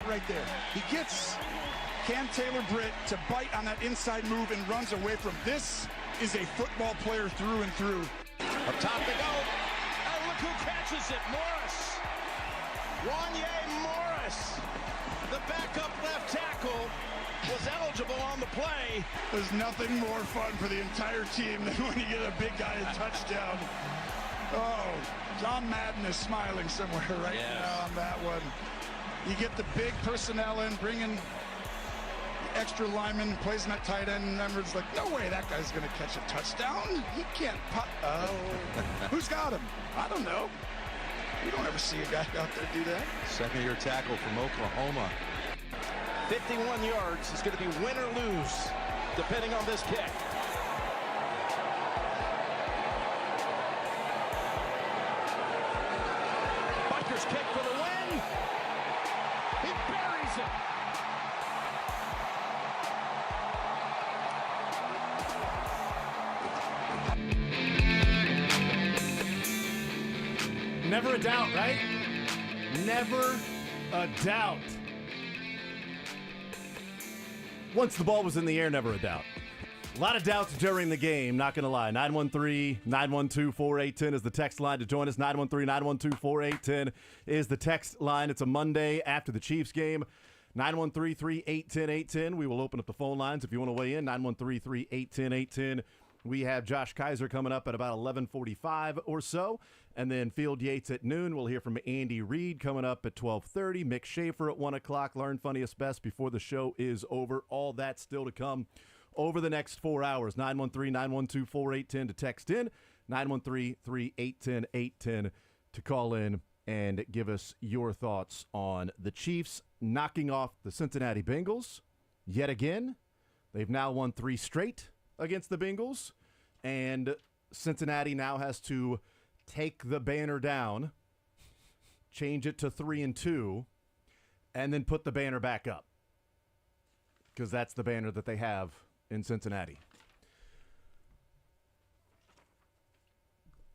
right there. He gets Cam Taylor-Britt to bite on that inside move and runs away from. This is a football player through and through. Up top they go. And look who catches it. Morris. Wanye Morris. The backup left tackle was eligible on the play. There's nothing more fun for the entire team than when you get a big guy a touchdown. Oh, John Madden is smiling somewhere right now on that one. You get the big personnel in, bringing the extra lineman, plays in that tight end, and Emmer's like, no way that guy's going to catch a touchdown. He can't pop. Oh, who's got him? I don't know. You don't ever see a guy out there do that. Second-year tackle from Oklahoma. 51 yards. It's going to be win or lose, depending on this kick. Butker's kick for the win. He buries it. Never a doubt, right? Never a doubt. Once the ball was in the air, never a doubt. A lot of doubts during the game, not going to lie. 913-912-4810 is the text line to join us. 913-912-4810 is the text line. It's a Monday after the Chiefs game. 913-3810810. We will open up the phone lines if you want to weigh in. 913-3810810. We have Josh Kaiser coming up at about 11:45 or so. And then Field Yates at noon. We'll hear from Andy Reid coming up at 12:30. Mick Schaefer at 1 o'clock. Learn Funniest Best before the show is over. All that still to come over the next 4 hours. 913-912-4810 to text in. 913-3810810 to call in and give us your thoughts on the Chiefs knocking off the Cincinnati Bengals yet again. They've now won 3 straight against the Bengals, and Cincinnati now has to take the banner down, change it to 3-2, and then put the banner back up, because that's the banner that they have in Cincinnati.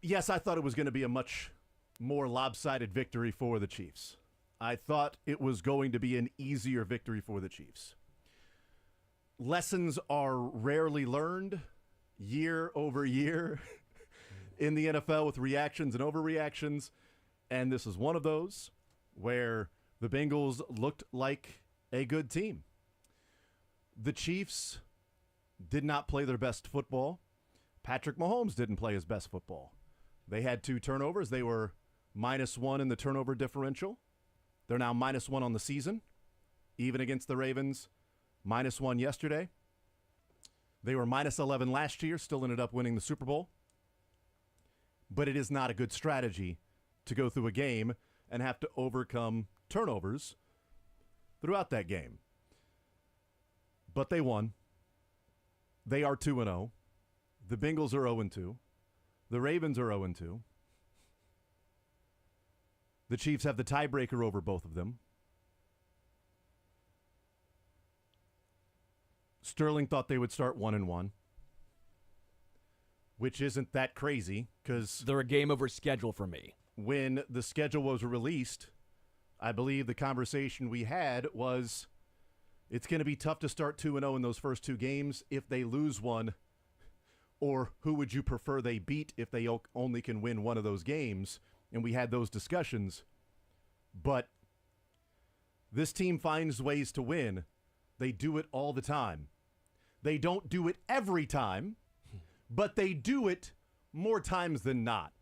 Yes, I thought it was going to be a much more lopsided victory for the Chiefs. I thought it was going to be an easier victory for the Chiefs. Lessons are rarely learned year over year in the NFL with reactions and overreactions, and this is one of those where the Bengals looked like a good team. The Chiefs did not play their best football. Patrick Mahomes didn't play his best football. They had 2 turnovers. They were -1 in the turnover differential. They're now -1 on the season, even against the Ravens. -1 yesterday. They were -11 last year, still ended up winning the Super Bowl. But it is not a good strategy to go through a game and have to overcome turnovers throughout that game. But they won. They are 2-0. The Bengals are 0-2. The Ravens are 0-2. The Chiefs have the tiebreaker over both of them. Sterling thought they would start 1-1, which isn't that crazy because they're a game over schedule for me. When the schedule was released, I believe the conversation we had was it's going to be tough to start 2-0 in those first 2 games if they lose one, or who would you prefer they beat if they only can win one of those games? And we had those discussions. But this team finds ways to win. They do it all the time. They don't do it every time, but they do it more times than not.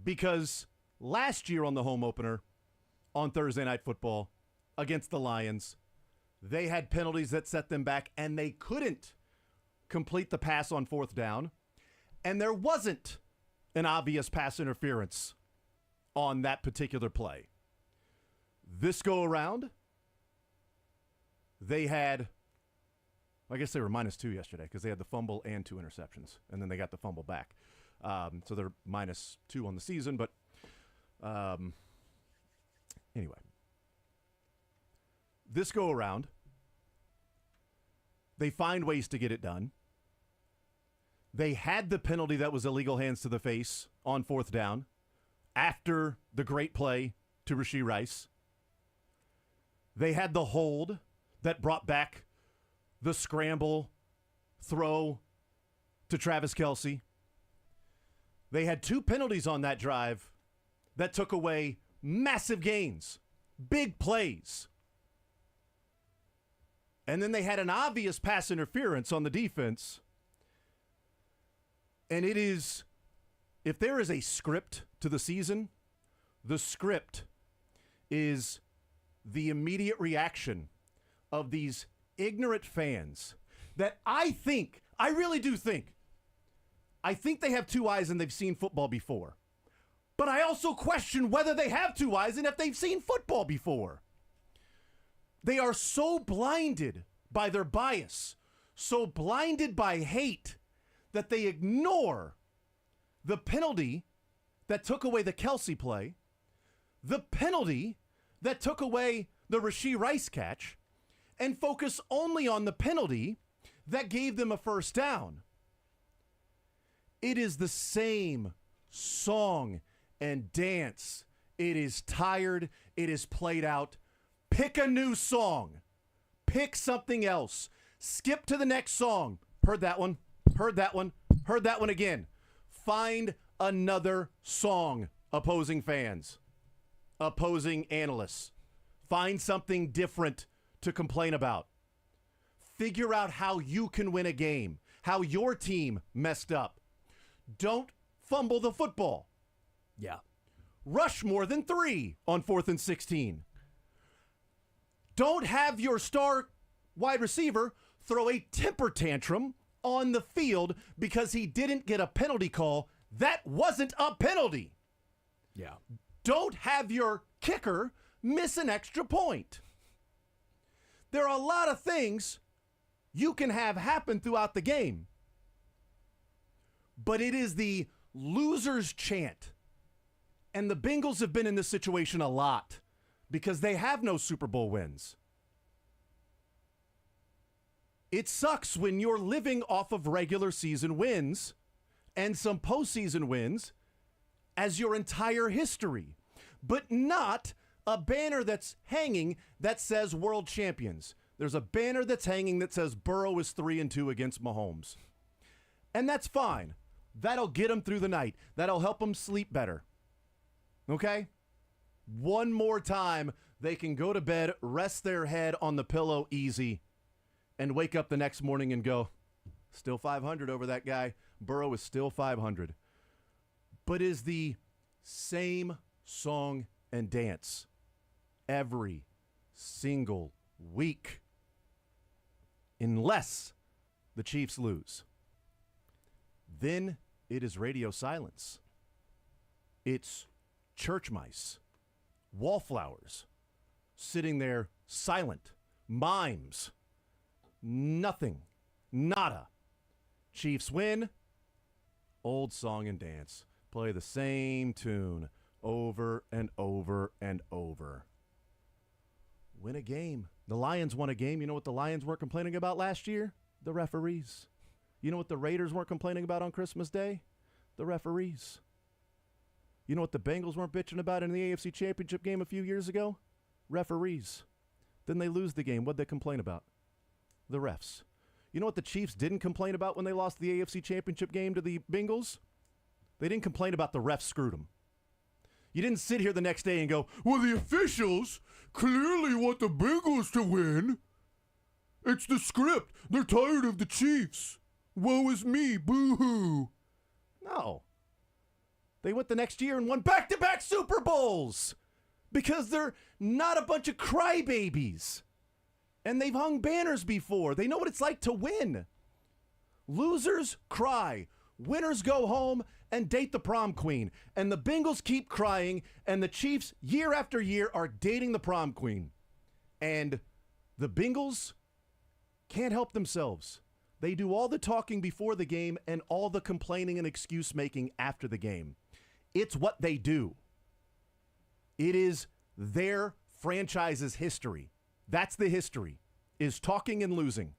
Because last year on the home opener, on Thursday Night Football, against the Lions, they had penalties that set them back, and they couldn't complete the pass on 4th down, and there wasn't an obvious pass interference on that particular play. This go around, they had, I guess they were -2 yesterday because they had the fumble and 2 interceptions, and then they got the fumble back. So they're -2 on the season, but anyway. This go around, they find ways to get it done. They had the penalty that was illegal hands to the face on 4th down after the great play to Rashee Rice. They had the hold that brought back the scramble throw to Travis Kelce. They had 2 penalties on that drive that took away massive gains, big plays. And then they had an obvious pass interference on the defense. And it is, if there is a script to the season, the script is the immediate reaction of these ignorant fans that I really do think they have 2 eyes and they've seen football before. But I also question whether they have 2 eyes and if they've seen football before. They are so blinded by their bias, so blinded by hate, that they ignore the penalty that took away the Kelce play, the penalty that took away the Rashee Rice catch, and focus only on the penalty that gave them a first down. It is the same song and dance. It is tired. It is played out. Pick a new song. Pick something else. Skip to the next song. Heard that one. Heard that one. Heard that one again. Find another song, opposing fans, opposing analysts. Find something different to complain about. Figure out how you can win a game, how your team messed up. Don't fumble the football. Yeah. Rush more than 3 on 4th and 16. Don't have your star wide receiver throw a temper tantrum on the field because he didn't get a penalty call. That wasn't a penalty. Yeah. Don't have your kicker miss an extra point. There are a lot of things you can have happen throughout the game. But it is the loser's chant. And the Bengals have been in this situation a lot because they have no Super Bowl wins. It sucks when you're living off of regular season wins and some postseason wins as your entire history, but not a banner that's hanging that says world champions. There's a banner that's hanging that says Burrow is 3-2 against Mahomes. And that's fine. That'll get them through the night. That'll help them sleep better. Okay? One more time, they can go to bed, rest their head on the pillow easy, and wake up the next morning and go, still 500 over that guy. Burrow is still 500. But is the same song and dance every single week, unless the Chiefs lose. Then it is radio silence. It's church mice, wallflowers, sitting there silent, mimes, nothing, nada. Chiefs win, old song and dance. Play the same tune over and over and over. Win a game. The Lions won a game. You know what the Lions weren't complaining about last year? The referees. You know what the Raiders weren't complaining about on Christmas Day? The referees. You know what the Bengals weren't bitching about in the AFC Championship game a few years ago? Referees. Then they lose the game. What'd they complain about? The refs. You know what the Chiefs didn't complain about when they lost the AFC Championship game to the Bengals? They didn't complain about the refs screwed them. You didn't sit here the next day and go, well, the officials clearly want the Bengals to win. It's the script. They're tired of the Chiefs. Woe is me. Boo-hoo. No. They went the next year and won back-to-back Super Bowls because they're not a bunch of crybabies. And they've hung banners before. They know what it's like to win. Losers cry. Winners go home and date the prom queen. And the Bengals keep crying, and the Chiefs, year after year, are dating the prom queen. And the Bengals can't help themselves. They do all the talking before the game and all the complaining and excuse-making after the game. It's what they do. It is their franchise's history. That's the history, is talking and losing.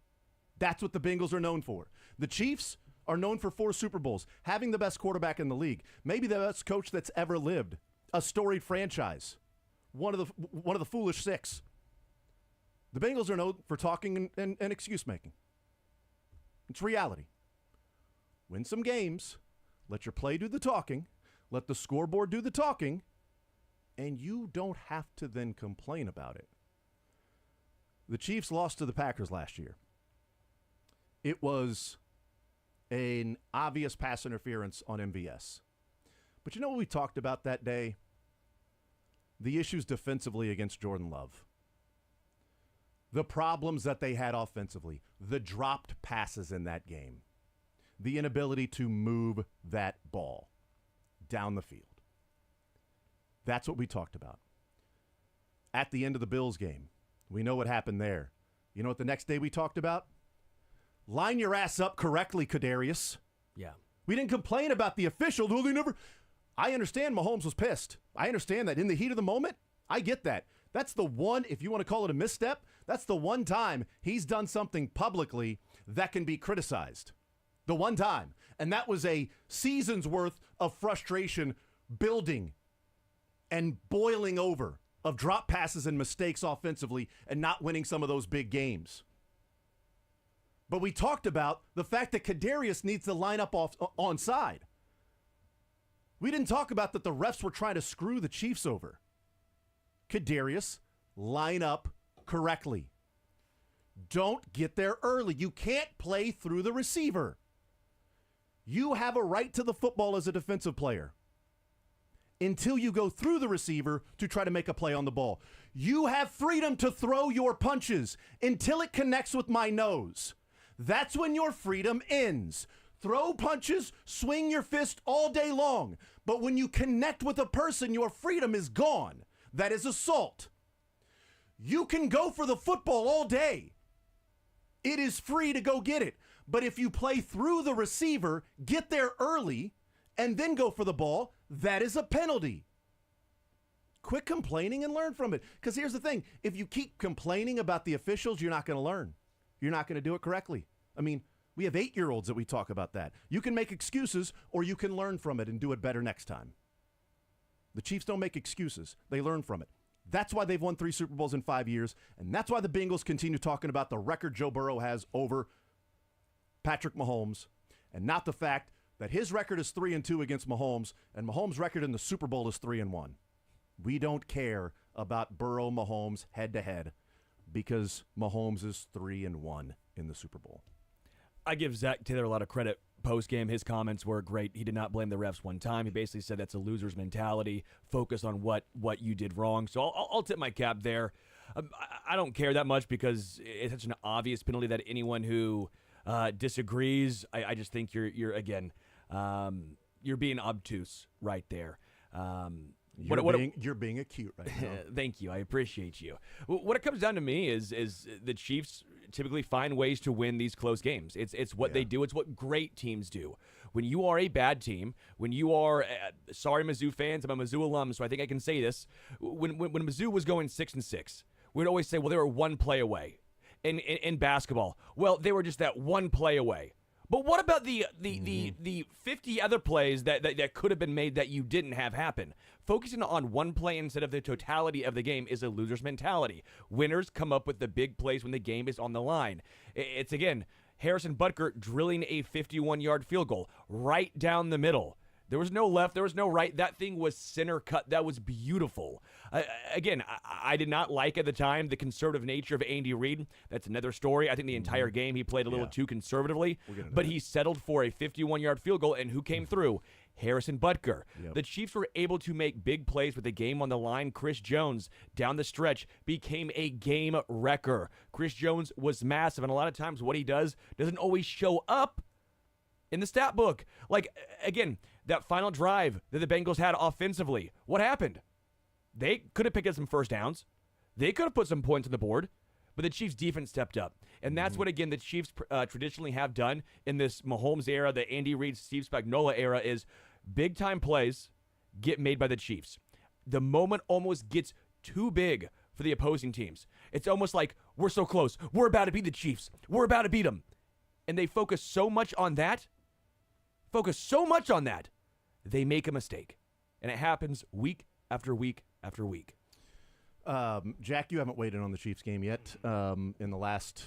That's what the Bengals are known for. The Chiefs are known for 4 Super Bowls, having the best quarterback in the league, maybe the best coach that's ever lived, a storied franchise, one of the foolish 6. The Bengals are known for talking and excuse making. It's reality. Win some games, let your play do the talking, let the scoreboard do the talking, and you don't have to then complain about it. The Chiefs lost to the Packers last year. It was an obvious pass interference on MVS. But you know what we talked about that day? The issues defensively against Jordan Love. The problems that they had offensively. The dropped passes in that game. The inability to move that ball down the field. That's what we talked about. At the end of the Bills game, we know what happened there. You know what the next day we talked about? Line your ass up correctly, Kadarius. Yeah. We didn't complain about the official. Well, they never. I understand Mahomes was pissed. I understand that in the heat of the moment. I get that. That's the one, if you want to call it a misstep, that's the one time he's done something publicly that can be criticized. The one time. And that was a season's worth of frustration building and boiling over of drop passes and mistakes offensively and not winning some of those big games. But we talked about the fact that Kadarius needs to line up onside. We didn't talk about that the refs were trying to screw the Chiefs over. Kadarius, line up correctly. Don't get there early. You can't play through the receiver. You have a right to the football as a defensive player until you go through the receiver to try to make a play on the ball. You have freedom to throw your punches until it connects with my nose. That's when your freedom ends. Throw punches, swing your fist all day long. But when you connect with a person, your freedom is gone. That is assault. You can go for the football all day. It is free to go get it. But if you play through the receiver, get there early, and then go for the ball, that is a penalty. Quit complaining and learn from it. Because here's the thing. If you keep complaining about the officials, you're not going to learn. You're not going to do it correctly. I mean, we have 8-year-olds that we talk about that. You can make excuses or you can learn from it and do it better next time. The Chiefs don't make excuses. They learn from it. That's why they've won 3 Super Bowls in 5 years, and that's why the Bengals continue talking about the record Joe Burrow has over Patrick Mahomes, and not the fact that his record is 3-2 against Mahomes, and Mahomes' record in the Super Bowl is 3-1. We don't care about Burrow-Mahomes head-to-head because Mahomes is 3-1 in the Super Bowl. I give Zach Taylor a lot of credit post-game. His comments were great. He did not blame the refs one time. He basically said that's a loser's mentality. Focus on what you did wrong. So I'll tip my cap there. I don't care that much because it's such an obvious penalty that anyone who disagrees, I just think you're again, you're being obtuse right there. You're being acute right now. Thank you. I appreciate you. What it comes down to me is the Chiefs typically find ways to win these close games. It's what they do. It's what great teams do. When you are a bad team, when you are sorry Mizzou fans, I'm a Mizzou alum, so I think I can say this. When Mizzou was going 6-6, we'd always say, well, they were one play away. In basketball, well, they were just that one play away. But what about the 50 other plays that could have been made that you didn't have happen? Focusing on one play instead of the totality of the game is a loser's mentality. Winners come up with the big plays when the game is on the line. It's, again, Harrison Butker drilling a 51-yard field goal right down the middle. There was no left. There was no right. That thing was center cut. That was beautiful. Again, I did not like at the time the conservative nature of Andy Reid. That's another story. I think the entire game he played a little too conservatively. But he settled for a 51-yard field goal, and who came through? Harrison Butker. Yep. The Chiefs were able to make big plays with the game on the line. Chris Jones, down the stretch, became a game wrecker. Chris Jones was massive, and a lot of times what he does doesn't always show up in the stat book. Like, again, that final drive that the Bengals had offensively, what happened? They could have picked up some first downs. They could have put some points on the board, but the Chiefs' defense stepped up. And that's what, again, the Chiefs traditionally have done in this Mahomes era, the Andy Reid, Steve Spagnuolo era, is big-time plays get made by the Chiefs. The moment almost gets too big for the opposing teams. It's almost like, we're so close. We're about to beat the Chiefs. We're about to beat them. And they focus so much on that, they make a mistake. And it happens week after week after week. Jack, you haven't weighed in on the Chiefs game yet in the last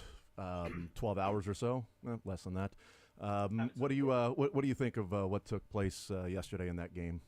12 hours or so, less than that. What do you think of what took place yesterday in that game?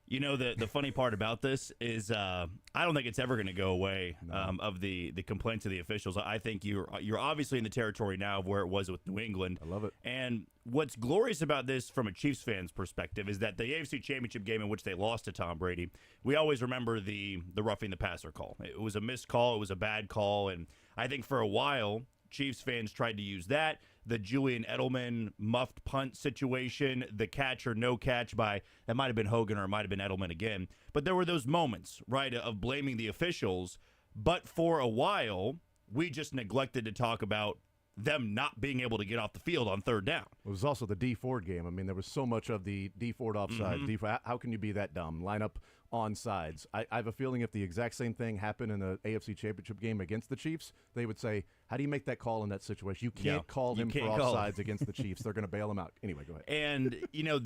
You know, the funny part about this is I don't think it's ever going to go away of the complaints of the officials. I think you're obviously in the territory now of where it was with New England. I love it. And what's glorious about this from a Chiefs fan's perspective is that the AFC Championship game in which they lost to Tom Brady, we always remember the roughing the passer call. It was a missed call. It was a bad call. And I think for a while, Chiefs fans tried to use that. The Julian Edelman muffed punt situation, the catch or no catch by, that might have been Hogan or it might have been Edelman again. But there were those moments, right, of blaming the officials. But for a while, we just neglected to talk about them not being able to get off the field on third down. It was also the D Ford game. I mean, there was so much of the D Ford offside. How can you be that dumb? Line up on sides. I have a feeling if the exact same thing happened in the AFC Championship game against the Chiefs, they would say, how do you make that call in that situation? You can't call him for offsides against the Chiefs. They're going to bail him out. Anyway, go ahead. And, you know,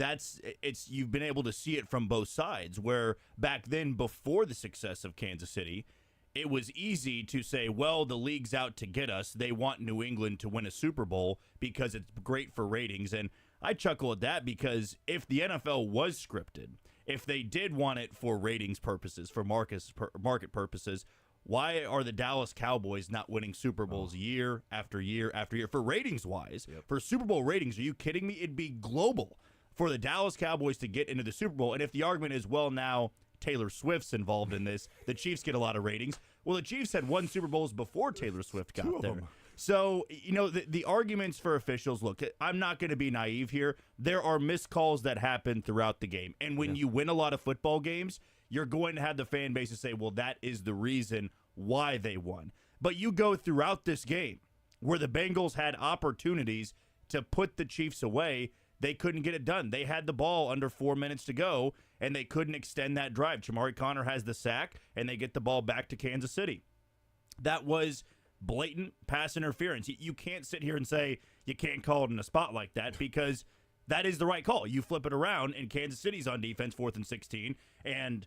you've been able to see it from both sides, where back then, before the success of Kansas City, it was easy to say, well, the league's out to get us. They want New England to win a Super Bowl because it's great for ratings. And I chuckle at that because if the NFL was scripted, if they did want it for ratings purposes, for market purposes, why are the Dallas Cowboys not winning Super Bowls year after year after year? For ratings-wise, for Super Bowl ratings, are you kidding me? It'd be global for the Dallas Cowboys to get into the Super Bowl. And if the argument is, well, now Taylor Swift's involved in this, the Chiefs get a lot of ratings. Well, the Chiefs had won Super Bowls before Taylor Swift got there. So, you know, the arguments for officials, look, I'm not going to be naive here. There are missed calls that happen throughout the game. And when you win a lot of football games, you're going to have the fan base to say, well, that is the reason why they won. But you go throughout this game where the Bengals had opportunities to put the Chiefs away. They couldn't get it done. They had the ball under 4 minutes to go, and they couldn't extend that drive. Jamari Conner has the sack, and they get the ball back to Kansas City. That was blatant pass interference. You can't sit here and say you can't call it in a spot like that because that is the right call. You flip it around, and Kansas City's on defense, 4th and 16, and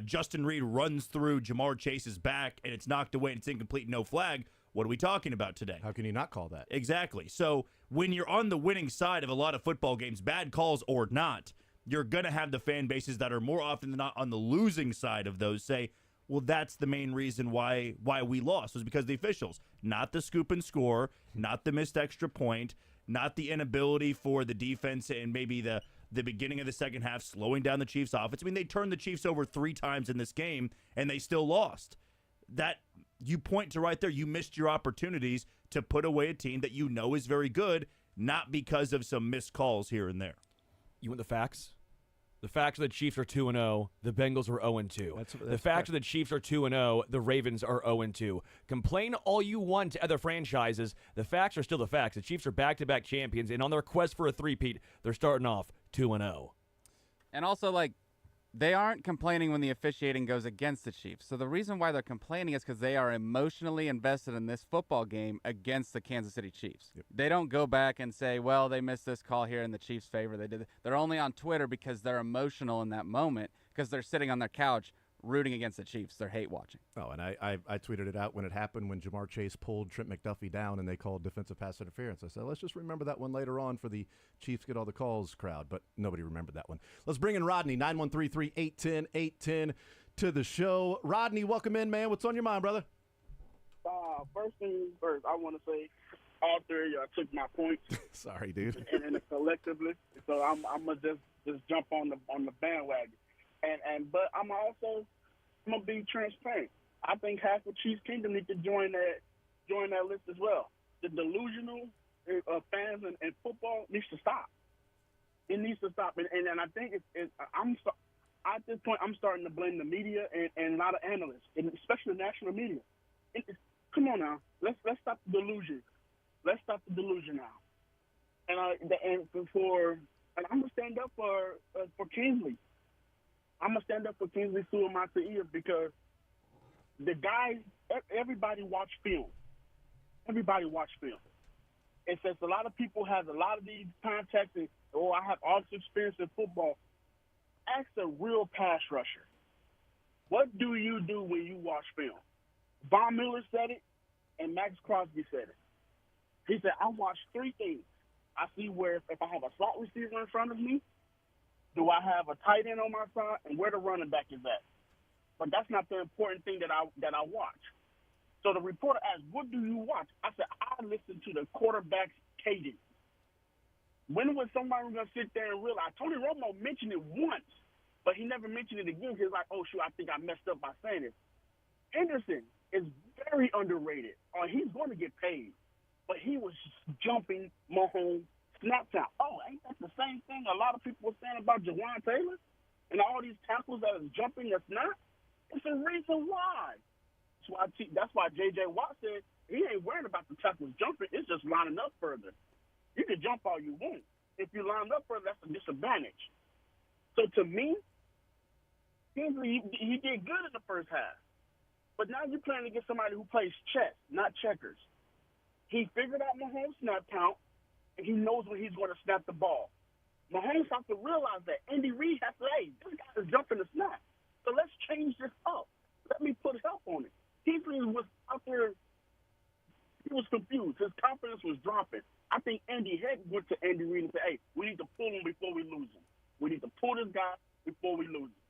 Justin Reed runs through Jamar Chase's back, and it's knocked away, and it's incomplete, no flag. What are we talking about today? How can you not call that? Exactly. So when you're on the winning side of a lot of football games, bad calls or not, you're going to have the fan bases that are more often than not on the losing side of those say, well, that's the main reason why we lost, was because of the officials. Not the scoop and score, not the missed extra point, not the inability for the defense and maybe the beginning of the second half slowing down the Chiefs' offense. I mean, they turned the Chiefs over 3 times in this game, and they still lost. That you point to right there, you missed your opportunities to put away a team that you know is very good, not because of some missed calls here and there. You want the facts? The facts are the Chiefs are 2-0. The Bengals are 0-2. The facts are the Chiefs are 2-0. The Ravens are 0-2. Complain all you want to other franchises. The facts are still the facts. The Chiefs are back-to-back champions, and on their quest for a three-peat, they're starting off 2-0. And also, they aren't complaining when the officiating goes against the Chiefs. So the reason why they're complaining is because they are emotionally invested in this football game against the Kansas City Chiefs. Yep. They don't go back and say, well, they missed this call here in the Chiefs' favor. They're only on Twitter because they're emotional in that moment because they're sitting on their couch rooting against the Chiefs. They're hate watching. Oh, and I tweeted it out when it happened when Jamar Chase pulled Trent McDuffie down and they called defensive pass interference. I said, let's just remember that one later on for the Chiefs get all the calls crowd, but nobody remembered that one. Let's bring in Rodney, 913-3810810 to the show. Rodney, welcome in, man. What's on your mind, brother? First thing first, I want to say all three of y'all took my points. Sorry, dude. and collectively, so I'm gonna just jump on the bandwagon. But I'm gonna be transparent. I think half of Chiefs Kingdom need to join that list as well. The delusional fans in football needs to stop. It needs to stop, and I think at this point I'm starting to blame the media and a lot of analysts, and especially the national media. Come on now, let's stop the delusion. Let's stop the delusion now. And I'm gonna stand up for Kingsley. I'm going to stand up for Kingsley Suamataia because the guy, everybody watch film. Everybody watch film. And since a lot of people have a lot of these contacts and, I have all this experience in football, ask a real pass rusher. What do you do when you watch film? Von Miller said it, and Max Crosby said it. He said, I watch three things. I see where if I have a slot receiver in front of me, do I have a tight end on my side, and where the running back is at. But that's not the important thing that I watch. So the reporter asked, what do you watch? I said, I listen to the quarterback's cadence. When was somebody going to sit there and realize? Tony Romo mentioned it once, but he never mentioned it again. He was like, oh, shoot, I think I messed up by saying it. Henderson is very underrated. He's going to get paid. But he was jumping Mahomes snap count. Oh, ain't that the same thing a lot of people were saying about Jawan Taylor and all these tackles that is jumping the snap? It's a reason why. That's why J.J. Watt said he ain't worried about the tackles jumping. It's just lining up further. You can jump all you want. If you line up further, that's a disadvantage. So to me, Kingsley, he did good in the first half. But now you're playing against somebody who plays chess, not checkers. He figured out Mahomes' snap count, and he knows when he's going to snap the ball. Mahomes has to realize that. Andy Reid has to, hey, this guy is jumping the snap. So let's change this up. Let me put help on it. Kingsley was out there. He was confused. His confidence was dropping. I think Andy Heck went to Andy Reid and said, hey, we need to pull him before we lose him. We need to pull this guy before we lose him.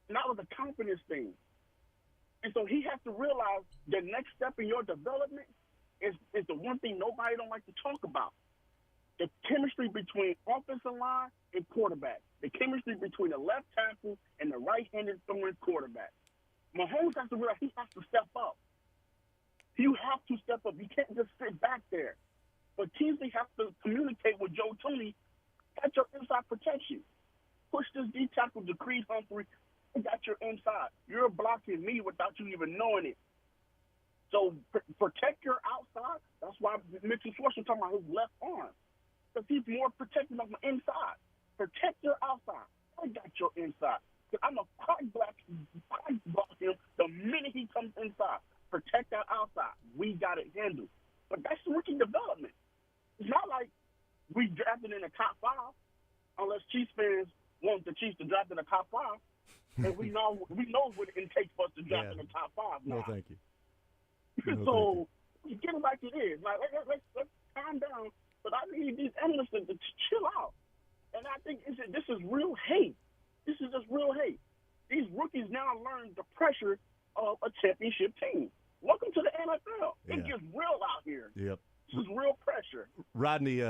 And that was a confidence thing. And so he has to realize the next step in your development is the one thing nobody don't like to talk about. The chemistry between offensive line and quarterback. The chemistry between the left tackle and the right-handed throwing quarterback. Mahomes has to realize he has to step up. You have to step up. You can't just sit back there. But Kingsley has to communicate with Joe Tooney at your inside protection. Push this D tackle to Creed Humphrey. I got your inside. You're blocking me without you even knowing it. So protect your outside. That's why Mitchell Schwartz was talking about his left arm. Because he's more protected on the inside. Protect your outside. I got your inside. Because I'm a crack block him the minute he comes inside. Protect that outside. We got it handled. But that's rookie development. It's not like we drafted in the top 5, unless Chiefs fans want the Chiefs to draft in the top 5. And we know what it takes for us to draft in the top 5 now. No, thank you. So you get it like it is. Like let's calm down. But I need these analysts to chill out. And I think this is real hate. This is just real hate. These rookies now learn the pressure of a championship team. Welcome to the NFL. It gets real out here. Yep. This is real pressure. Rodney,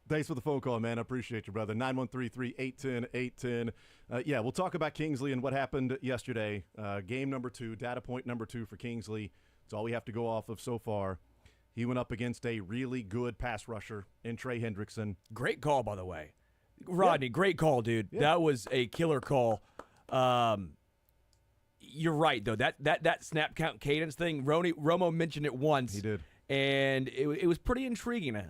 thanks for the phone call, man. I appreciate you, brother. 913-381-0810. Yeah, we'll talk about Kingsley and what happened yesterday. Game number 2, data point number 2 for Kingsley. It's all we have to go off of so far. He went up against a really good pass rusher in Trey Hendrickson. Great call, by the way. Rodney, great call, dude. Yeah. That was a killer call. You're right, though. That snap count cadence thing, Romo mentioned it once. He did. And it was pretty intriguing.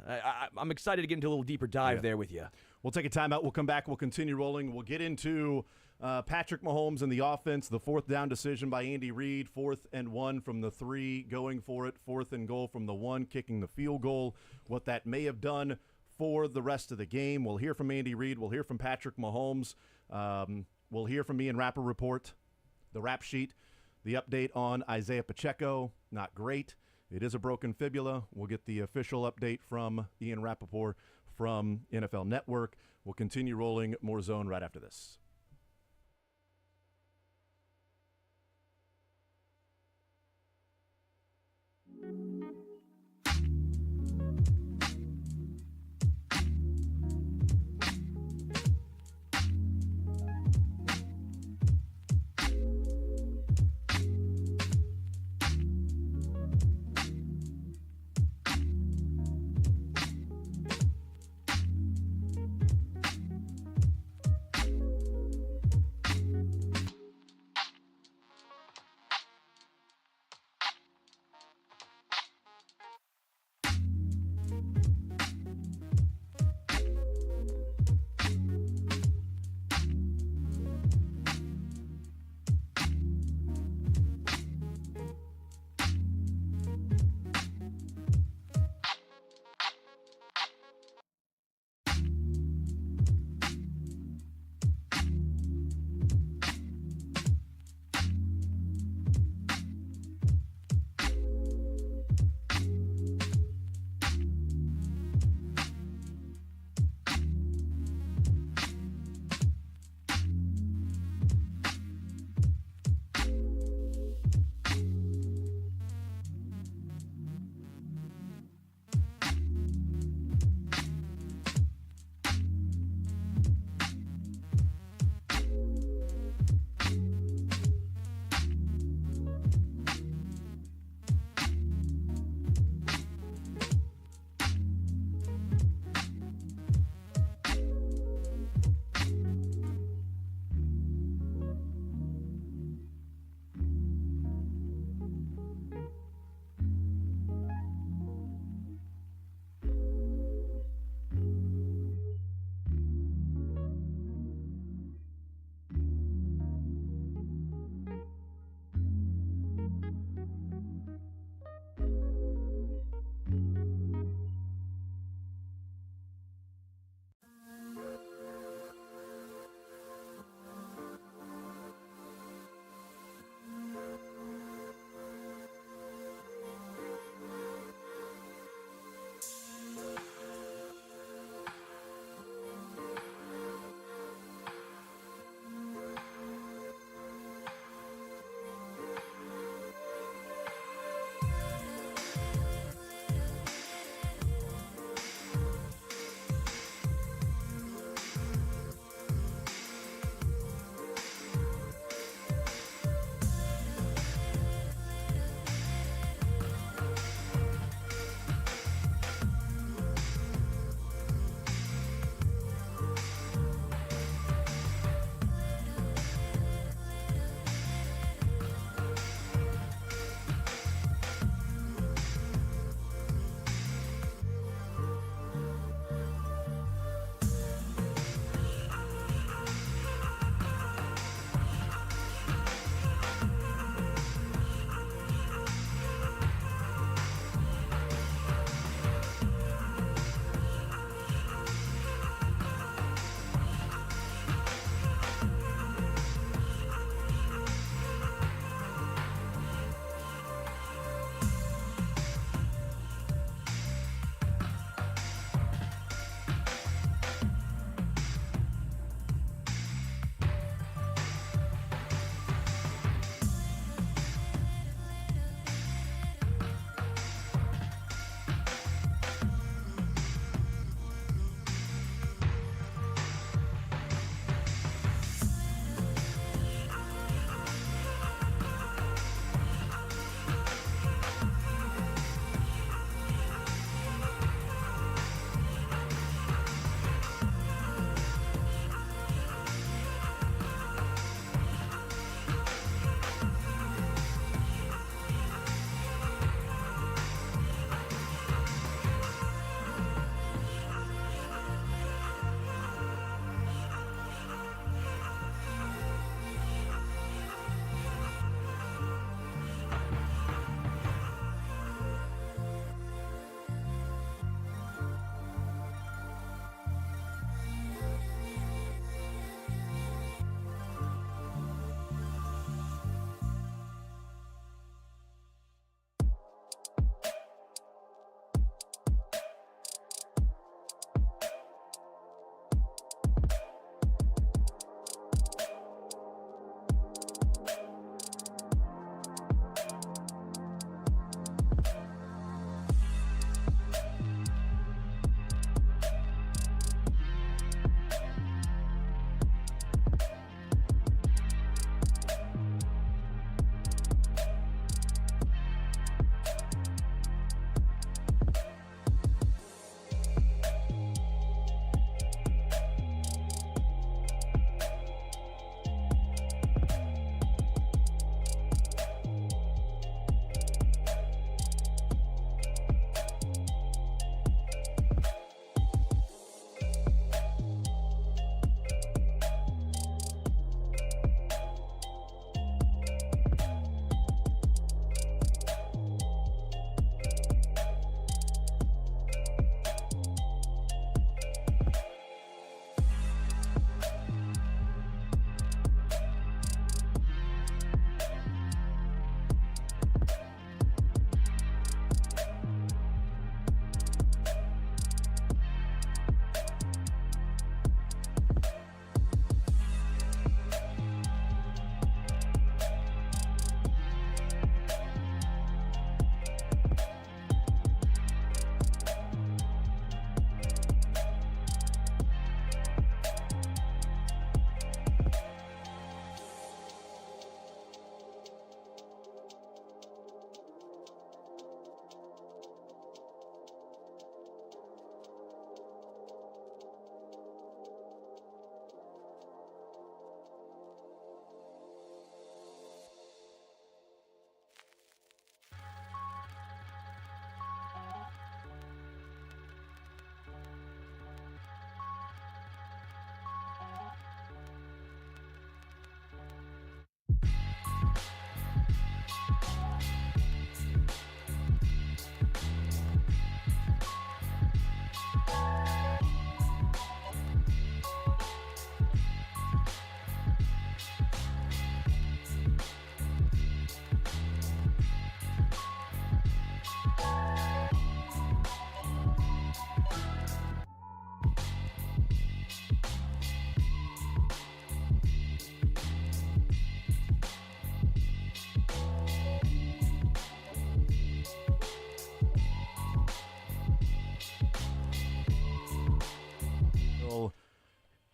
I'm excited to get into a little deeper dive there with you. We'll take a timeout. We'll come back. We'll continue rolling. We'll get into Patrick Mahomes and the offense, the 4th down decision by Andy Reid, 4th and 1 from the 3, going for it, 4th and goal from the 1, kicking the field goal, what that may have done for the rest of the game. We'll hear from Andy Reid. We'll hear from Patrick Mahomes. We'll hear from Ian Rappaport, the rap sheet, the update on Isaiah Pacheco. Not great. It is a broken fibula. We'll get the official update from Ian Rappaport from NFL Network. We'll continue rolling more zone right after this.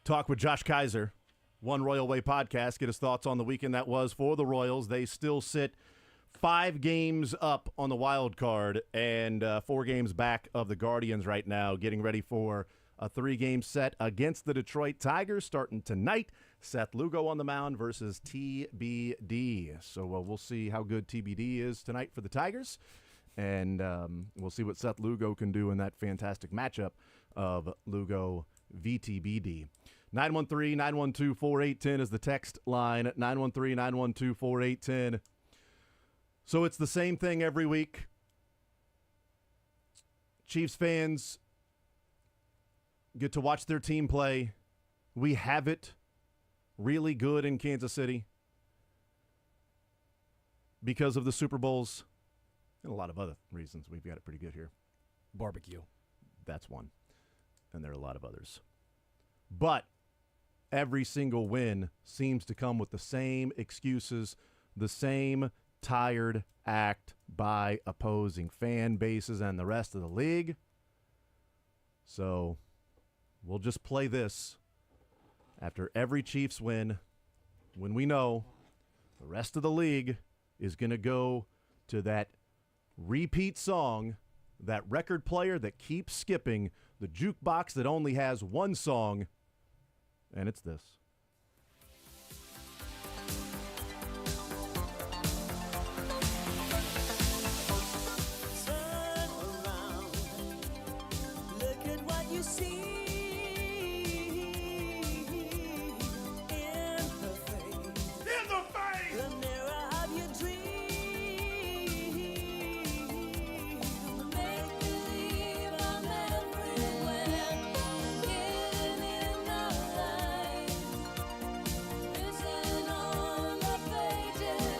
talk with Josh Kaiser, One Royal Way podcast, get his thoughts on the weekend that was for the Royals. They still sit 5 games up on the wild card and 4 games back of the Guardians right now, getting ready for a 3-game set against the Detroit Tigers starting tonight. Seth Lugo on the mound versus TBD. So we'll see how good TBD is tonight for the Tigers, and we'll see what Seth Lugo can do in that fantastic matchup of Lugo VTBD. 913-912-4810 is the text line. 913-912-4810. So it's the same thing every week. Chiefs fans get to watch their team play. We have it really good in Kansas City because of the Super Bowls and a lot of other reasons. We've got it pretty good here. Barbecue. That's one. And there are a lot of others. But every single win seems to come with the same excuses, the same tired act by opposing fan bases and the rest of the league. So we'll just play this after every Chiefs win, when we know the rest of the league is going to go to that repeat song, that record player that keeps skipping, the jukebox that only has one song, and it's this. Turn around, look at what you see in her face. In the face! The mirror of your dream. Make believe I'm everywhere, hidden in the light. Written on the pages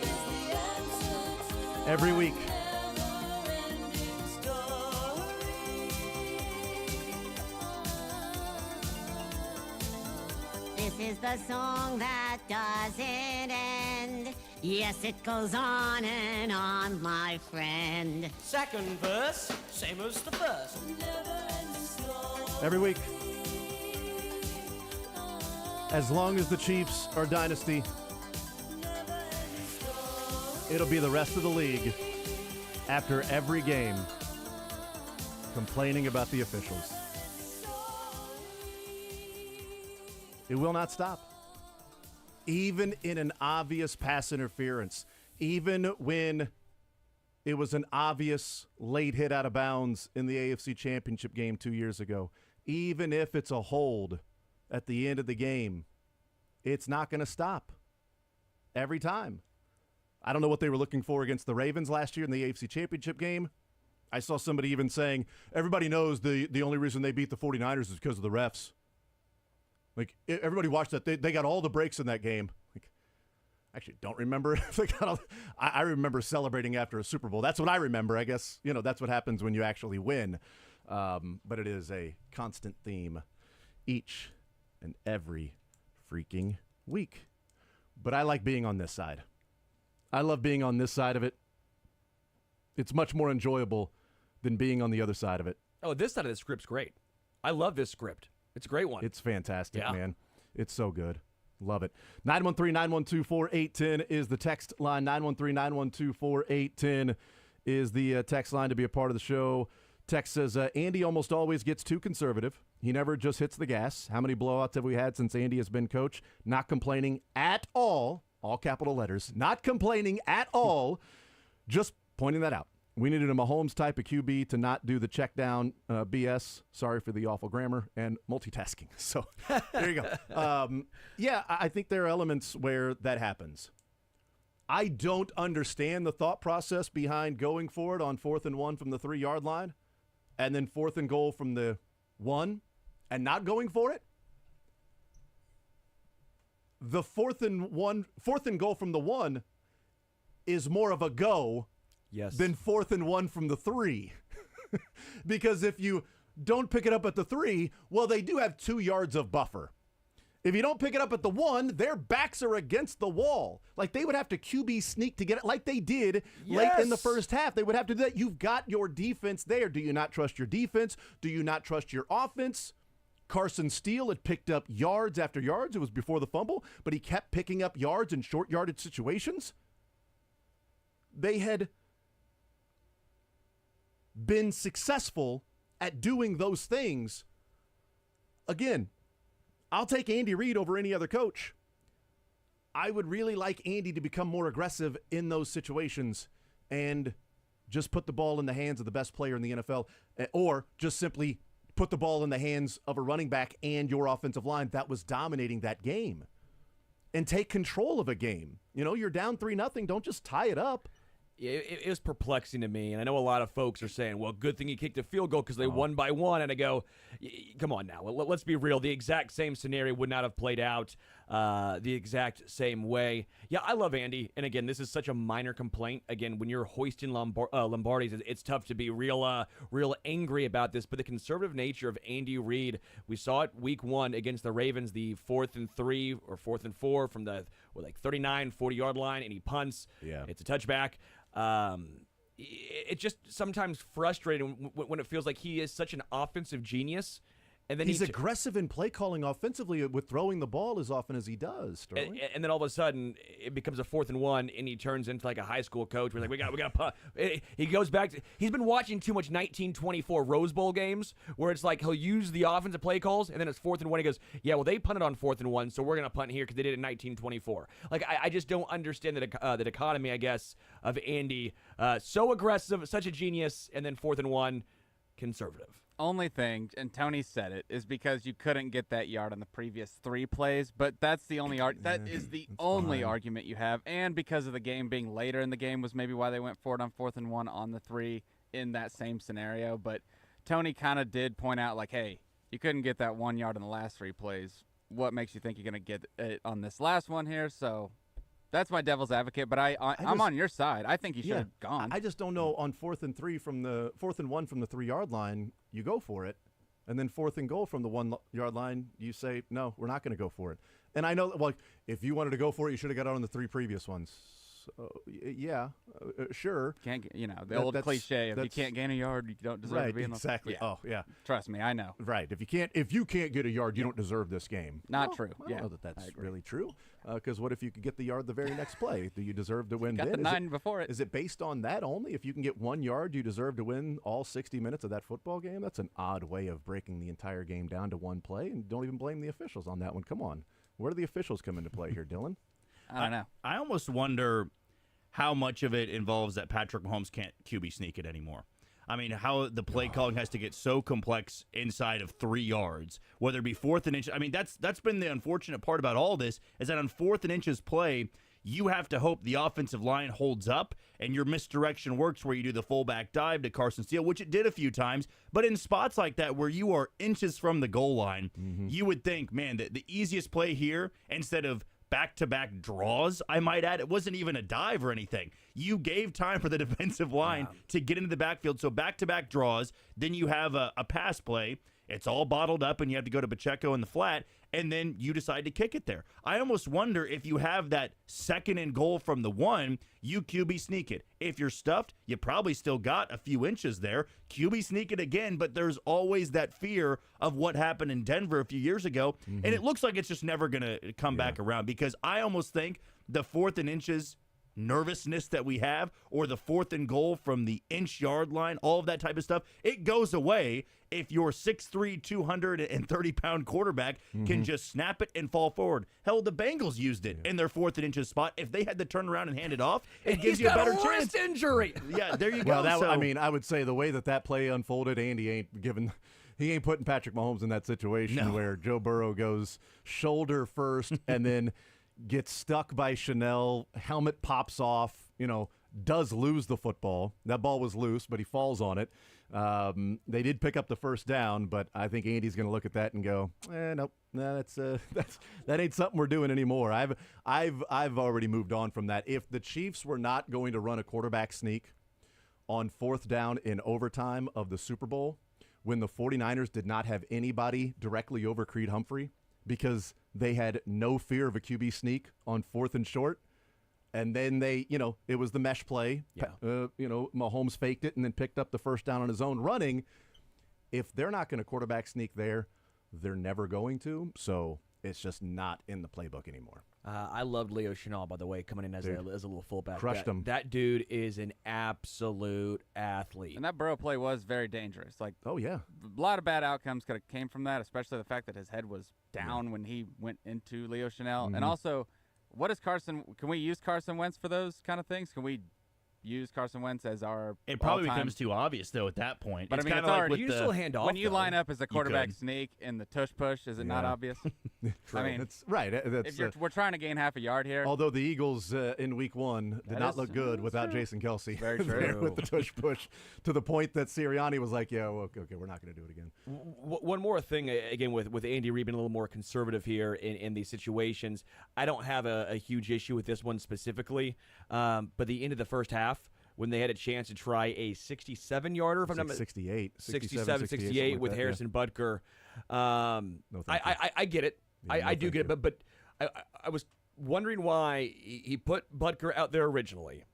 is the answer to Every week, never-ending story. This is the song that doesn't end. Yes, it goes on and on, my friend. Second verse, same as the first. Never-ending story. every week. As long as the Chiefs are dynasty, it'll be the rest of the league after every game complaining about the officials. It will not stop. Even in an obvious pass interference, even when it was an obvious late hit out of bounds in the AFC Championship game 2 years ago, even if it's a hold at the end of the game, it's not going to stop every time. I don't know what they were looking for against the Ravens last year in the AFC Championship game. I saw somebody even saying, everybody knows the only reason they beat the 49ers is because of the refs. Like, everybody watched that. They got all the breaks in that game. Like, I actually don't remember if they got all, I remember celebrating after a Super Bowl. That's what I remember. I guess, that's what happens when you actually win. But it is a constant theme each and every freaking week. But I like being on this side. I love being on this side of it. It's much more enjoyable than being on the other side of it. Oh, this side of the script's great. I love this script. It's a great one. It's fantastic, Yeah. man. It's so good. Love it. 913-912-4810 is the text line. 913-912-4810 is the text line to be a part of the show. Text says, Andy almost always gets too conservative. He never just hits the gas. How many blowouts have we had since Andy has been coach? Not complaining at all capital letters, not complaining at all, just pointing that out. We needed a Holmes type of QB to not do the check down BS. Sorry for the awful grammar and multitasking. So there you go. Yeah, I think there are elements where that happens. I don't understand the thought process behind going for it on 4th and 1 from the 3-yard line and then 4th and goal from the 1 and not going for it. The 4th and goal from the 1 is more of a go than 4th and 1 from the 3. Because if you don't pick it up at the 3, well, they do have 2 yards of buffer. If you don't pick it up at the 1, their backs are against the wall. Like, they would have to QB sneak to get it like they did late in the first half. They would have to do that. You've got your defense there. Do you not trust your defense? Do you not trust your offense? Carson Steele had picked up yards after yards. It was before the fumble, but he kept picking up yards in short yardage situations. They had been successful at doing those things. Again, I'll take Andy Reid over any other coach. I would really like Andy to become more aggressive in those situations and just put the ball in the hands of the best player in the NFL, or just simply put the ball in the hands of a running back and your offensive line that was dominating that game, and take control of a game. You know, you're down 3-0. Don't just tie it up. It was perplexing to me, and I know a lot of folks are saying, well, good thing he kicked a field goal because they won by 1, and I go, come on now, let's be real. The exact same scenario would not have played out the exact same way. Yeah, I love Andy, and again, this is such a minor complaint. Again, when you're hoisting Lombardis, it's tough to be real angry about this, but the conservative nature of Andy Reid, we saw it week 1 against the Ravens, the 4th and 3 or 4th and 4 from the 39, 40-yard line, and he punts. Yeah. It's a touchback. It's just sometimes frustrating when it feels like he is such an offensive genius, and then he's aggressive in play calling offensively with throwing the ball as often as he does. Sterling. And then all of a sudden it becomes a 4th and 1, and he turns into like a high school coach. We're like, we got to punt. He goes back to, he's been watching too much 1924 Rose Bowl games where it's like he'll use the offensive play calls, and then it's 4th and 1. He goes, yeah, well, they punted on 4th and 1, so we're gonna punt here because they did it in 1924. Like I just don't understand the dichotomy, I guess, of Andy. So aggressive, such a genius, and then 4th and 1, conservative. Only thing, and Tony said it, is because you couldn't get that yard on the previous 3 plays, but that's the only that is the only argument you have, and because of the game being later in the game was maybe why they went for it on 4th and 1 on the 3 in that same scenario. But Tony kind of did point out, like, hey, you couldn't get that 1 yard in the last 3 plays. What makes you think you're going to get it on this last one here? So that's my devil's advocate, but I'm on your side. I think he should have gone. I just don't know on 4th and 1 from the 3-yard line, you go for it, and then 4th and goal from the 1-yard line, you say no, we're not going to go for it. And I know, well, if you wanted to go for it, you should have got out on the 3 previous ones. So, sure. Can't the old cliche: if you can't gain a yard, you don't deserve to be in the exactly. Yeah. Oh yeah, trust me, I know. Right. If you can't get a yard, you don't deserve this game. Not true. I don't know that's really true. Because what if you could get the yard the very next play? Do you deserve to win? Got then? the 9 before it. Is it based on that only? If you can get 1 yard, you deserve to win all 60 minutes of that football game? That's an odd way of breaking the entire game down to one play. And don't even blame the officials on that one. Come on, where do the officials come into play here, Dylan? I don't know. I almost wonder how much of it involves that Patrick Mahomes can't QB sneak it anymore. I mean, how the play calling has to get so complex inside of 3 yards, whether it be 4th and inches. I mean, that's been the unfortunate part about all this, is that on 4th and inches play, you have to hope the offensive line holds up and your misdirection works where you do the fullback dive to Carson Steele, which it did a few times. But in spots like that where you are inches from the goal line, you would think, man, the easiest play here, instead of back-to-back draws, I might add. It wasn't even a dive or anything. You gave time for the defensive line to get into the backfield. So back-to-back draws, then you have a pass play. It's all bottled up, and you have to go to Pacheco in the flat, and then you decide to kick it there. I almost wonder if you have that 2nd and goal from the 1, you QB sneak it. If you're stuffed, you probably still got a few inches there. QB sneak it again, but there's always that fear of what happened in Denver a few years ago, and it looks like it's just never going to come back around, because I almost think the 4th and inches nervousness that we have, or the 4th and goal from the inch-yard line, all of that type of stuff, it goes away if your 6'3", 230-pound quarterback can just snap it and fall forward. Hell, the Bengals used it in their 4th and inches spot. If they had to turn around and hand it off, it gives you a better chance. Injury. Yeah, there you go. Well, I mean, I would say the way that play unfolded, Andy he ain't putting Patrick Mahomes in that situation where Joe Burrow goes shoulder first and then gets stuck by Chanel, helmet pops off, does lose the football. That ball was loose, but he falls on it. They did pick up the first down, but I think Andy's going to look at that and go, nope, that ain't something we're doing anymore. I've already moved on from that. If the Chiefs were not going to run a quarterback sneak on 4th down in overtime of the Super Bowl, when the 49ers did not have anybody directly over Creed Humphrey, because they had no fear of a QB sneak on 4th and short. And then it was the mesh play. Yeah. Mahomes faked it and then picked up the first down on his own running. If they're not going to quarterback sneak there, they're never going to. So it's just not in the playbook anymore. I loved Leo Chenal, by the way, coming in as a little fullback. Crushed him. That dude is an absolute athlete. And that Burrow play was very dangerous. Like, oh yeah, a lot of bad outcomes could have came from that, especially the fact that his head was down when he went into Leo Chenal. Mm-hmm. And also, what is Carson? Can we use Carson Wentz for those kind of things? Can we use Carson Wentz as our It probably all-time- becomes too obvious though at that point. But it's I mean, kind it's of like already- with You the, still hand off when you though. line up as a quarterback could. sneak in the tush push, is it not Yeah. obvious? I mean, it's right. if we're trying to gain half a yard here, Although the Eagles in Week 1 did That not is- look good that's without true. Jason Kelsey Very there true. with the tush push, to the point that Sirianni was like, "Yeah, well, okay, we're not going to do it again." One more thing, again, with Andy Reid being a little more conservative here in these situations, I don't have a huge issue with this one specifically, but the end of the first half, when they had a chance to try a 67-yarder, if I'm not Like 68, 67, 68 something with like that, Harrison Butker. No, thank you. I get it. Yeah, no, I do thank get it, but I was wondering why he put Butker out there originally.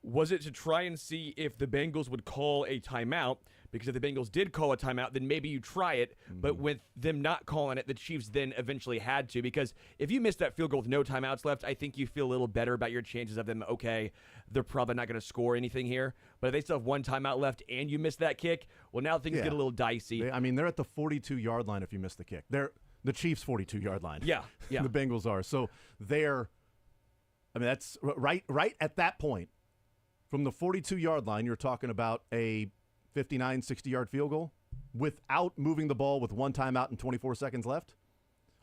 Was it to try and see if the Bengals would call a timeout? Because if the Bengals did call a timeout, then maybe you try it. But with them not calling it, the Chiefs then eventually had to. Because if you miss that field goal with no timeouts left, I think you feel a little better about your chances of them, okay, they're probably not going to score anything here. But if they still have one timeout left and you miss that kick, well, now things get a little dicey. They're at the 42-yard line if you miss the kick. They're the Chiefs' 42-yard line. Yeah. The Bengals are. So that's right at that point. From the 42-yard line, you're talking about a 59, 60-yard field goal without moving the ball with one timeout and 24 seconds left,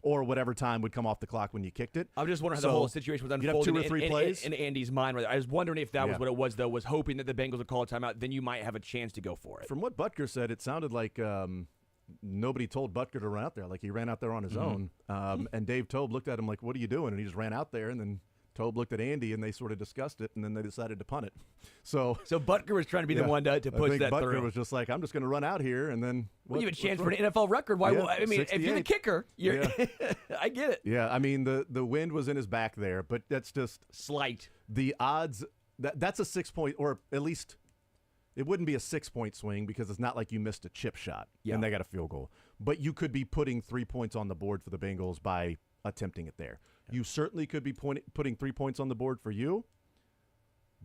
or whatever time would come off the clock when you kicked it. I'm just wondering how the whole situation was you'd have unfolding 2 or 3 plays. in Andy's mind. I was wondering if that was Yeah. what it was, though, was hoping that the Bengals would call a timeout. Then you might have a chance to go for it. From what Butker said, it sounded like nobody told Butker to run out there. Like he ran out there on his own. And Dave Tobe looked at him like, "What are you doing?" And he just ran out there. And then Tobe looked at Andy, and they sort of discussed it, and then they decided to punt it. So Butker was trying to be the one to I push think that Butker through. was just like, "I'm just going to run out here," and then Well, you have a chance for what's an NFL record. Why? Yeah, I mean, if you're the 68. kicker, you're. Yeah. I get it. Yeah, I mean the wind was in his back there, but that's just Slight. the odds. That's a 6-point, or at least it wouldn't be a 6-point swing because it's not like you missed a chip shot and they got a field goal. But you could be putting 3 points on the board for the Bengals by attempting it there. You certainly could be putting 3 points on the board for you,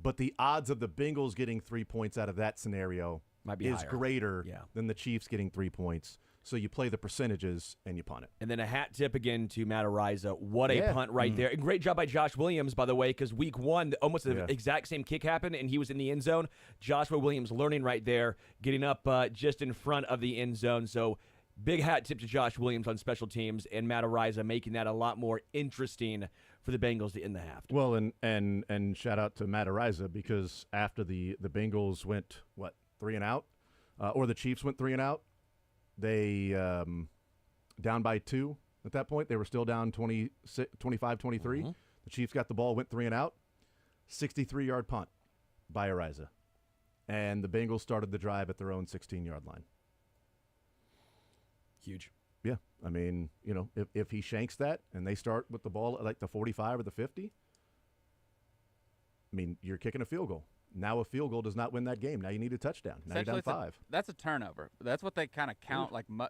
but the odds of the Bengals getting 3 points out of that scenario Might be is higher. greater Yeah. than the Chiefs getting 3 points. So you play the percentages and you punt it. And then a hat tip again to Matt Ariza. What a Yeah. punt right there. And great job by Josh Williams, by the way, because week 1, almost the Yeah. exact same kick happened, and he was in the end zone. Joshua Williams learning right there, getting up just in front of the end zone. So big hat tip to Josh Williams on special teams, and Matt Ariza making that a lot more interesting for the Bengals to end the half. Well, and shout out to Matt Ariza, because after the Bengals went, 3 and out, or the Chiefs went 3 and out, they down by 2 at that point. They were still down 25-23. The Chiefs got the ball, went 3 and out, 63-yard punt by Ariza. And the Bengals started the drive at their own 16-yard line. Huge. Yeah, I mean, if he shanks that and they start with the ball at like the 45 or the 50, I mean, you're kicking a field goal. Now a field goal does not win that game. Now you need a touchdown. Now you're down Essentially, 5. that's a turnover. That's what they kind of count, like I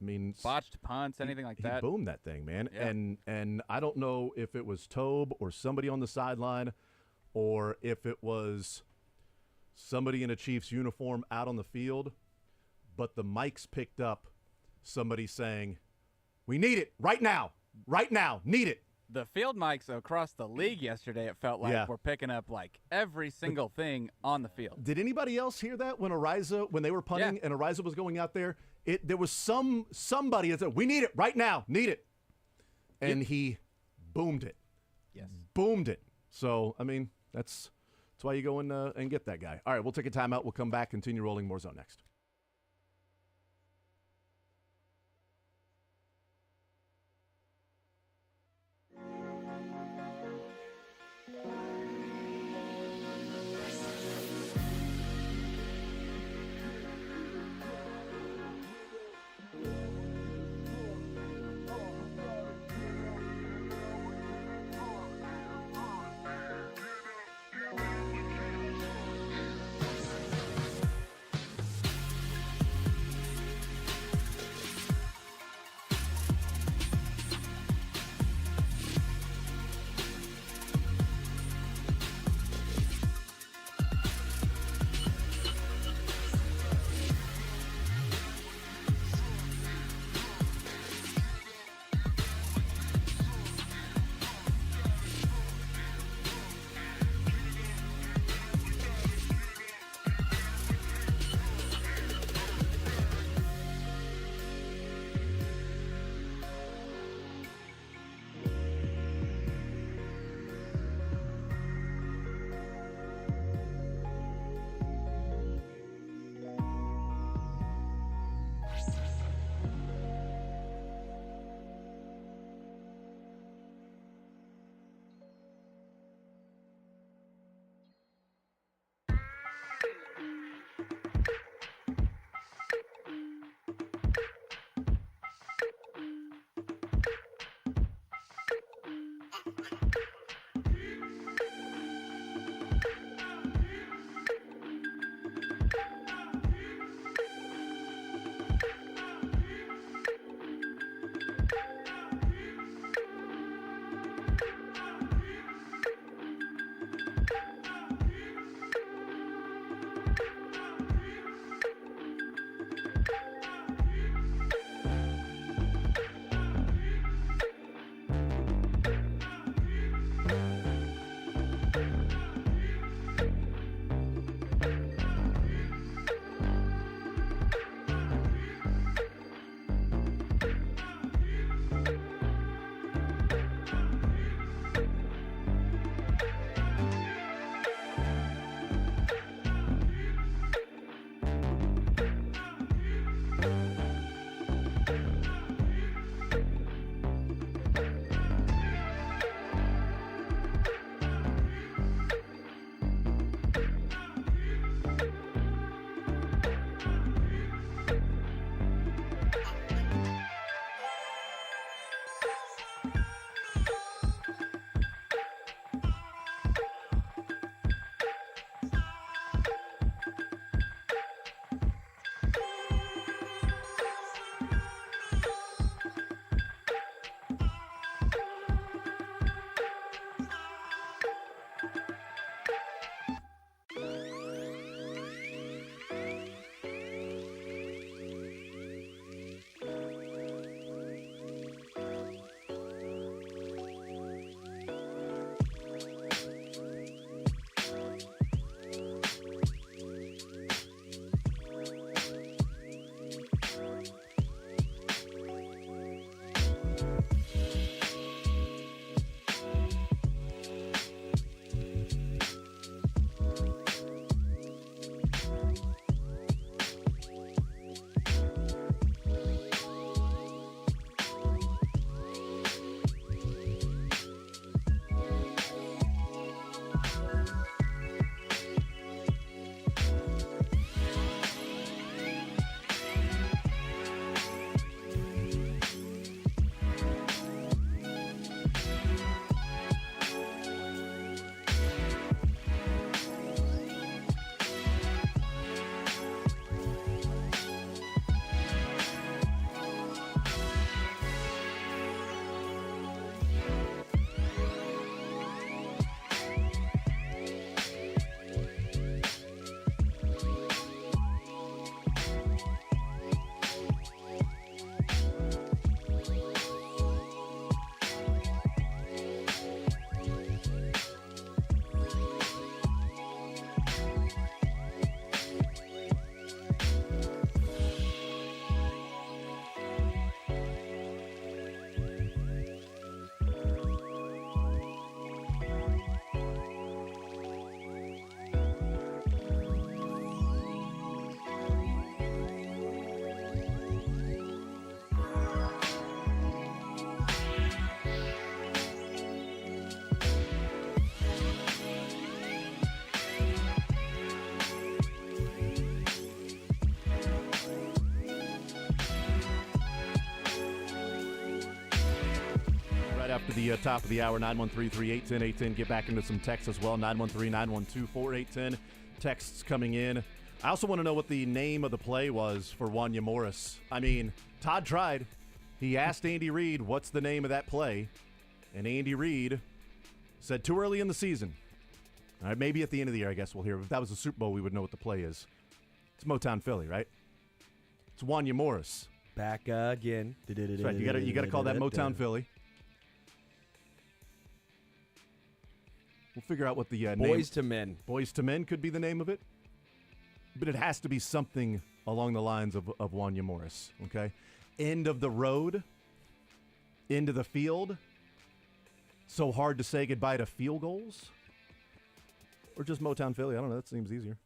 mean, botched punts, anything like that. He boomed that thing, man. Yeah. And I don't know if it was Tobe or somebody on the sideline, or if it was somebody in a Chiefs uniform out on the field, but the mics picked up somebody saying, "We need it right now, need it." The field mics across the league yesterday, it felt like, were picking up like every single thing on the field. Did anybody else hear that when they were punting and Ariza was going out there? There was somebody that said, "We need it right now, need it," and he boomed it. Yes, boomed it. So I mean, that's why you go and get that guy. All right, we'll take a timeout. We'll come back, continue rolling more zone next. after the top of the hour, 913-381-810. Get back into some texts as well, 913-912-4810. Texts coming in. I also want to know what the name of the play was for Wanya Morris. I mean, Todd tried. He asked Andy Reid, what's the name of that play? And Andy Reid said too early in the season. All right, maybe at the end of the year, I guess we'll hear. If that was the Super Bowl, we would know what the play is. It's Motown Philly, right? It's Wanya Morris. Back again. That's right. You gotta call that Motown Philly. We'll figure out what the name. Boys to Men. Boys to Men could be the name of it, but it has to be something along the lines of Wanya Morris. Okay, end of the road, into the field. So hard to say goodbye to field goals, or just Motown Philly. I don't know. That seems easier.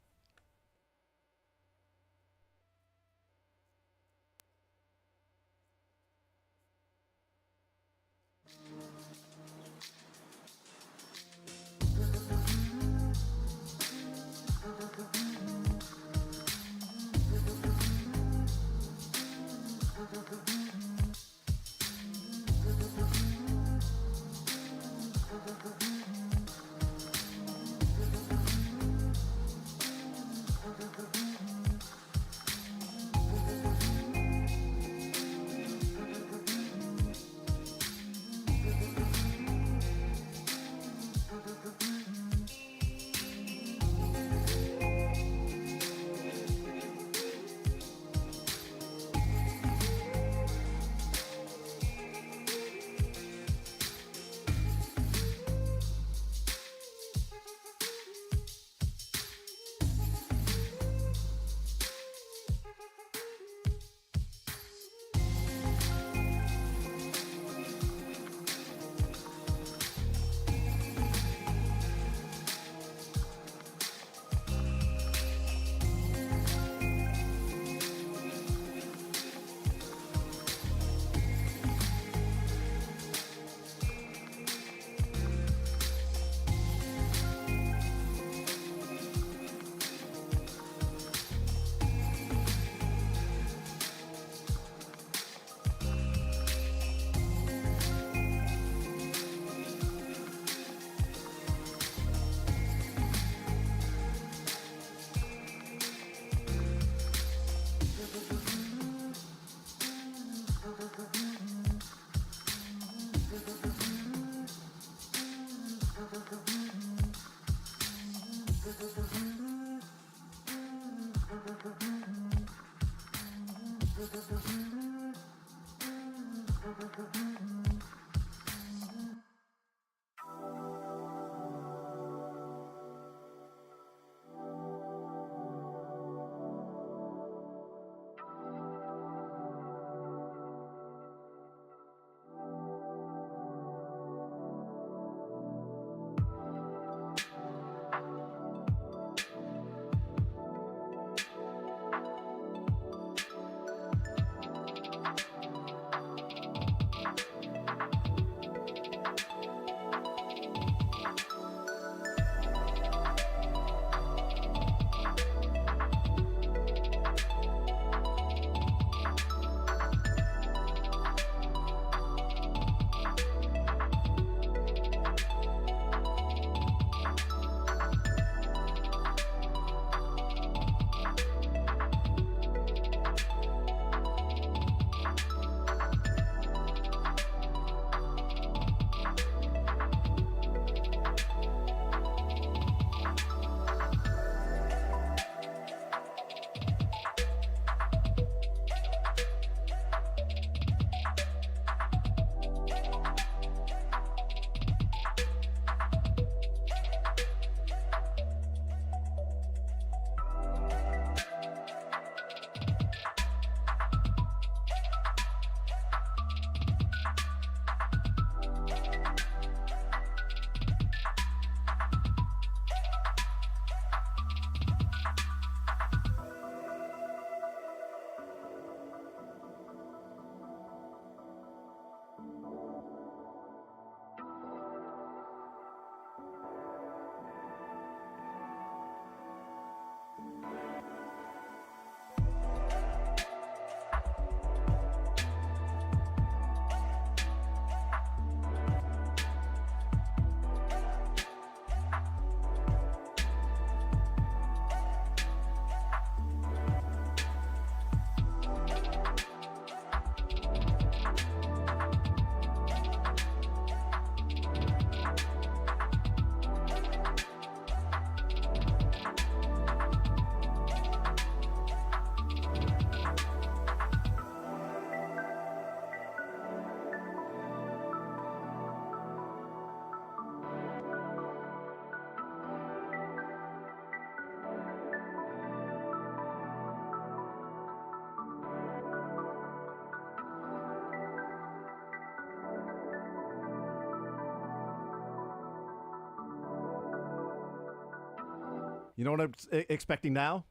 You know what I'm expecting now?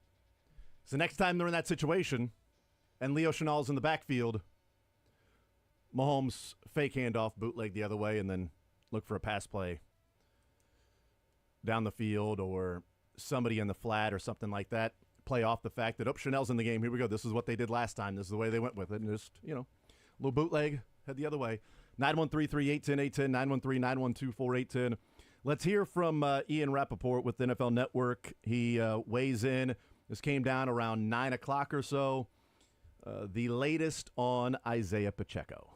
So next time they're in that situation and Leo Chenal's in the backfield, Mahomes fake handoff, bootleg the other way, and then look for a pass play down the field or somebody in the flat or something like that. Play off the fact that, Chanel's in the game. Here we go. This is what they did last time. This is the way they went with it. And just, a little bootleg, head the other way. 913-381-0810, 913-912-4810. Let's hear from Ian Rappaport with the NFL Network. He weighs in. This came down around 9 o'clock or so. The latest on Isaiah Pacheco.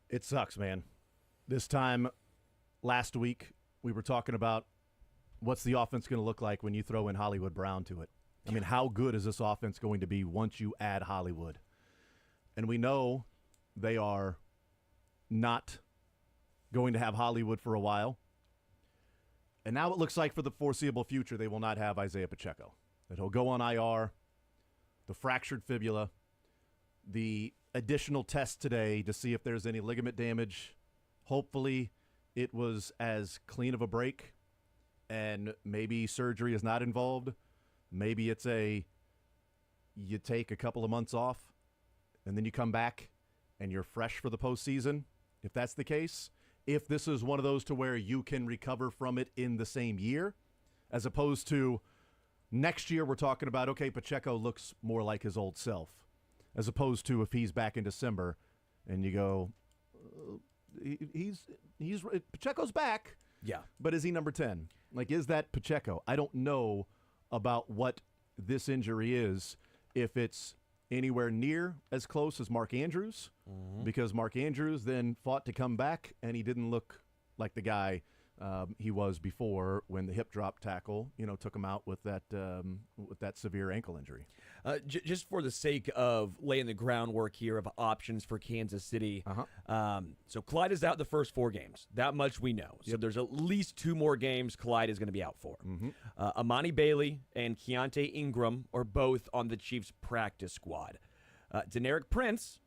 It sucks, man. This time last week, we were talking about what's the offense going to look like when you throw in Hollywood Brown to it. I mean, how good is this offense going to be once you add Hollywood? And we know they are not going to have Hollywood for a while. And now it looks like for the foreseeable future, they will not have Isaiah Pacheco. That he'll go on IR, the fractured fibula, the additional test today to see if there's any ligament damage. Hopefully it was as clean of a break and maybe surgery is not involved. Maybe it's you take a couple of months off and then you come back and you're fresh for the postseason. If that's the case, if this is one of those to where you can recover from it in the same year, as opposed to next year we're talking about, okay, Pacheco looks more like his old self. As opposed to if he's back in December and you go, he's Pacheco's back. Yeah. But is he number 10? Like, is that Pacheco? I don't know about what this injury is, if it's anywhere near as close as Mark Andrews, because Mark Andrews then fought to come back and he didn't look like the guy he was before when the hip drop tackle, took him out with that severe ankle injury. Just for the sake of laying the groundwork here of options for Kansas City. So Clyde is out the first 4 games. That much we know. So there's at least 2 more games Clyde is going to be out for. Amani Bailey and Keontae Ingram are both on the Chiefs practice squad. Deneric Prince,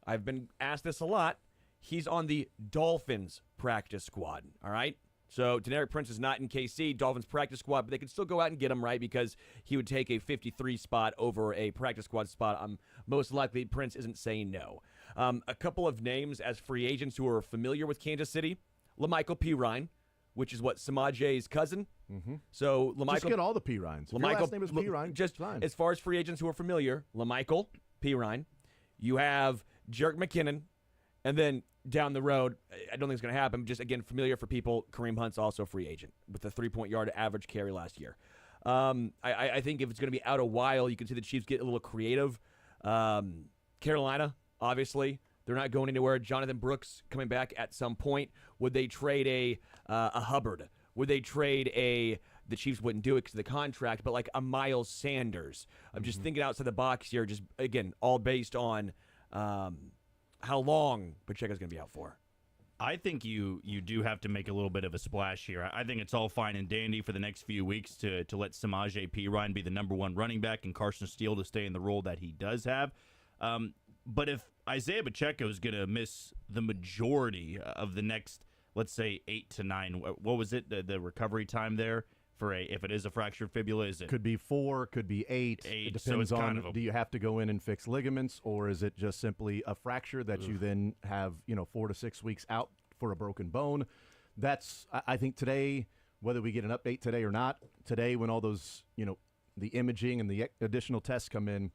I've been asked this a lot, he's on the Dolphins practice squad, all right? So Deneric Prince is not in KC, Dolphins practice squad, but they can still go out and get him, right, because he would take a 53 spot over a practice squad spot. Most likely Prince isn't saying no. A couple of names as free agents who are familiar with Kansas City. LaMichael Pirine, which is what, Samaje's cousin. So LaMichael, just get all the Pirines. If your last name is Pirine, just fine. As far as free agents who are familiar, LaMichael Pirine. You have Jerick McKinnon, and then down the road, I don't think it's going to happen. Just, again, familiar for people, Kareem Hunt's also a free agent with a 3-point-yard average carry last year. I think if it's going to be out a while, you can see the Chiefs get a little creative. Carolina, obviously, they're not going anywhere. Jonathan Brooks coming back at some point. Would they trade a Hubbard? Would they trade the Chiefs wouldn't do it because of the contract, but like a Miles Sanders? I'm just thinking outside the box here, just, again, all based on how long Pacheco's going to be out for. I think you do have to make a little bit of a splash here. I think it's all fine and dandy for the next few weeks to let Samaje Perine be the number 1 running back and Carson Steele to stay in the role that he does have. But if Isaiah Pacheco is going to miss the majority of the next, let's say, 8 to 9, what was it, the recovery time there? If it is a fractured fibula, is it? Could be 4, could be 8. It depends on, do you have to go in and fix ligaments, or is it just simply a fracture that you then have, 4 to 6 weeks out for a broken bone? I think today, whether we get an update today or not, today when all those, the imaging and the additional tests come in,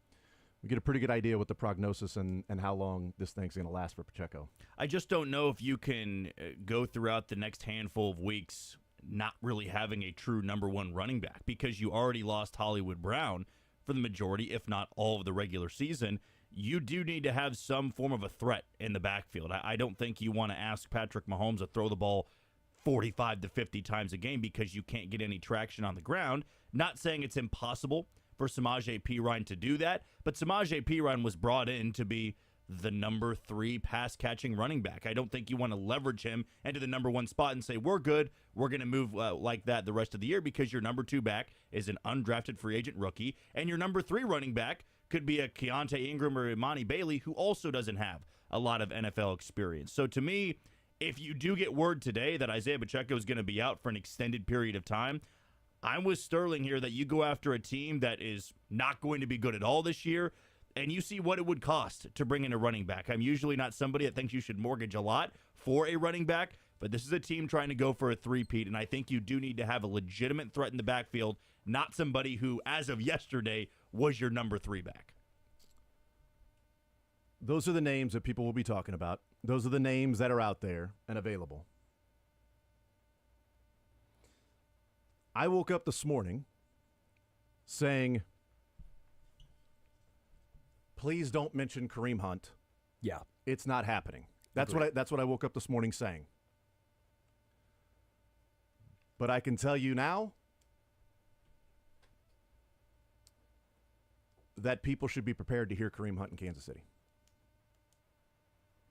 we get a pretty good idea what the prognosis and how long this thing's going to last for Pacheco. I just don't know if you can go throughout the next handful of weeks not really having a true number one running back because you already lost Hollywood Brown for the majority, if not all of the regular season. You do need to have some form of a threat in the backfield. I don't think you want to ask Patrick Mahomes to throw the ball 45 to 50 times a game because you can't get any traction on the ground. Not saying it's impossible for Samaje Perine to do that, but Samaje Perine was brought in to be the number 3 pass-catching running back. I don't think you want to leverage him into the number 1 spot and say, we're good, we're going to move like that the rest of the year because your number 2 back is an undrafted free agent rookie, and your number 3 running back could be a Keontae Ingram or Imani Bailey who also doesn't have a lot of NFL experience. So to me, if you do get word today that Isaiah Pacheco is going to be out for an extended period of time, I'm with Sterling here that you go after a team that is not going to be good at all this year, and you see what it would cost to bring in a running back. I'm usually not somebody that thinks you should mortgage a lot for a running back, but this is a team trying to go for a three-peat, and I think you do need to have a legitimate threat in the backfield, not somebody who, as of yesterday, was your number 3 back. Those are the names that people will be talking about. Those are the names that are out there and available. I woke up this morning saying, please don't mention Kareem Hunt. Yeah. It's not happening. That's what I woke up this morning saying. But I can tell you now that people should be prepared to hear Kareem Hunt in Kansas City.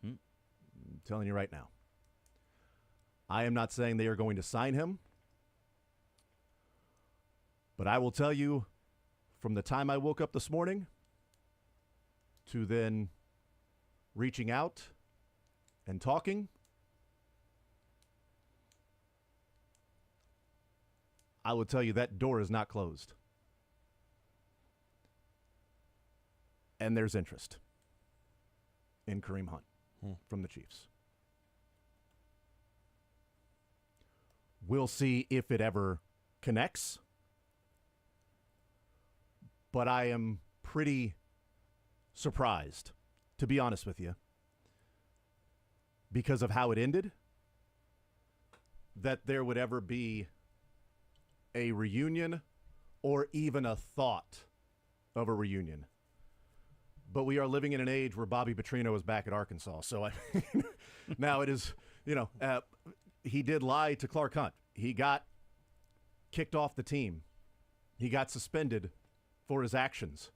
I'm telling you right now. I am not saying they are going to sign him, but I will tell you from the time I woke up this morning to then reaching out and talking, I will tell you that door is not closed. And there's interest in Kareem Hunt from the Chiefs. We'll see if it ever connects. But I am pretty surprised, to be honest with you, because of how it ended, that there would ever be a reunion or even a thought of a reunion. But we are living in an age where Bobby Petrino is back at Arkansas. So now it is, he did lie to Clark Hunt. He got kicked off the team. He got suspended for his actions.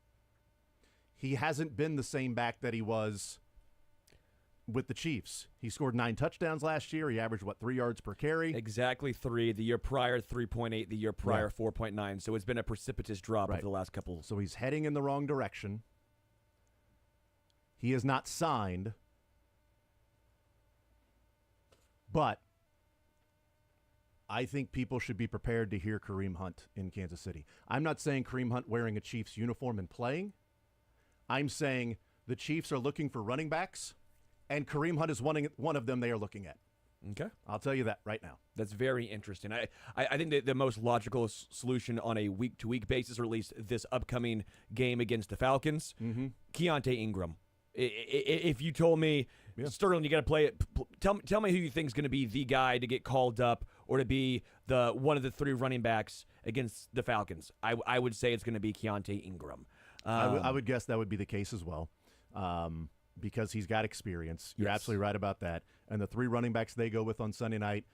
He hasn't been the same back that he was with the Chiefs. He scored 9 touchdowns last year. He averaged, 3 yards per carry? Exactly 3. The year prior, 3.8. The year prior, 4.9. So it's been a precipitous drop over the last couple. So he's heading in the wrong direction. He is not signed. But I think people should be prepared to hear Kareem Hunt in Kansas City. I'm not saying Kareem Hunt wearing a Chiefs uniform and playing. I'm saying the Chiefs are looking for running backs, and Kareem Hunt is one of them they are looking at. Okay. I'll tell you that right now. That's very interesting. I think that the most logical solution on a week-to-week basis, or at least this upcoming game against the Falcons, Keontae Ingram. If you told me, Sterling, you got to play it, tell me who you think is going to be the guy to get called up or to be the one of the 3 running backs against the Falcons. I would say it's going to be Keontae Ingram. I would guess that would be the case as well, because he's got experience. You're absolutely right about that. And the 3 running backs they go with on Sunday night,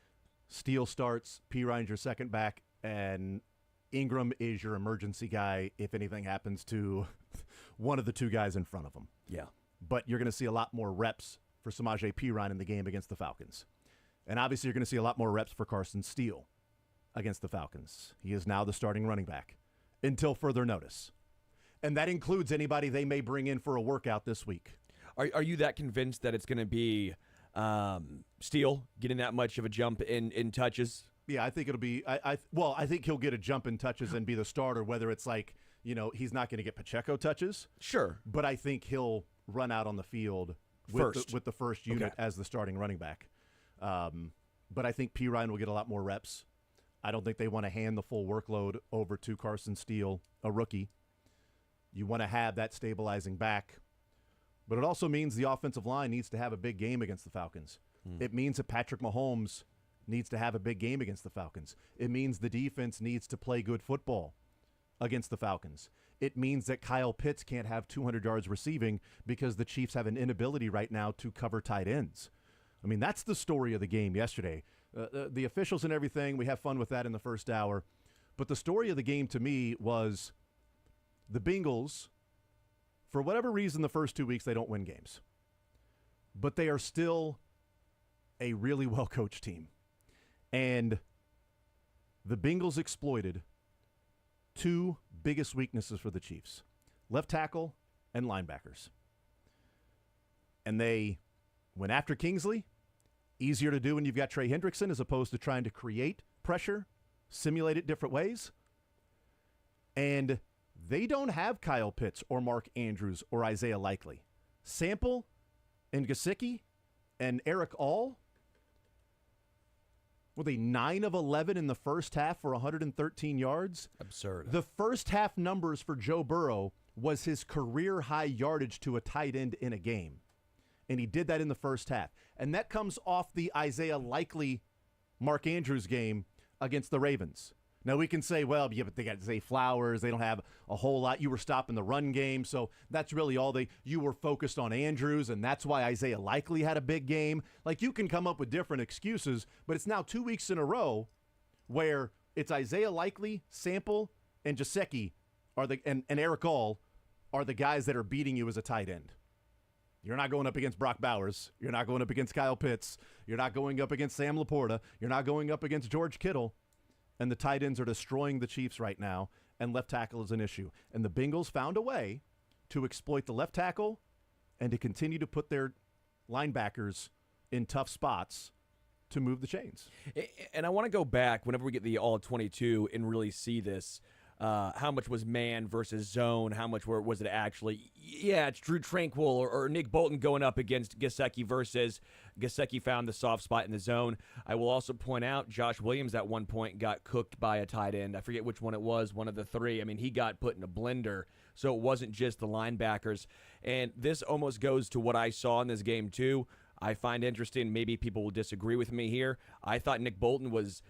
Steele starts, Perine's your second back, and Ingram is your emergency guy if anything happens to one of the 2 guys in front of him. Yeah. But you're going to see a lot more reps for Samaje Perine in the game against the Falcons. And obviously you're going to see a lot more reps for Carson Steele against the Falcons. He is now the starting running back until further notice. And that includes anybody they may bring in for a workout this week. Are you that convinced that it's going to be Steele getting that much of a jump in touches? Yeah, I think it'll be I think he'll get a jump in touches and be the starter, whether it's like, he's not going to get Pacheco touches. Sure. But I think he'll run out on the field with the first unit as the starting running back. But I think Perine will get a lot more reps. I don't think they want to hand the full workload over to Carson Steele, a rookie. You want to have that stabilizing back. But it also means the offensive line needs to have a big game against the Falcons. It means that Patrick Mahomes needs to have a big game against the Falcons. It means the defense needs to play good football against the Falcons. It means that Kyle Pitts can't have 200 yards receiving because the Chiefs have an inability right now to cover tight ends. I mean, that's the story of the game yesterday. The officials and everything, we have fun with that in the first hour. But the story of the game to me was the Bengals, for whatever reason, the first 2 weeks, they don't win games. But they are still a really well-coached team. And the Bengals exploited two biggest weaknesses for the Chiefs, left tackle and linebackers. And they went after Kingsley. Easier to do when you've got Trey Hendrickson as opposed to trying to create pressure, simulate it different ways. And they don't have Kyle Pitts or Mark Andrews or Isaiah Likely. Sample and Gesicki and Eric All, were they 9 of 11 in the first half for 113 yards? Absurd. The first half numbers for Joe Burrow was his career high yardage to a tight end in a game. And he did that in the first half. And that comes off the Isaiah Likely Mark Andrews game against the Ravens. Now, we can say, well, yeah, but they got Zay Flowers. They don't have a whole lot. You were stopping the run game, so that's really all you were focused on Andrews, and that's why Isaiah Likely had a big game. Like, you can come up with different excuses, but it's now 2 weeks in a row where it's Isaiah Likely, Sample, and Gesicki and Eric All are the guys that are beating you as a tight end. You're not going up against Brock Bowers. You're not going up against Kyle Pitts. You're not going up against Sam Laporta. You're not going up against George Kittle. And the tight ends are destroying the Chiefs right now, and left tackle is an issue. And the Bengals found a way to exploit the left tackle and to continue to put their linebackers in tough spots to move the chains. And I want to go back whenever we get the all-22 and really see this. How much was man versus zone? How much was it actually? Yeah, it's Drew Tranquil or Nick Bolton going up against Gesicki versus Gesicki found the soft spot in the zone. I will also point out Josh Williams at one point got cooked by a tight end. I forget which one it was, one of the three. I mean, he got put in a blender, so it wasn't just the linebackers. And this almost goes to what I saw in this game, too. I find interesting, maybe people will disagree with me here. I thought Nick Bolton was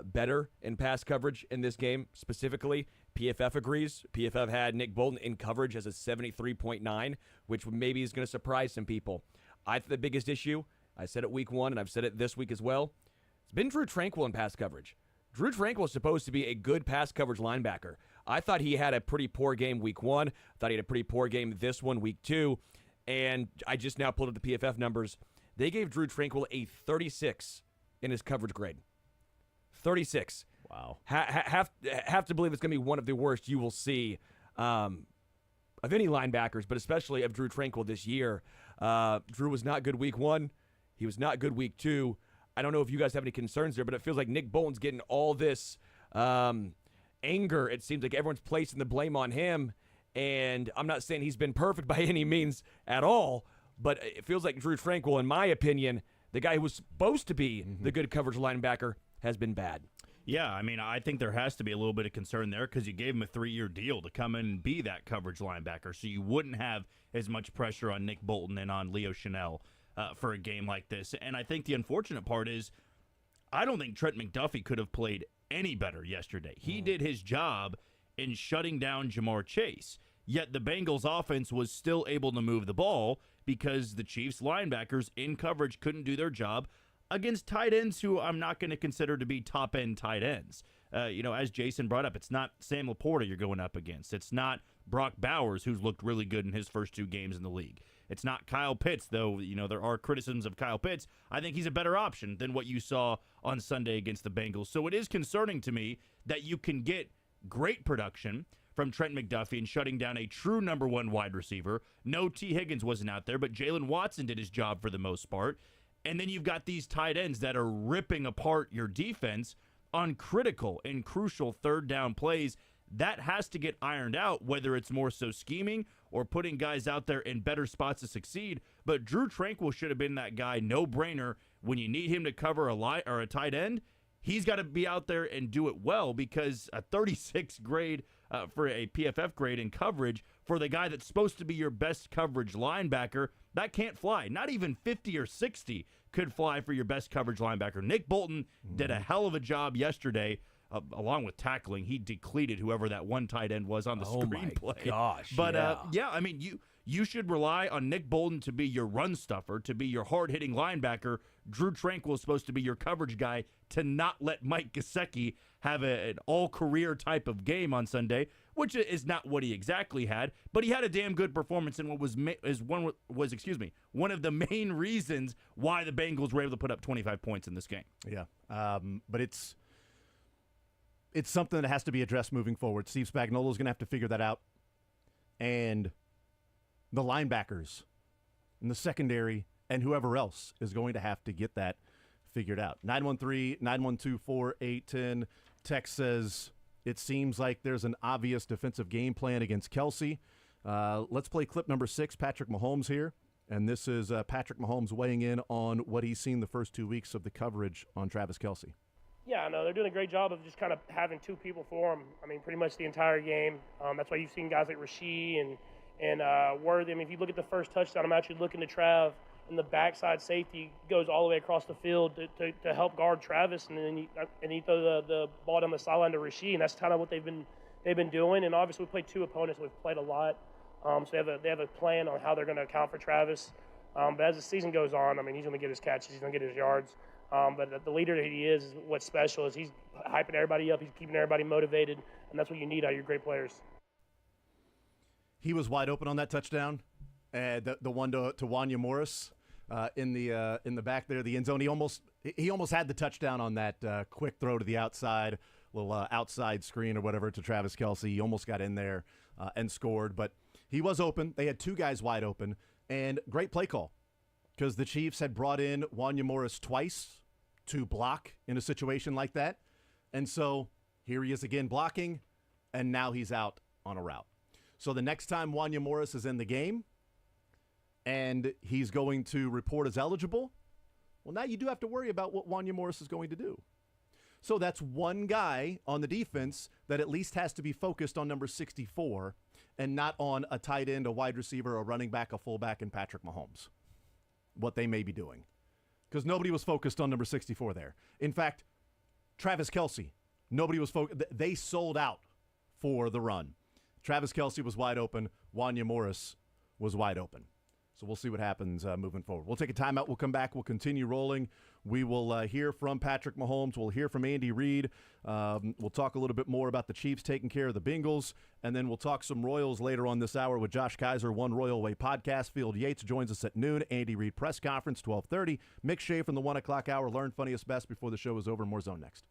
better in pass coverage in this game specifically. PFF agrees. PFF had Nick Bolton in coverage as a 73.9, which maybe is going to surprise some people. I think the biggest issue, I said it week one, and I've said it this week as well, it's been Drew Tranquil in pass coverage. Drew Tranquil is supposed to be a good pass coverage linebacker. I thought he had a pretty poor game week one. I thought he had a pretty poor game this one, week two. And I just now pulled up the PFF numbers. They gave Drew Tranquil a 36 in his coverage grade. 36. Wow. Have to believe it's going to be one of the worst you will see of any linebackers, but especially of Drew Tranquil this year. Drew was not good week one. He was not good week two. I don't know if you guys have any concerns there, but it feels like Nick Bolton's getting all this anger. It seems like everyone's placing the blame on him, and I'm not saying he's been perfect by any means at all, but it feels like Drew Tranquil, in my opinion, the guy who was supposed to be the good coverage linebacker, has been bad. Yeah, I mean, I think there has to be a little bit of concern there because you gave him a 3-year deal to come in and be that coverage linebacker, so you wouldn't have as much pressure on Nick Bolton and on Leo Chanel for a game like this. And I think the unfortunate part is I don't think Trent McDuffie could have played any better yesterday. He did his job in shutting down Jamar Chase, yet the Bengals' offense was still able to move the ball because the Chiefs' linebackers in coverage couldn't do their job against tight ends who I'm not going to consider to be top-end tight ends. As Jason brought up, it's not Sam Laporta you're going up against. It's not Brock Bowers, who's looked really good in his first 2 games in the league. It's not Kyle Pitts, though, there are criticisms of Kyle Pitts. I think he's a better option than what you saw on Sunday against the Bengals. So it is concerning to me that you can get great production from Trent McDuffie and shutting down a true number 1 wide receiver. No, T. Higgins wasn't out there, but Jalen Watson did his job for the most part. And then you've got these tight ends that are ripping apart your defense on critical and crucial third down plays. That has to get ironed out, whether it's more so scheming or putting guys out there in better spots to succeed. But Drew Tranquil should have been that guy, no-brainer. When you need him to cover a tight end, he's got to be out there and do it well, because a 36 grade for a PFF grade in coverage for the guy that's supposed to be your best coverage linebacker, that can't fly. Not even 50 or 60 could fly for your best coverage linebacker. Nick Bolton did a hell of a job yesterday. Along with tackling, he depleted whoever that one tight end was on the screenplay. Gosh, but I mean, you should rely on Nick Bolton to be your run stuffer, to be your hard-hitting linebacker. Drew Tranquill is supposed to be your coverage guy, to not let Mike Gesicki have an all-career type of game on Sunday, which is not what he exactly had. But he had a damn good performance, and one of the main reasons why the Bengals were able to put up 25 points in this game. Yeah, but it's something that has to be addressed moving forward. Steve Spagnuolo is going to have to figure that out. And the linebackers and the secondary and whoever else is going to have to get that figured out. 913-912-4810. Text says, it seems like there's an obvious defensive game plan against Kelsey. Let's play clip number 6. Patrick Mahomes here. And this is Patrick Mahomes weighing in on what he's seen the first 2 weeks of the coverage on Travis Kelsey. Yeah, no, they're doing a great job of just kind of having two people for him. I mean, pretty much the entire game. That's why you've seen guys like Rasheed and Worthy. I mean, if you look at the first touchdown, I'm actually looking to Trav, and the backside safety goes all the way across the field to help guard Travis, and then you throw the ball down the sideline to Rasheed, and that's kind of what they've been doing. And obviously, we played two opponents. We've played a lot, so they have a plan on how they're going to account for Travis. But as the season goes on, I mean, he's going to get his catches, he's going to get his yards. But the leader that he is what's special is he's hyping everybody up. He's keeping everybody motivated, and that's what you need out of your great players. He was wide open on that touchdown, the one to Wanya Morris in the back there, the end zone. He almost had the touchdown on that quick throw to the outside, little outside screen or whatever to Travis Kelsey. He almost got in there and scored, but he was open. They had two guys wide open, and great play call because the Chiefs had brought in Wanya Morris twice to block in a situation like that. And so here he is again blocking, and now he's out on a route. So the next time Wanya Morris is in the game and he's going to report as eligible, well, now you do have to worry about what Wanya Morris is going to do. So that's one guy on the defense that at least has to be focused on number 64 and not on a tight end, a wide receiver, a running back, a fullback, and Patrick Mahomes, what they may be doing. Because nobody was focused on number 64 there. In fact, Travis Kelsey, nobody was focused. They sold out for the run. Travis Kelsey was wide open. Wanya Morris was wide open. So we'll see what happens moving forward. We'll take a timeout. We'll come back. We'll continue rolling. We will hear from Patrick Mahomes. We'll hear from Andy Reid. We'll talk a little bit more about the Chiefs taking care of the Bengals. And then we'll talk some Royals later on this hour with Josh Kaiser, One Royal Way podcast. Field Yates joins us at noon. Andy Reid press conference, 12:30. Mick Shea from the 1 o'clock hour. Learn funniest best before the show is over. More Zone next.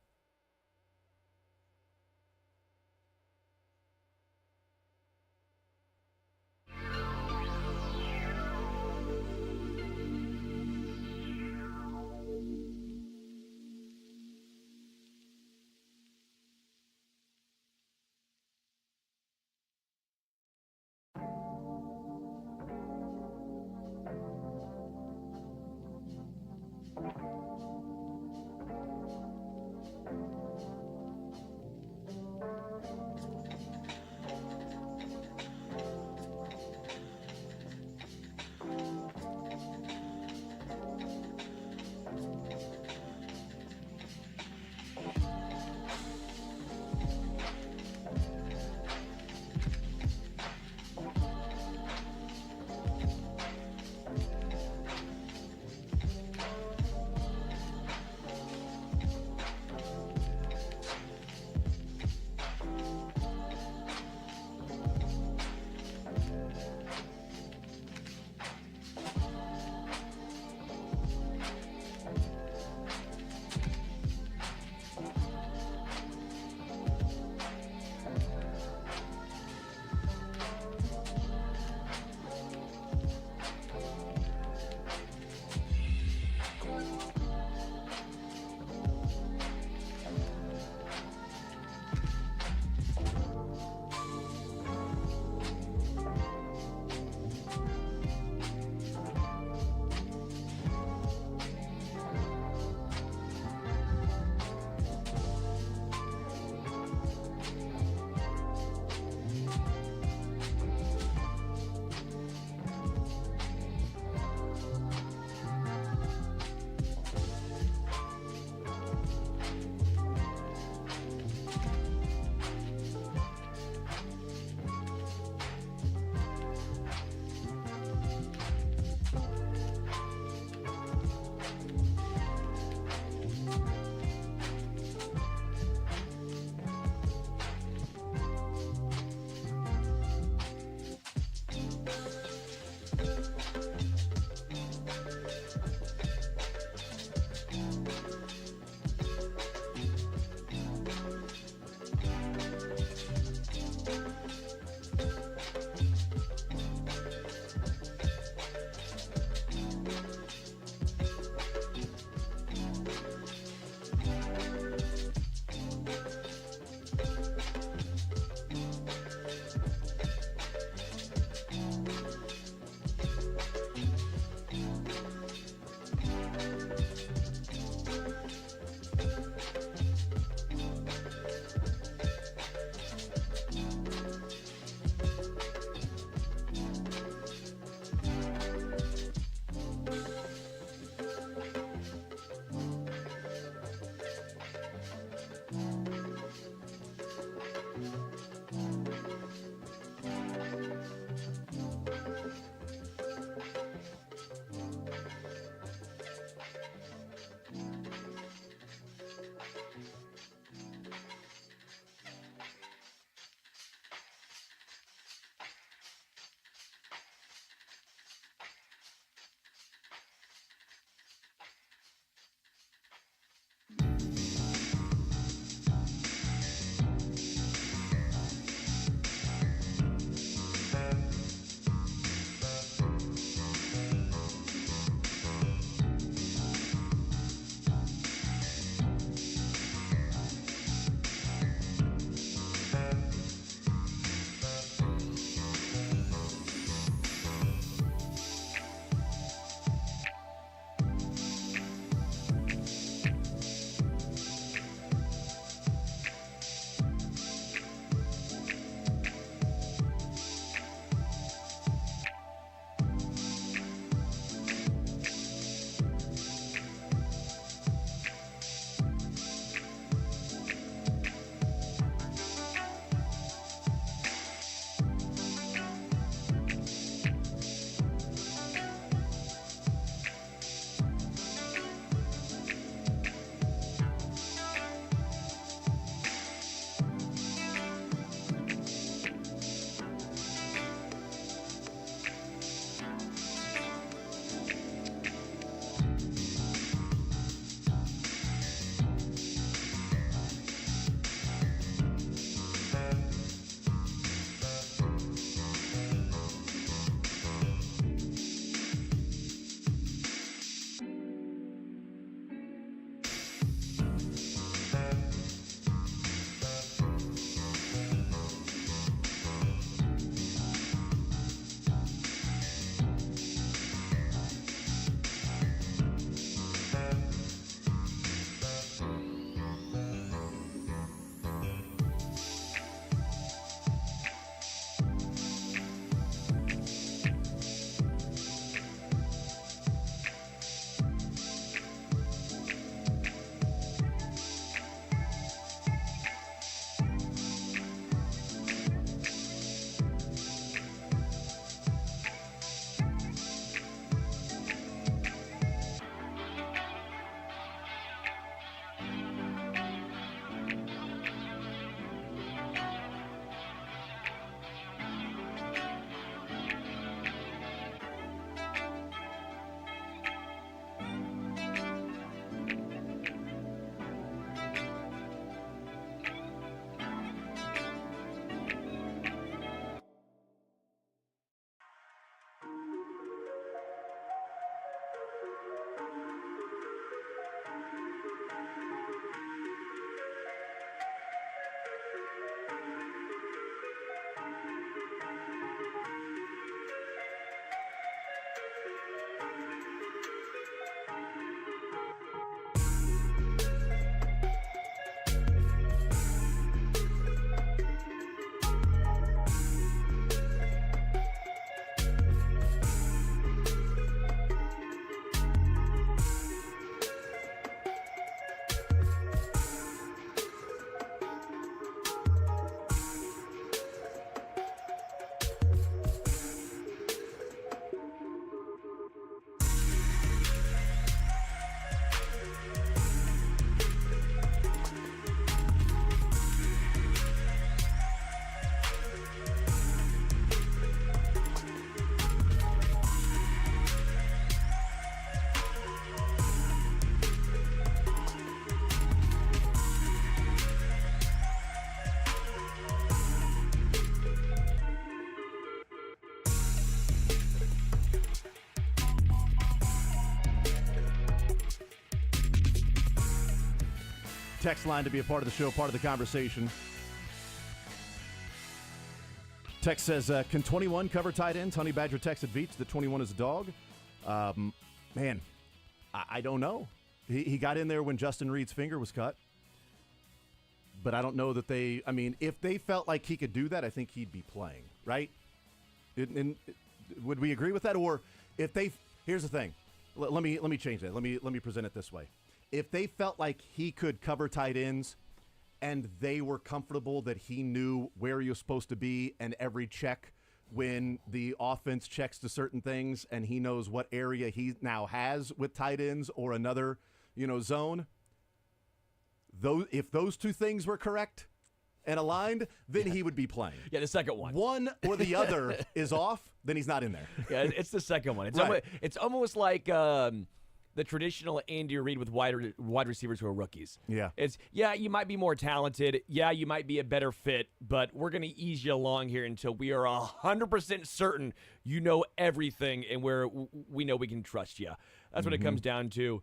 text line to be a part of the show, part of the conversation. Text says, can 21 cover tight ends? Honey Badger texted Veach that 21 is a dog. Man, I don't know. He got in there when Justin Reed's finger was cut. But I don't know that if they felt like he could do that, I think he'd be playing, right? Would we agree with that? Or if here's the thing. Let me change that. Let me present it this way. If they felt like he could cover tight ends and they were comfortable that he knew where he was supposed to be and every check when the offense checks to certain things and he knows what area he now has with tight ends or another, zone, if those two things were correct and aligned, then he would be playing. Yeah, the second one. One or the other is off, then he's not in there. Yeah, it's the second one. It's almost like the traditional Andy Reid with wide receivers who are rookies. Yeah. You might be more talented. Yeah, you might be a better fit, but we're going to ease you along here until we are 100% certain you know everything and we know we can trust you. That's what it comes down to.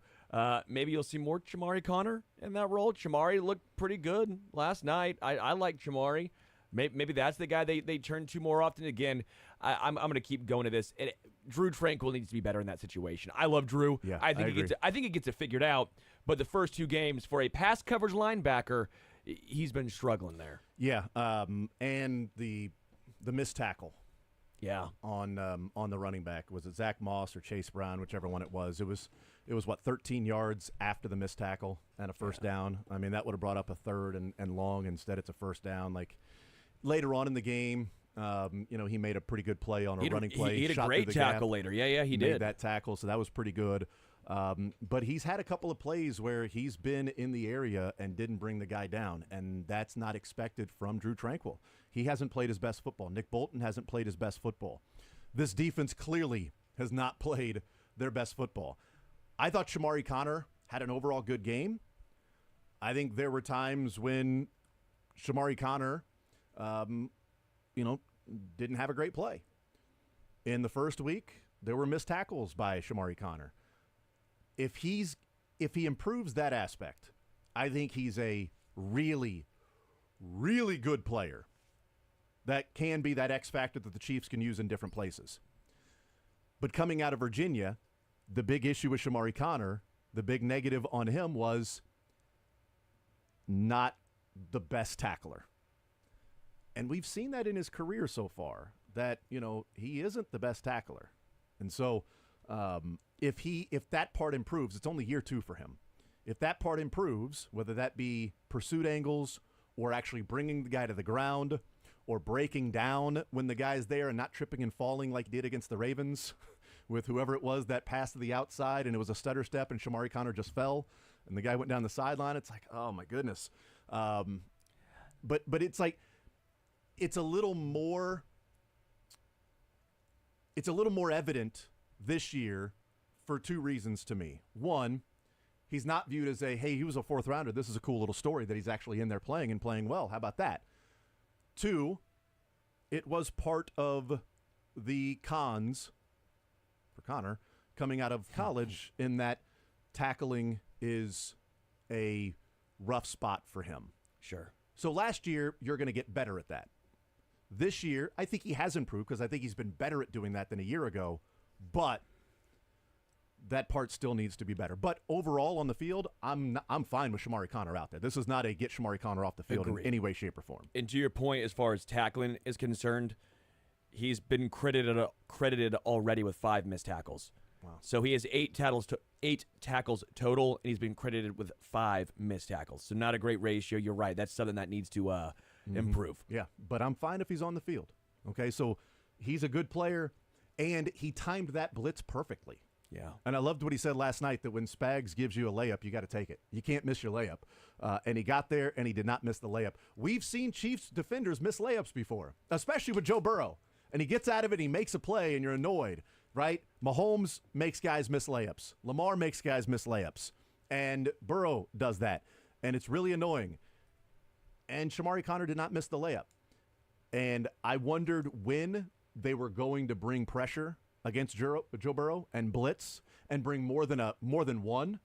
Maybe you'll see more Chamari Connor in that role. Chamari looked pretty good last night. I like Chamari. Maybe that's the guy they turn to more often. Again, I'm going to keep going to this. Drew Tranquill needs to be better in that situation. I love Drew. Yeah, I think he gets it figured out. But the first two games for a pass coverage linebacker, he's been struggling there. Yeah, and the missed tackle. Yeah, on the running back, was it Zach Moss or Chase Brown, whichever one it was. It was what, 13 yards after the missed tackle and a first down. I mean, that would have brought up a third and long. Instead, it's a first down. Like later on in the game, he made a pretty good play on a running play. He had a great tackle later. Yeah, he did. Made that tackle, so that was pretty good. But he's had a couple of plays where he's been in the area and didn't bring the guy down, and that's not expected from Drew Tranquill. He hasn't played his best football. Nick Bolton hasn't played his best football. This defense clearly has not played their best football. I thought Chamari Connor had an overall good game. I think there were times when Chamari Connor, didn't have a great play. In the first week, there were missed tackles by Chamari Connor. If he improves that aspect, I think he's a really, really good player that can be that X factor that the Chiefs can use in different places. But coming out of Virginia, the big issue with Chamari Connor, the big negative on him was not the best tackler. And we've seen that in his career so far, that, he isn't the best tackler. And so if that part improves, it's only year 2 for him. If that part improves, whether that be pursuit angles or actually bringing the guy to the ground or breaking down when the guy's there and not tripping and falling like he did against the Ravens with whoever it was that passed to the outside and it was a stutter step and Chamari Connor just fell and the guy went down the sideline, it's like, oh my goodness. But it's like, it's a little more evident this year for 2 reasons to me. One, he's not viewed as hey, he was a 4th rounder. This is a cool little story that he's actually in there playing and playing well. How about that? 2, it was part of the cons for Connor coming out of college in that tackling is a rough spot for him. Sure. So last year, you're going to get better at that. This year, I think he has improved because I think he's been better at doing that than a year ago, but that part still needs to be better. But overall on the field, I'm fine with Chamari Connor out there. This is not a get Chamari Connor off the field in any way, shape, or form. And to your point, as far as tackling is concerned, he's been credited already with 5 missed tackles. Wow. So he has 8 tackles total, and he's been credited with 5 missed tackles. So not a great ratio. You're right. That's something that needs to improve. Yeah, but I'm fine if he's on the field. Okay, so he's a good player, and he timed that blitz perfectly. Yeah. And I loved what he said last night, that when Spags gives you a layup, you got to take it. You can't miss your layup. And he got there, and he did not miss the layup. We've seen Chiefs defenders miss layups before, especially with Joe Burrow. And he gets out of it, and he makes a play, and you're annoyed, right? Mahomes makes guys miss layups. Lamar makes guys miss layups. And Burrow does that. And it's really annoying. And Chamari Connor did not miss the layup. And I wondered when they were going to bring pressure against Joe Burrow and blitz and bring more than one.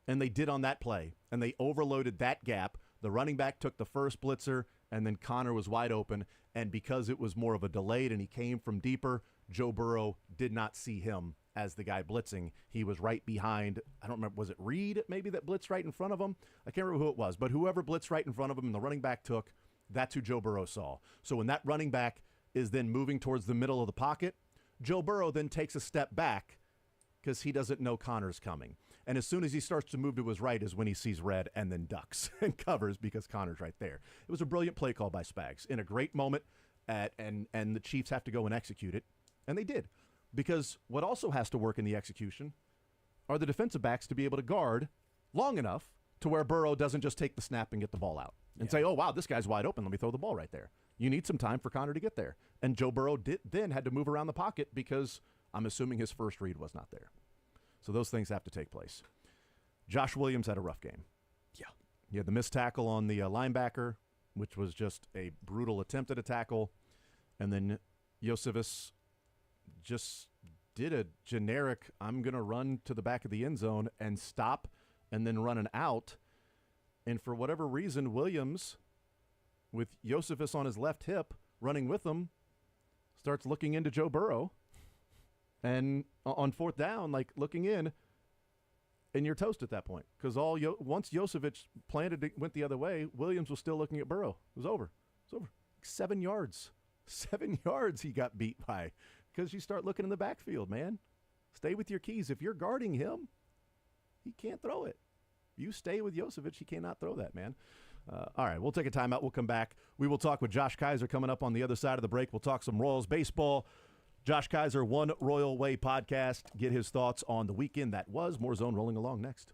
And they did on that play. And they overloaded that gap. The running back took the first blitzer, and then Connor was wide open. And because it was more of a delayed and he came from deeper, Joe Burrow did not see him as the guy blitzing. He was right behind, I don't remember, was it Reed maybe that blitzed right in front of him? I can't remember who it was, but whoever blitzed right in front of him and the running back took, that's who Joe Burrow saw. So when that running back is then moving towards the middle of the pocket, Joe Burrow then takes a step back because he doesn't know Connor's coming. And as soon as he starts to move to his right is when he sees red and then ducks and covers because Connor's right there. It was a brilliant play call by Spags in a great moment, and the Chiefs have to go and execute it, and they did. Because what also has to work in the execution are the defensive backs to be able to guard long enough to where Burrow doesn't just take the snap and get the ball out and say, oh, wow, this guy's wide open. Let me throw the ball right there. You need some time for Connor to get there. And Joe Burrow then had to move around the pocket because I'm assuming his first read was not there. So those things have to take place. Josh Williams had a rough game. Yeah. He had the missed tackle on the linebacker, which was just a brutal attempt at a tackle. And then Josephus just did a generic, I'm going to run to the back of the end zone and stop and then run an out. And for whatever reason, Williams, with Josephus on his left hip, running with him, starts looking into Joe Burrow. And on fourth down, like looking in, and you're toast at that point. Because once Josephus went the other way, Williams was still looking at Burrow. It was over. 7 yards. 7 yards he got beat by. Because you start looking in the backfield, man. Stay with your keys. If you're guarding him, he can't throw it. You stay with Josephus, he cannot throw that, man. All right, we'll take a timeout. We'll come back. We will talk with Josh Kaiser coming up on the other side of the break. We'll talk some Royals baseball. Josh Kaiser, One Royal Way podcast. Get his thoughts on the weekend that was. More Zone rolling along next.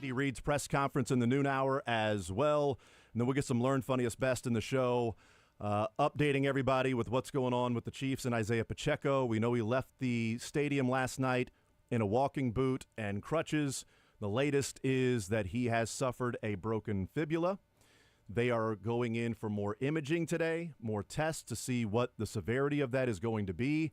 Andy Reid's press conference in the noon hour as well. And then we'll get some Learn Funniest Best in the show, updating everybody with what's going on with the Chiefs and Isaiah Pacheco. We know he left the stadium last night in a walking boot and crutches. The latest is that he has suffered a broken fibula. They are going in for more imaging today, more tests to see what the severity of that is going to be.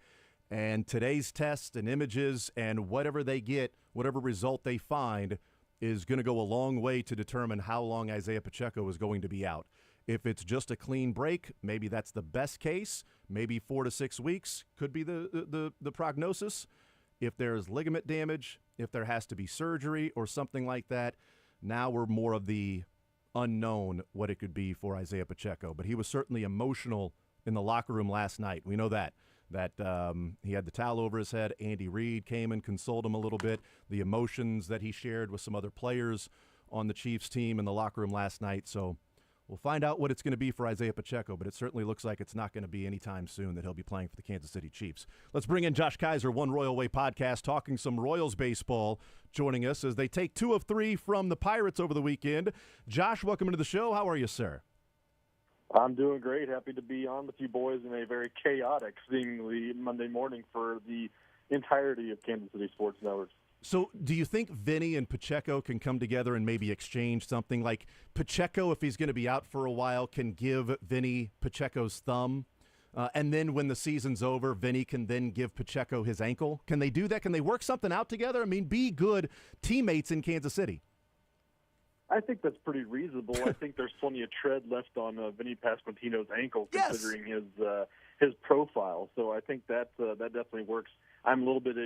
And today's tests and images and whatever they get, whatever result they find, is going to go a long way to determine how long Isaiah Pacheco is going to be out. If it's just a clean break, maybe that's the best case. Maybe 4 to 6 weeks could be the prognosis. If there's ligament damage, if there has to be surgery or something like that, now we're more of the unknown what it could be for Isaiah Pacheco. But he was certainly emotional in the locker room last night. We know that he had the towel over his head. Andy Reid came and consoled him a little bit. The emotions that he shared with some other players on the Chiefs team in the locker room last night. So We'll find out what it's going to be for Isaiah Pacheco, but it certainly looks like it's not going to be anytime soon that he'll be playing for the Kansas City Chiefs. Let's bring in Josh Kaiser, One Royal Way podcast, talking some Royals baseball, joining us as they take 2 of 3 from the Pirates over the weekend. Josh, welcome into the show. How are you, sir? I'm doing great. Happy to be on with you boys in a very chaotic, seemingly Monday morning for the entirety of Kansas City sports networks. So do you think Vinny and Pacheco can come together and maybe exchange something? Like Pacheco, if he's going to be out for a while, can give Vinny Pacheco's thumb, and then when the season's over, Vinny can then give Pacheco his ankle? Can they do that? Can they work something out together? I mean, be good teammates in Kansas City. I think that's pretty reasonable. I think there's plenty of tread left on Vinny Pasquantino's ankle, considering his profile. So I think that definitely works. I'm a little bit.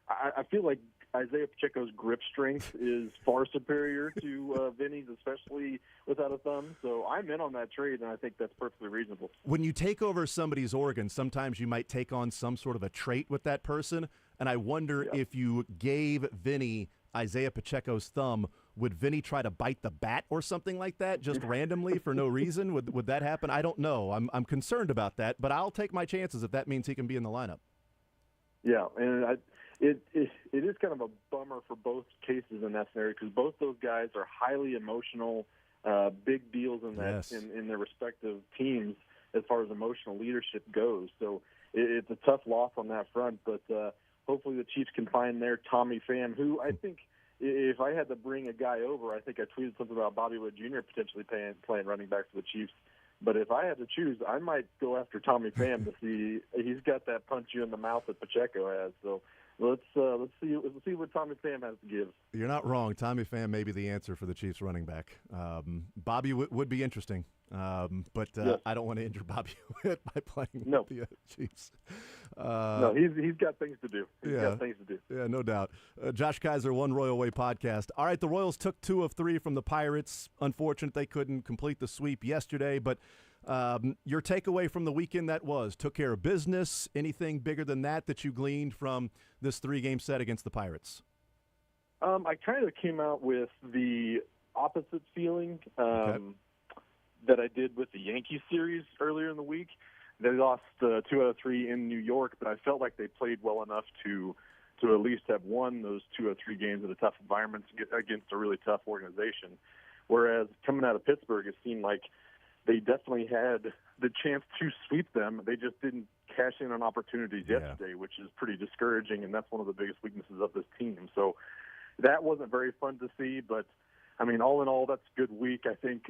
I feel like Isaiah Pacheco's grip strength is far superior to Vinny's, especially without a thumb. So I'm in on that trade, and I think that's perfectly reasonable. When you take over somebody's organ, sometimes you might take on some sort of a trait with that person, and I wonder if you gave Vinny Isaiah Pacheco's thumb, would Vinny try to bite the bat or something like that just randomly for no reason? Would that happen? I don't know. I'm concerned about that, but I'll take my chances if that means he can be in the lineup. Yeah, and it is kind of a bummer for both cases in that scenario because both those guys are highly emotional, big deals in that in their respective teams as far as emotional leadership goes. So it's a tough loss on that front, but hopefully the Chiefs can find their Tommy Pham, who I think if I had to bring a guy over, I think I tweeted something about Bobby Wood Jr. potentially playing running back for the Chiefs. But if I had to choose, I might go after Tommy Pham to see he's got that punch you in the mouth that Pacheco has. So let's see what Tommy Pham has to give. You're not wrong. Tommy Pham may be the answer for the Chiefs running back. Bobby would be interesting, but I don't want to injure Bobby Witt by playing with the Chiefs. No, he's got things to do. He's got things to do. Yeah, no doubt. Josh Kaiser, One Royal Way podcast. All right, the Royals took 2 of 3 from the Pirates. Unfortunate they couldn't complete the sweep yesterday, but your takeaway from the weekend took care of business. Anything bigger than that you gleaned from this 3-game set against the Pirates? I kind of came out with the opposite feeling that I did with the Yankees series earlier in the week. They lost 2 out of 3 in New York, but I felt like they played well enough to at least have won those 2 or 3 games in a tough environment against a really tough organization. Whereas coming out of Pittsburgh, it seemed like they definitely had the chance to sweep them. They just didn't cash in on opportunities yesterday, which is pretty discouraging, and that's one of the biggest weaknesses of this team. So that wasn't very fun to see, but, I mean, all in all, that's a good week, I think.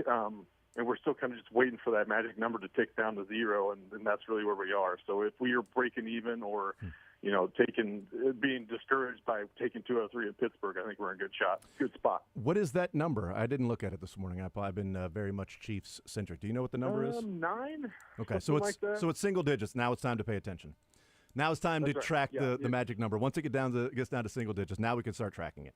And we're still kind of just waiting for that magic number to tick down to 0, and that's really where we are. So if we are breaking even or, being discouraged by taking 2 out of 3 at Pittsburgh, I think we're in good spot. What is that number? I didn't look at it this morning. I've been very much Chiefs-centric. Do you know what the number is? 9. Okay, so it's single digits. Now it's time to pay attention. Now it's time to track the magic number. Once it gets down to single digits, now we can start tracking it.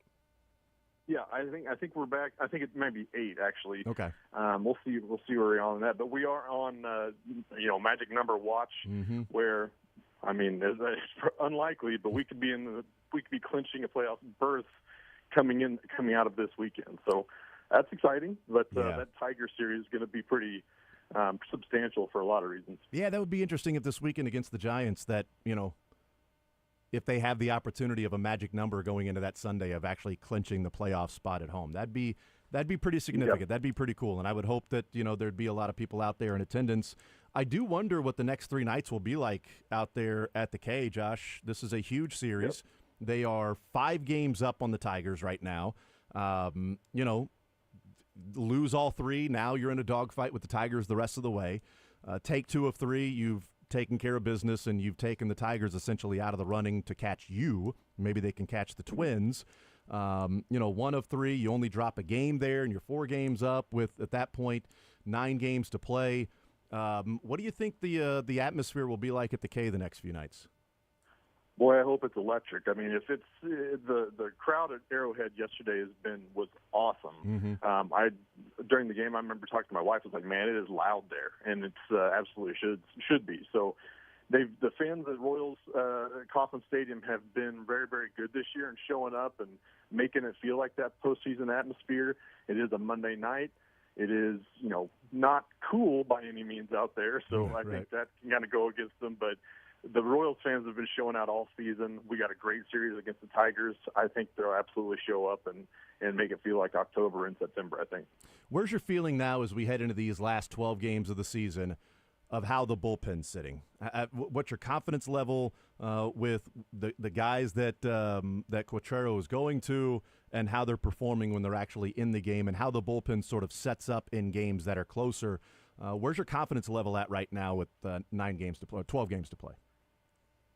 Yeah, I think we're back. I think it might be 8 actually. Okay. We'll see where we are on that. But we are on magic number watch, where I mean it's unlikely, but we could be clinching a playoff berth coming out of this weekend. So that's exciting. But that Tiger series is going to be pretty substantial for a lot of reasons. Yeah, that would be interesting if this weekend against the Giants if they have the opportunity of a magic number going into that Sunday of actually clinching the playoff spot at home. That'd be pretty significant. That'd be pretty cool. And I would hope that, there'd be a lot of people out there in attendance. I do wonder what the next 3 nights will be like out there at the K, Josh. This is a huge series. Yep. They are 5 games up on the Tigers right now. Lose all 3. Now you're in a dogfight with the Tigers the rest of the way. Take 2 of 3. You've taken care of business, and you've taken the Tigers essentially out of the running to catch you. Maybe they can catch the Twins. 1 of 3, you only drop a game there, and you're 4 games up with, at that point, 9 games to play. What do you think the atmosphere will be like at the K the next few nights? Boy, I hope it's electric. I mean, if it's the crowd at Arrowhead yesterday was awesome. During the game, I remember talking to my wife. I was like, "Man, it is loud there," and it's absolutely should be. So, the fans at Royals Kauffman Stadium have been very, very good this year and showing up and making it feel like that postseason atmosphere. It is a Monday night. It is, not cool by any means out there, so I think that can kind of go against them. But the Royals fans have been showing out all season. We got a great series against the Tigers. I think they'll absolutely show up and make it feel like October and September, I think. Where's your feeling now as we head into these last 12 games of the season of how the bullpen's sitting? What's your confidence level with the guys that Quatrero is going to, and how they're performing when they're actually in the game, and how the bullpen sort of sets up in games that are closer? Where's your confidence level at right now with 9 games to play, 12 games to play?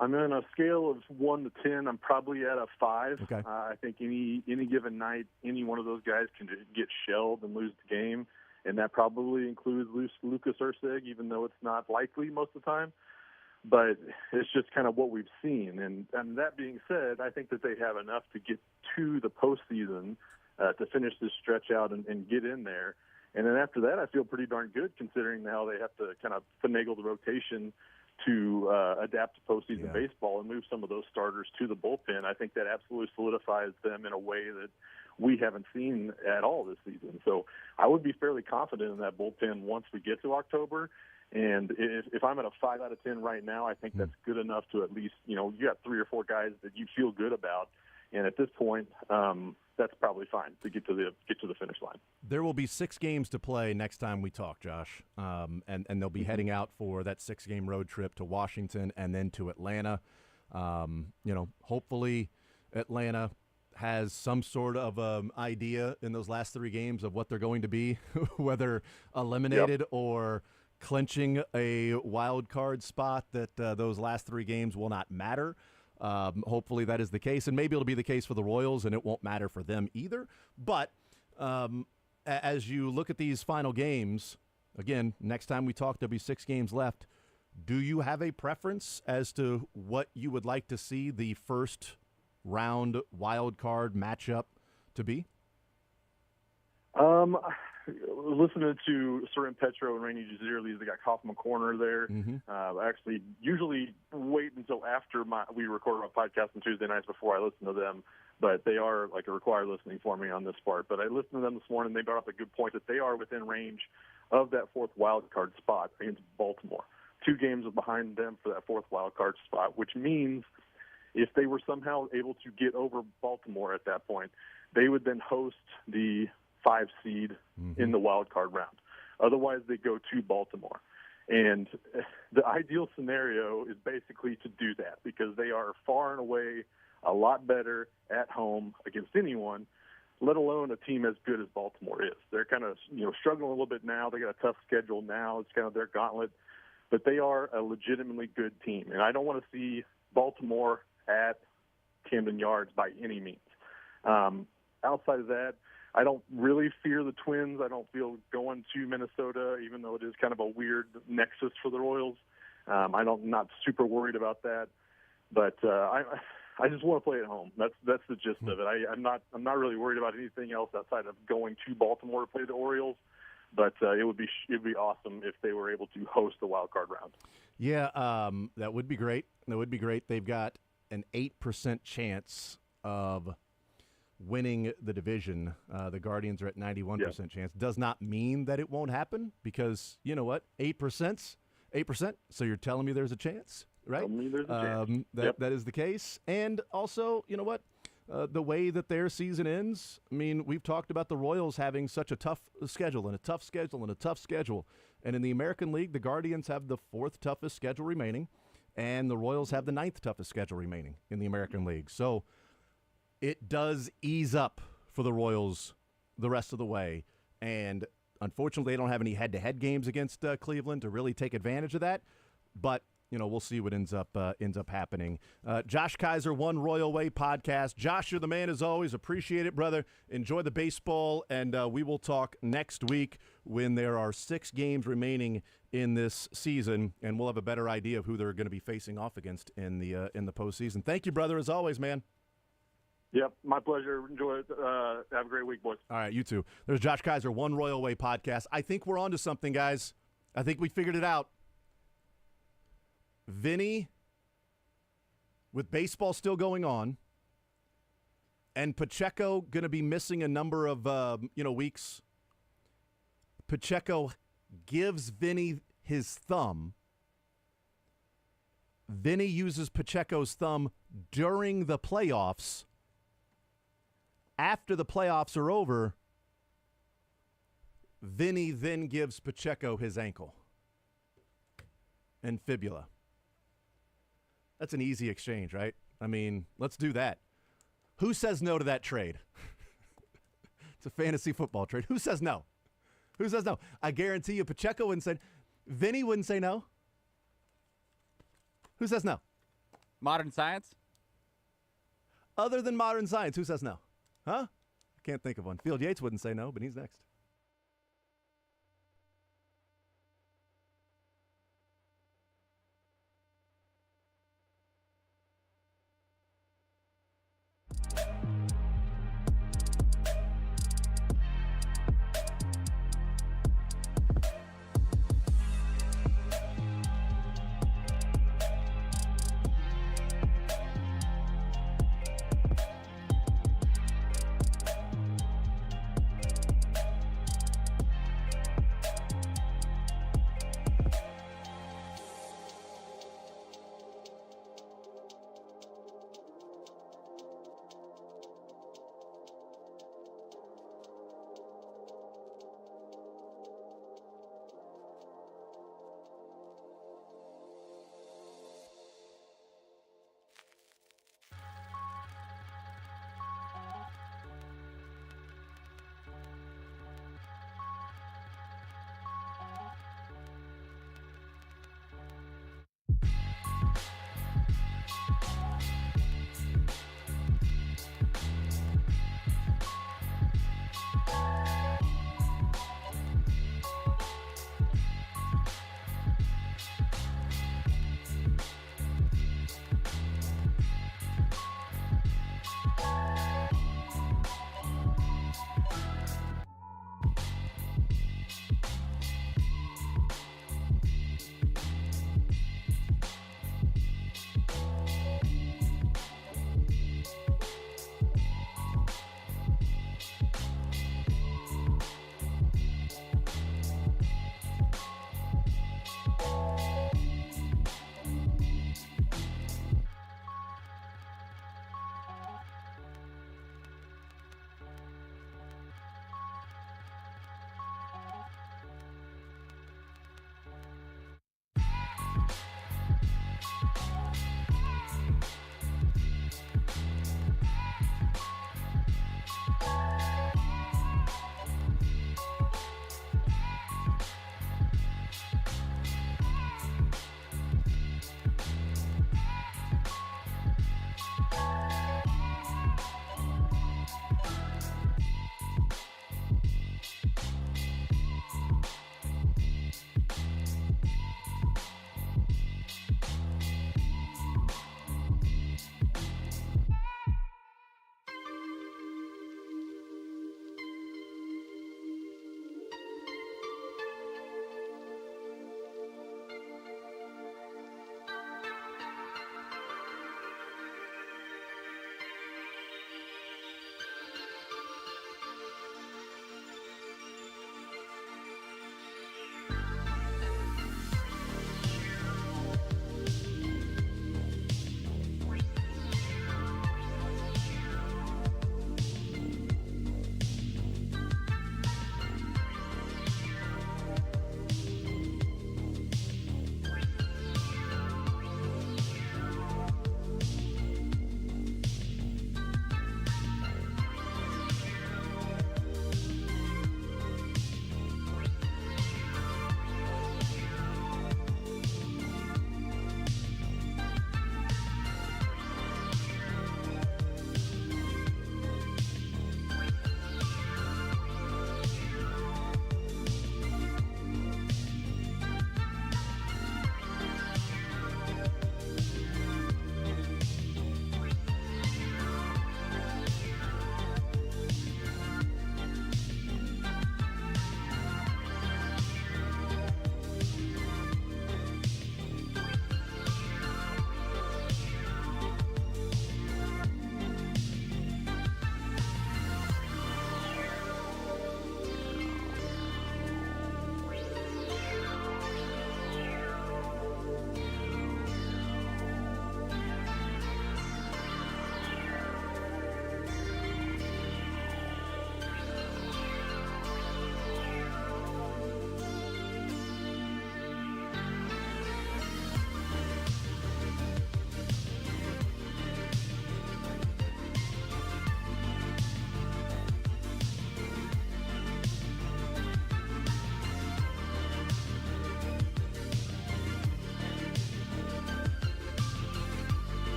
I'm on a scale of 1 to 10. I'm probably at a 5. Okay. I think any given night, any one of those guys can just get shelled and lose the game, and that probably includes Lucas Erceg, even though it's not likely most of the time. But it's just kind of what we've seen. And that being said, I think that they have enough to get to the postseason to finish this stretch out and get in there. And then after that, I feel pretty darn good considering how they have to kind of finagle the rotation to adapt to postseason baseball and move some of those starters to the bullpen. I think that absolutely solidifies them in a way that we haven't seen at all this season. So I would be fairly confident in that bullpen once we get to October. And if I'm at a 5 out of 10 right now, I think that's good enough to at least, you got 3 or 4 guys that you feel good about. And at this point, that's probably fine to get to the finish line. There will be 6 games to play next time we talk, Josh, and they'll be heading out for that 6-game road trip to Washington and then to Atlanta. Hopefully Atlanta has some sort of idea in those last 3 games of what they're going to be, whether eliminated or clinching a wild card spot, that those last 3 games will not matter. Hopefully that is the case, and maybe it'll be the case for the Royals, and it won't matter for them either. But as you look at these final games, again, next time we talk, there'll be 6 games left. Do you have a preference as to what you would like to see the first round wild card matchup to be? Listening to Soren Petro and Rainy Jazirli, they got Kaufman Corner there. I actually usually wait until after we record our podcast on Tuesday nights before I listen to them, but they are like a required listening for me on this part. But I listened to them this morning. They brought up a good point that they are within range of that 4th wild card spot against Baltimore. 2 games behind them for that 4th wild card spot, which means if they were somehow able to get over Baltimore at that point, they would then host the 5 seed in the wild card round. Otherwise, they go to Baltimore. And the ideal scenario is basically to do that because they are far and away a lot better at home against anyone, let alone a team as good as Baltimore is. They're kind of struggling a little bit now. They got a tough schedule now. It's kind of their gauntlet. But they are a legitimately good team. And I don't want to see Baltimore at Camden Yards by any means. Outside of that, I don't really fear the Twins. I don't feel going to Minnesota, even though it is kind of a weird nexus for the Royals. I'm not super worried about that, but I just want to play at home. That's the gist of it. I'm not really worried about anything else outside of going to Baltimore to play the Orioles. But it would be awesome if they were able to host the wild card round. Yeah, that would be great. That would be great. They've got an 8% chance of winning the division. The Guardians are at 91% chance. Does not mean that it won't happen because, you know what, 8%. So you're telling me there's a chance, right? Tell me there's a chance. That is the case. And also, you know what? The way that their season ends, I mean, we've talked about the Royals having such a tough schedule and a tough schedule and a tough schedule. And in the American League, the Guardians have the 4th toughest schedule remaining, and the Royals have the 9th toughest schedule remaining in the American League. So it does ease up for the Royals the rest of the way. And unfortunately, they don't have any head-to-head games against Cleveland to really take advantage of that. But we'll see what ends up happening. Josh Kaiser, One Royal Way podcast. Josh, you're the man as always. Appreciate it, brother. Enjoy the baseball, and we will talk next week when there are 6 games remaining in this season, and we'll have a better idea of who they're going to be facing off against in the postseason. Thank you, brother, as always, man. Yep, my pleasure. Enjoy it. Have a great week, boys. All right, you too. There's Josh Kaiser, One Royal Way podcast. I think we're on to something, guys. I think we figured it out. Vinny, with baseball still going on, and Pacheco going to be missing a number of weeks, Pacheco gives Vinny his thumb. Vinny uses Pacheco's thumb during the playoffs. After the playoffs are over, Vinny then gives Pacheco his ankle and fibula. That's an easy exchange, right? I mean, let's do that. Who says no to that trade? It's a fantasy football trade. Who says no? Who says no? I guarantee you Pacheco wouldn't say, Vinny wouldn't say no. Who says no? Modern science? Other than modern science, who says no? Huh? I can't think of one. Field Yates wouldn't say no, but he's next.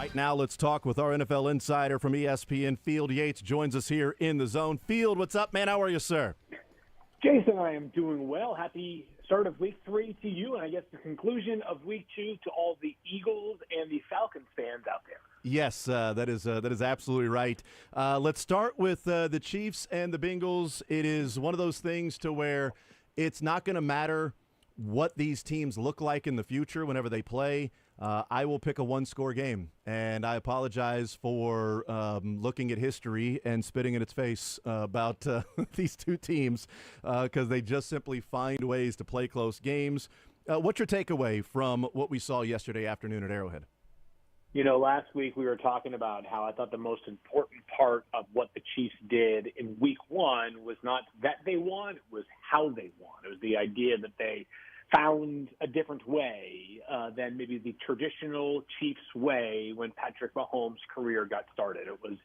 right, now let's talk with our NFL insider from ESPN. Field Yates joins us here in the zone. Field, what's up, man? How are you, sir? Jason, I am doing well. Happy start of week 3 to you, and I guess the conclusion of week 2 to all the Eagles and the Falcons fans out there. Yes, that is absolutely right. Let's start with the Chiefs and the Bengals. It is one of those things to where it's not going to matter what these teams look like in the future whenever they play. I will pick a one-score game, and I apologize for looking at history and spitting in its face about these two teams because they just simply find ways to play close games. What's your takeaway from what we saw yesterday afternoon at Arrowhead? You know, last week we were talking about how I thought the most important part of what the Chiefs did in week 1 was not that they won, it was how they won. It was the idea that they found a different way than maybe the traditional Chiefs way when Patrick Mahomes' career got started. It was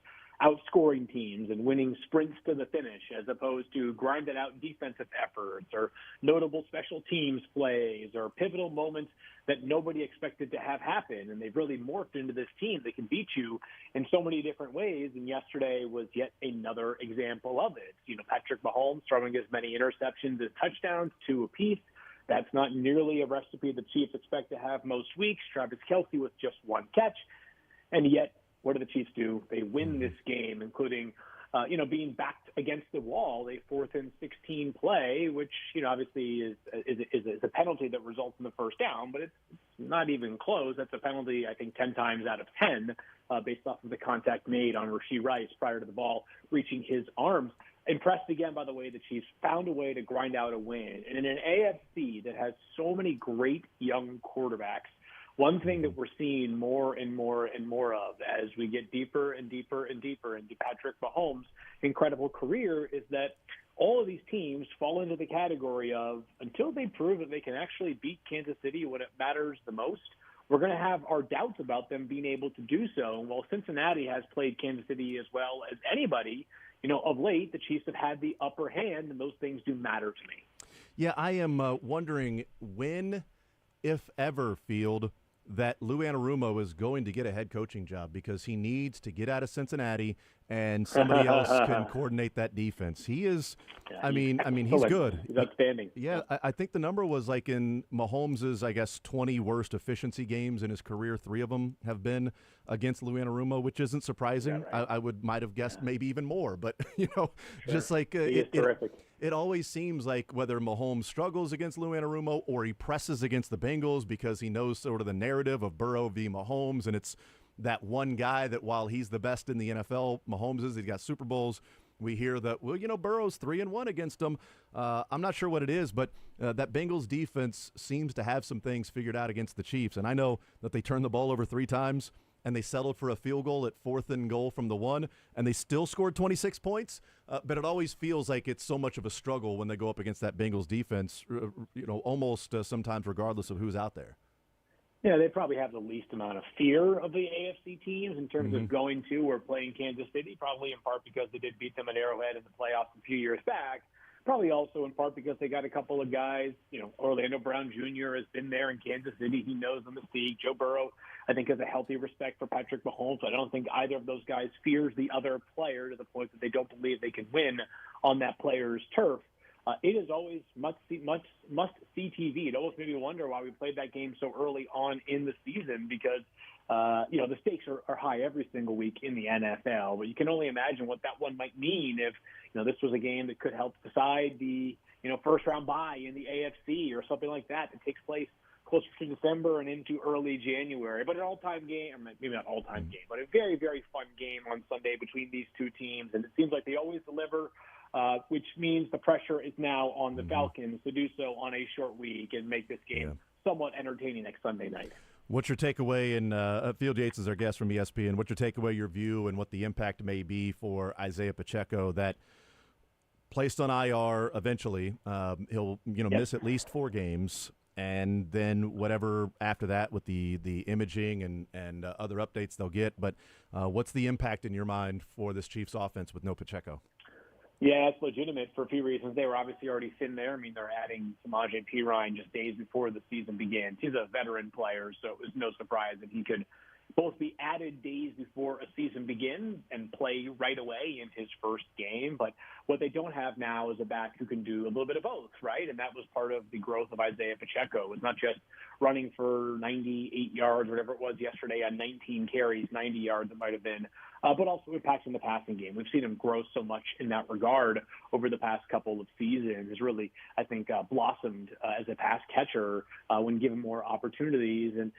outscoring teams and winning sprints to the finish as opposed to grinded out defensive efforts or notable special teams plays or pivotal moments that nobody expected to have happen. And they've really morphed into this team that can beat you in so many different ways. And yesterday was yet another example of it. You know, Patrick Mahomes throwing as many interceptions as touchdowns, 2 apiece. That's not nearly a recipe the Chiefs expect to have most weeks. Travis Kelce with just 1 catch. And yet, what do the Chiefs do? They win this game, including, being backed against the wall, a 4th and 16 play, which, obviously is a penalty that results in the first down, but it's not even close. That's a penalty, I think, 10 times out of 10 based off of the contact made on Rashee Rice prior to the ball reaching his arms. Impressed again by the way the Chiefs found a way to grind out a win. And in an AFC that has so many great young quarterbacks, one thing that we're seeing more and more and more of as we get deeper and deeper and deeper into Patrick Mahomes' incredible career is that all of these teams fall into the category of until they prove that they can actually beat Kansas City when it matters the most, we're going to have our doubts about them being able to do so. And while Cincinnati has played Kansas City as well as anybody, of late, the Chiefs have had the upper hand, and those things do matter to me. Yeah, I am wondering when, if ever, Field, that Lou Anarumo is going to get a head coaching job because he needs to get out of Cincinnati and somebody else can coordinate that defense. He is, he's good. He's outstanding. Yeah, I think the number was like in Mahomes' 20 worst efficiency games in his career. 3 of them have been against Lou Anarumo, which isn't surprising. Yeah, right. I might have guessed maybe even more, but just like it always seems like whether Mahomes struggles against Lou Anarumo or he presses against the Bengals because he knows sort of the narrative of Burrow v. Mahomes, and it's that one guy that while he's the best in the NFL, Mahomes is, he's got Super Bowls. We hear that, Burrow's 3-1 against him. I'm not sure what it is, but that Bengals defense seems to have some things figured out against the Chiefs. And I know that they turned the ball over 3 times and they settled for a field goal at 4th and goal from the 1, and they still scored 26 points. But it always feels like it's so much of a struggle when they go up against that Bengals defense, almost sometimes regardless of who's out there. Yeah, they probably have the least amount of fear of the AFC teams in terms of going to or playing Kansas City, probably in part because they did beat them at Arrowhead in the playoffs a few years back, probably also in part because they got a couple of guys, Orlando Brown Jr. has been there in Kansas City. He knows the mystique. Joe Burrow, I think, has a healthy respect for Patrick Mahomes. I don't think either of those guys fears the other player to the point that they don't believe they can win on that player's turf. It is always must-see TV. It almost made me wonder why we played that game so early on in the season because, the stakes are high every single week in the NFL. But you can only imagine what that one might mean if, this was a game that could help decide the, first-round bye in the AFC or something like that takes place closer to December and into early January. But an all-time game, maybe not all-time game, but a very, very fun game on Sunday between these two teams. And it seems like they always deliver. Which means the pressure is now on the Falcons to do so on a short week and make this game somewhat entertaining next Sunday night. What's your takeaway? And Field Yates is our guest from ESPN. What's your takeaway, your view, and what the impact may be for Isaiah Pacheco that placed on IR eventually? He'll miss at least 4 games. And then whatever after that with the imaging and other updates they'll get. But what's the impact in your mind for this Chiefs offense with no Pacheco? Yeah, it's legitimate for a few reasons. They were obviously already thin there. They're adding Samaje Perine just days before the season began. He's a veteran player, so it was no surprise that he could both be added days before a season begins and play right away in his first game. But what they don't have now is a back who can do a little bit of both, right? And that was part of the growth of Isaiah Pacheco. It's not just running for 98 yards, whatever it was yesterday on 19 carries, 90 yards it might have been, but also impacts in the passing game. We've seen him grow so much in that regard over the past couple of seasons. Has really, I think, blossomed as a pass catcher when given more opportunities. And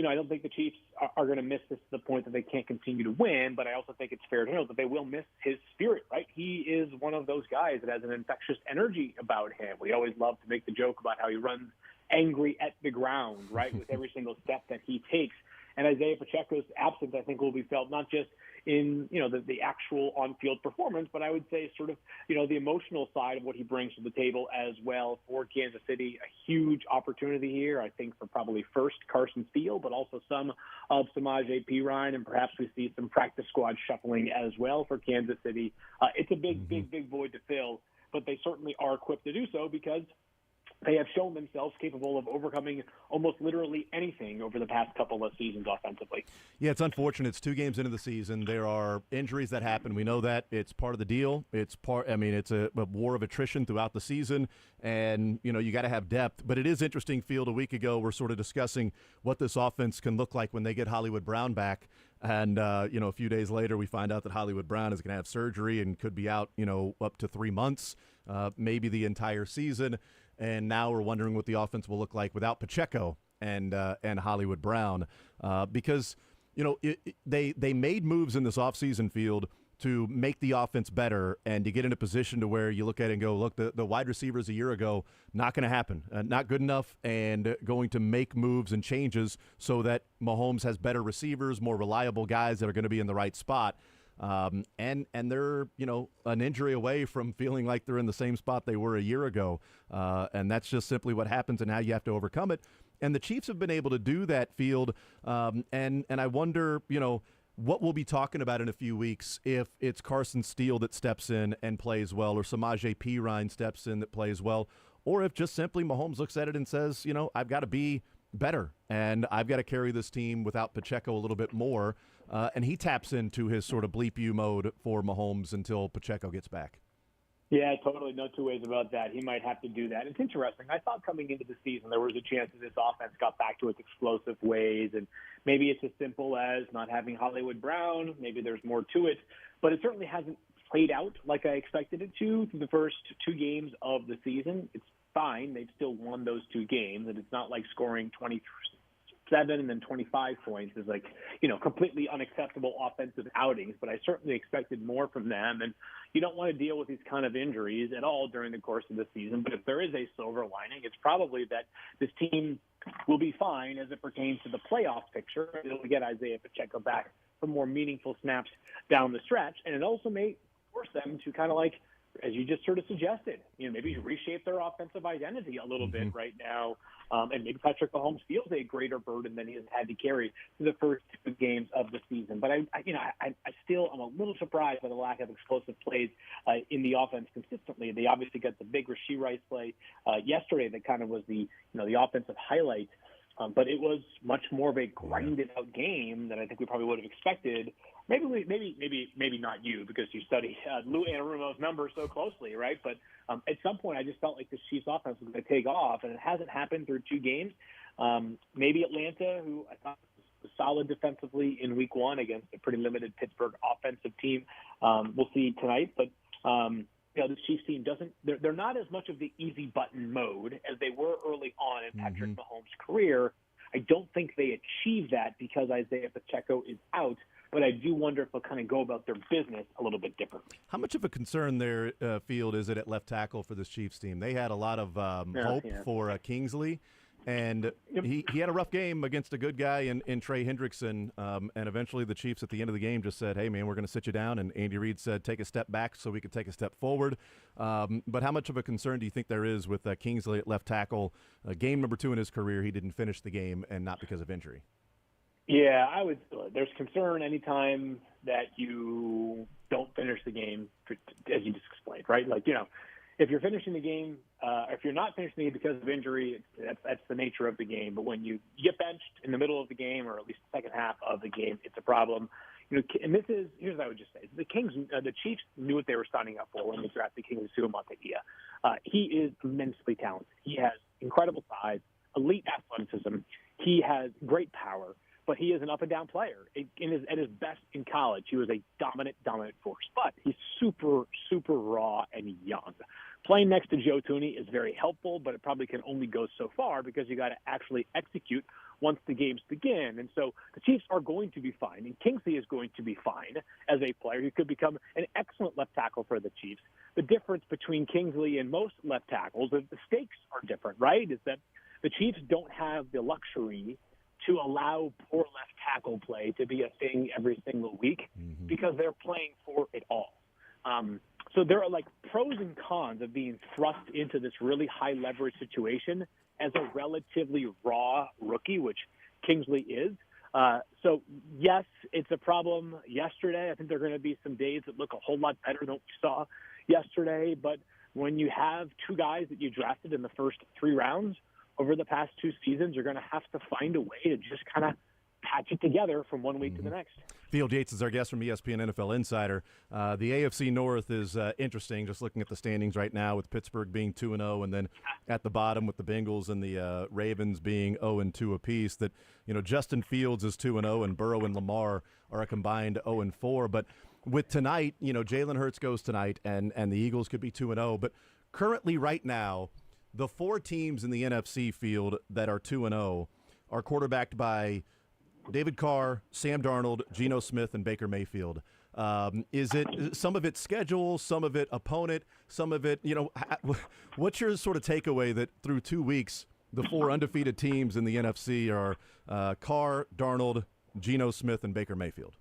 I don't think the Chiefs are going to miss this to the point that they can't continue to win, but I also think it's fair to know that they will miss his spirit, right? He is one of those guys that has an infectious energy about him. We always love to make the joke about how he runs angry at the ground, right, with every single step that he takes. And Isaiah Pacheco's absence, I think, will be felt not just in, the actual on-field performance, but I would say sort of, the emotional side of what he brings to the table as well for Kansas City. A huge opportunity here, I think, for probably first Carson Steele, but also some of Samaje Perine, and perhaps we see some practice squad shuffling as well for Kansas City. It's a big void to fill, but they certainly are equipped to do so because they have shown themselves capable of overcoming almost literally anything over the past couple of seasons offensively. Yeah, it's unfortunate. It's 2 games into the season. There are injuries that happen. We know that. It's part of the deal. It's a war of attrition throughout the season, and, you got to have depth. But it is interesting, Field. A week ago, we're sort of discussing what this offense can look like when they get Hollywood Brown back. And, a few days later, we find out that Hollywood Brown is going to have surgery and could be out, up to 3 months, maybe the entire season. And now we're wondering what the offense will look like without Pacheco and Hollywood Brown, because they made moves in this offseason, Field, to make the offense better and to get in a position to where you look at it and go, look, the wide receivers a year ago, not going to happen, not good enough, and going to make moves and changes so that Mahomes has better receivers, more reliable guys that are going to be in the right spot. And they're, an injury away from feeling like they're in the same spot they were a year ago. And that's just simply what happens and how you have to overcome it. And the Chiefs have been able to do that, Field. And I wonder, what we'll be talking about in a few weeks if it's Carson Steele that steps in and plays well, or Samaje Perine steps in that plays well, or if just simply Mahomes looks at it and says, I've got to be better, and I've got to carry this team without Pacheco a little bit more. And he taps into his sort of bleep you mode for Mahomes until Pacheco gets back. Yeah, totally. No two ways about that. He might have to do that. It's interesting. I thought coming into the season there was a chance that this offense got back to its explosive ways, and maybe it's as simple as not having Hollywood Brown. Maybe there's more to it, but it certainly hasn't played out like I expected it to through the first 2 games of the season. It's fine. They've still won those 2 games, and it's not like scoring 27 and then 25 points is completely unacceptable offensive outings, but I certainly expected more from them. And you don't want to deal with these kind of injuries at all during the course of the season. But if there is a silver lining, it's probably that this team will be fine as it pertains to the playoff picture. It'll get Isaiah Pacheco back for more meaningful snaps down the stretch. And it also may force them to kind of as you just sort of suggested, maybe reshape their offensive identity a little bit right now. And maybe Patrick Mahomes feels a greater burden than he has had to carry through the first 2 games of the season. But I still am a little surprised by the lack of explosive plays in the offense consistently. They obviously got the big Rashee Rice play yesterday that kind of was the offensive highlight. But it was much more of a grinded out game than I think we probably would have expected. Maybe not you, because you study Lou Anarumo's numbers so closely, right? But at some point, I just felt like the Chiefs' offense was going to take off, and it hasn't happened through 2 games. Maybe Atlanta, who I thought was solid defensively in Week 1 against a pretty limited Pittsburgh offensive team. We'll see tonight, but. The Chiefs team they're not as much of the easy button mode as they were early on in Patrick Mahomes' career. I don't think they achieve that because Isaiah Pacheco is out, but I do wonder if they'll kind of go about their business a little bit differently. How much of a concern their Field is it at left tackle for this Chiefs team? They had a lot of hope for Kingsley. And he had a rough game against a good guy in Trey Hendrickson, and eventually the Chiefs at the end of the game just said, hey, man, we're going to sit you down. And Andy Reid said, take a step back so we could take a step forward. But how much of a concern do you think there is with Kingsley at left tackle? Game number 2 in his career, he didn't finish the game, and not because of injury. Yeah, there's concern anytime that you don't finish the game, as you just explained, right? if you're finishing the game, if you're not finishing the game because of injury, that's the nature of the game. But when you get benched in the middle of the game, or at least the second half of the game, it's a problem. And here's what I would just say: the Chiefs knew what they were signing up for when they drafted Kingsley Suamataia. He is immensely talented. He has incredible size, elite athleticism. He has great power, but he is an up and down player. At his best in college, he was a dominant force. But he's super raw and young. Playing next to Joe Thuney is very helpful, but it probably can only go so far because you got to actually execute once the games begin. And so the Chiefs are going to be fine, and Kingsley is going to be fine as a player. He could become an excellent left tackle for the Chiefs. The difference between Kingsley and most left tackles, the stakes are different, right, is that the Chiefs don't have the luxury to allow poor left tackle play to be a thing every single week because they're playing for it all. So there are like pros and cons of being thrust into this really high leverage situation as a relatively raw rookie, which Kingsley is. So yes, it's a problem yesterday. I think there are going to be some days that look a whole lot better than what we saw yesterday. But when you have two guys that you drafted in the first 3 rounds over the past 2 seasons, you're going to have to find a way to just kind of patch it together from one week to the next. Field Yates is our guest from ESPN NFL Insider. The AFC North is interesting, just looking at the standings right now with Pittsburgh being 2-0, and then at the bottom with the Bengals and the Ravens being 0-2 apiece. That, Justin Fields is 2-0, and Burrow and Lamar are a combined 0-4. But with tonight, Jalen Hurts goes tonight, and the Eagles could be 2-0. But currently right now, the 4 teams in the NFC field that are 2-0 are quarterbacked by David Carr, Sam Darnold, Geno Smith, and Baker Mayfield. Is it some of it schedule, some of it opponent, some of it, what's your sort of takeaway that through 2 weeks, the 4 undefeated teams in the NFC are Carr, Darnold, Geno Smith, and Baker Mayfield?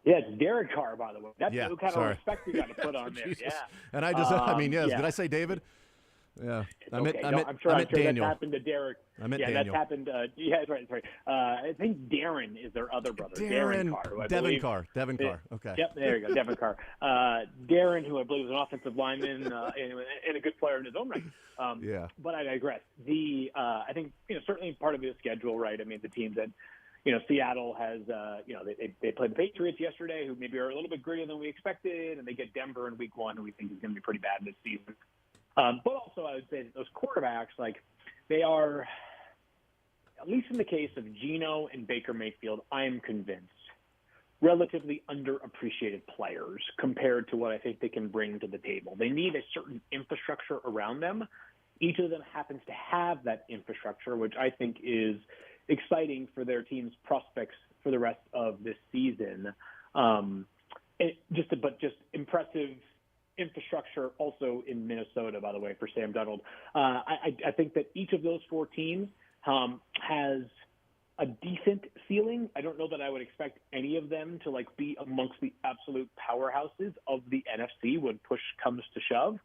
Yeah, it's Derek Carr, by the way. That's the kind of respect you got to put on there. Jesus. Yeah. And I just, yes. Yeah. Did I say David? Yeah, I meant sure Daniel. That happened to Derek. I meant Daniel. Daniel. That's happened. Sorry. I think Darren is their other brother. Darren Carr. Devin Carr. Okay. Yep, there you go. Devin Carr. Darren, who I believe is an offensive lineman and a good player in his own right. But I digress. I think certainly part of his schedule, right? I mean, the teams that Seattle has, they played the Patriots yesterday, who maybe are a little bit grittier than we expected, and they get Denver in week 1, who we think is going to be pretty bad this season. But also, I would say that those quarterbacks, they are, at least in the case of Geno and Baker Mayfield, I am convinced, relatively underappreciated players compared to what I think they can bring to the table. They need a certain infrastructure around them. Each of them happens to have that infrastructure, which I think is exciting for their team's prospects for the rest of this season. Just impressive infrastructure also in Minnesota, by the way, for Sam Darnold. I think that each of those 4 teams has a decent ceiling. I don't know that I would expect any of them to be amongst the absolute powerhouses of the NFC when push comes to shove.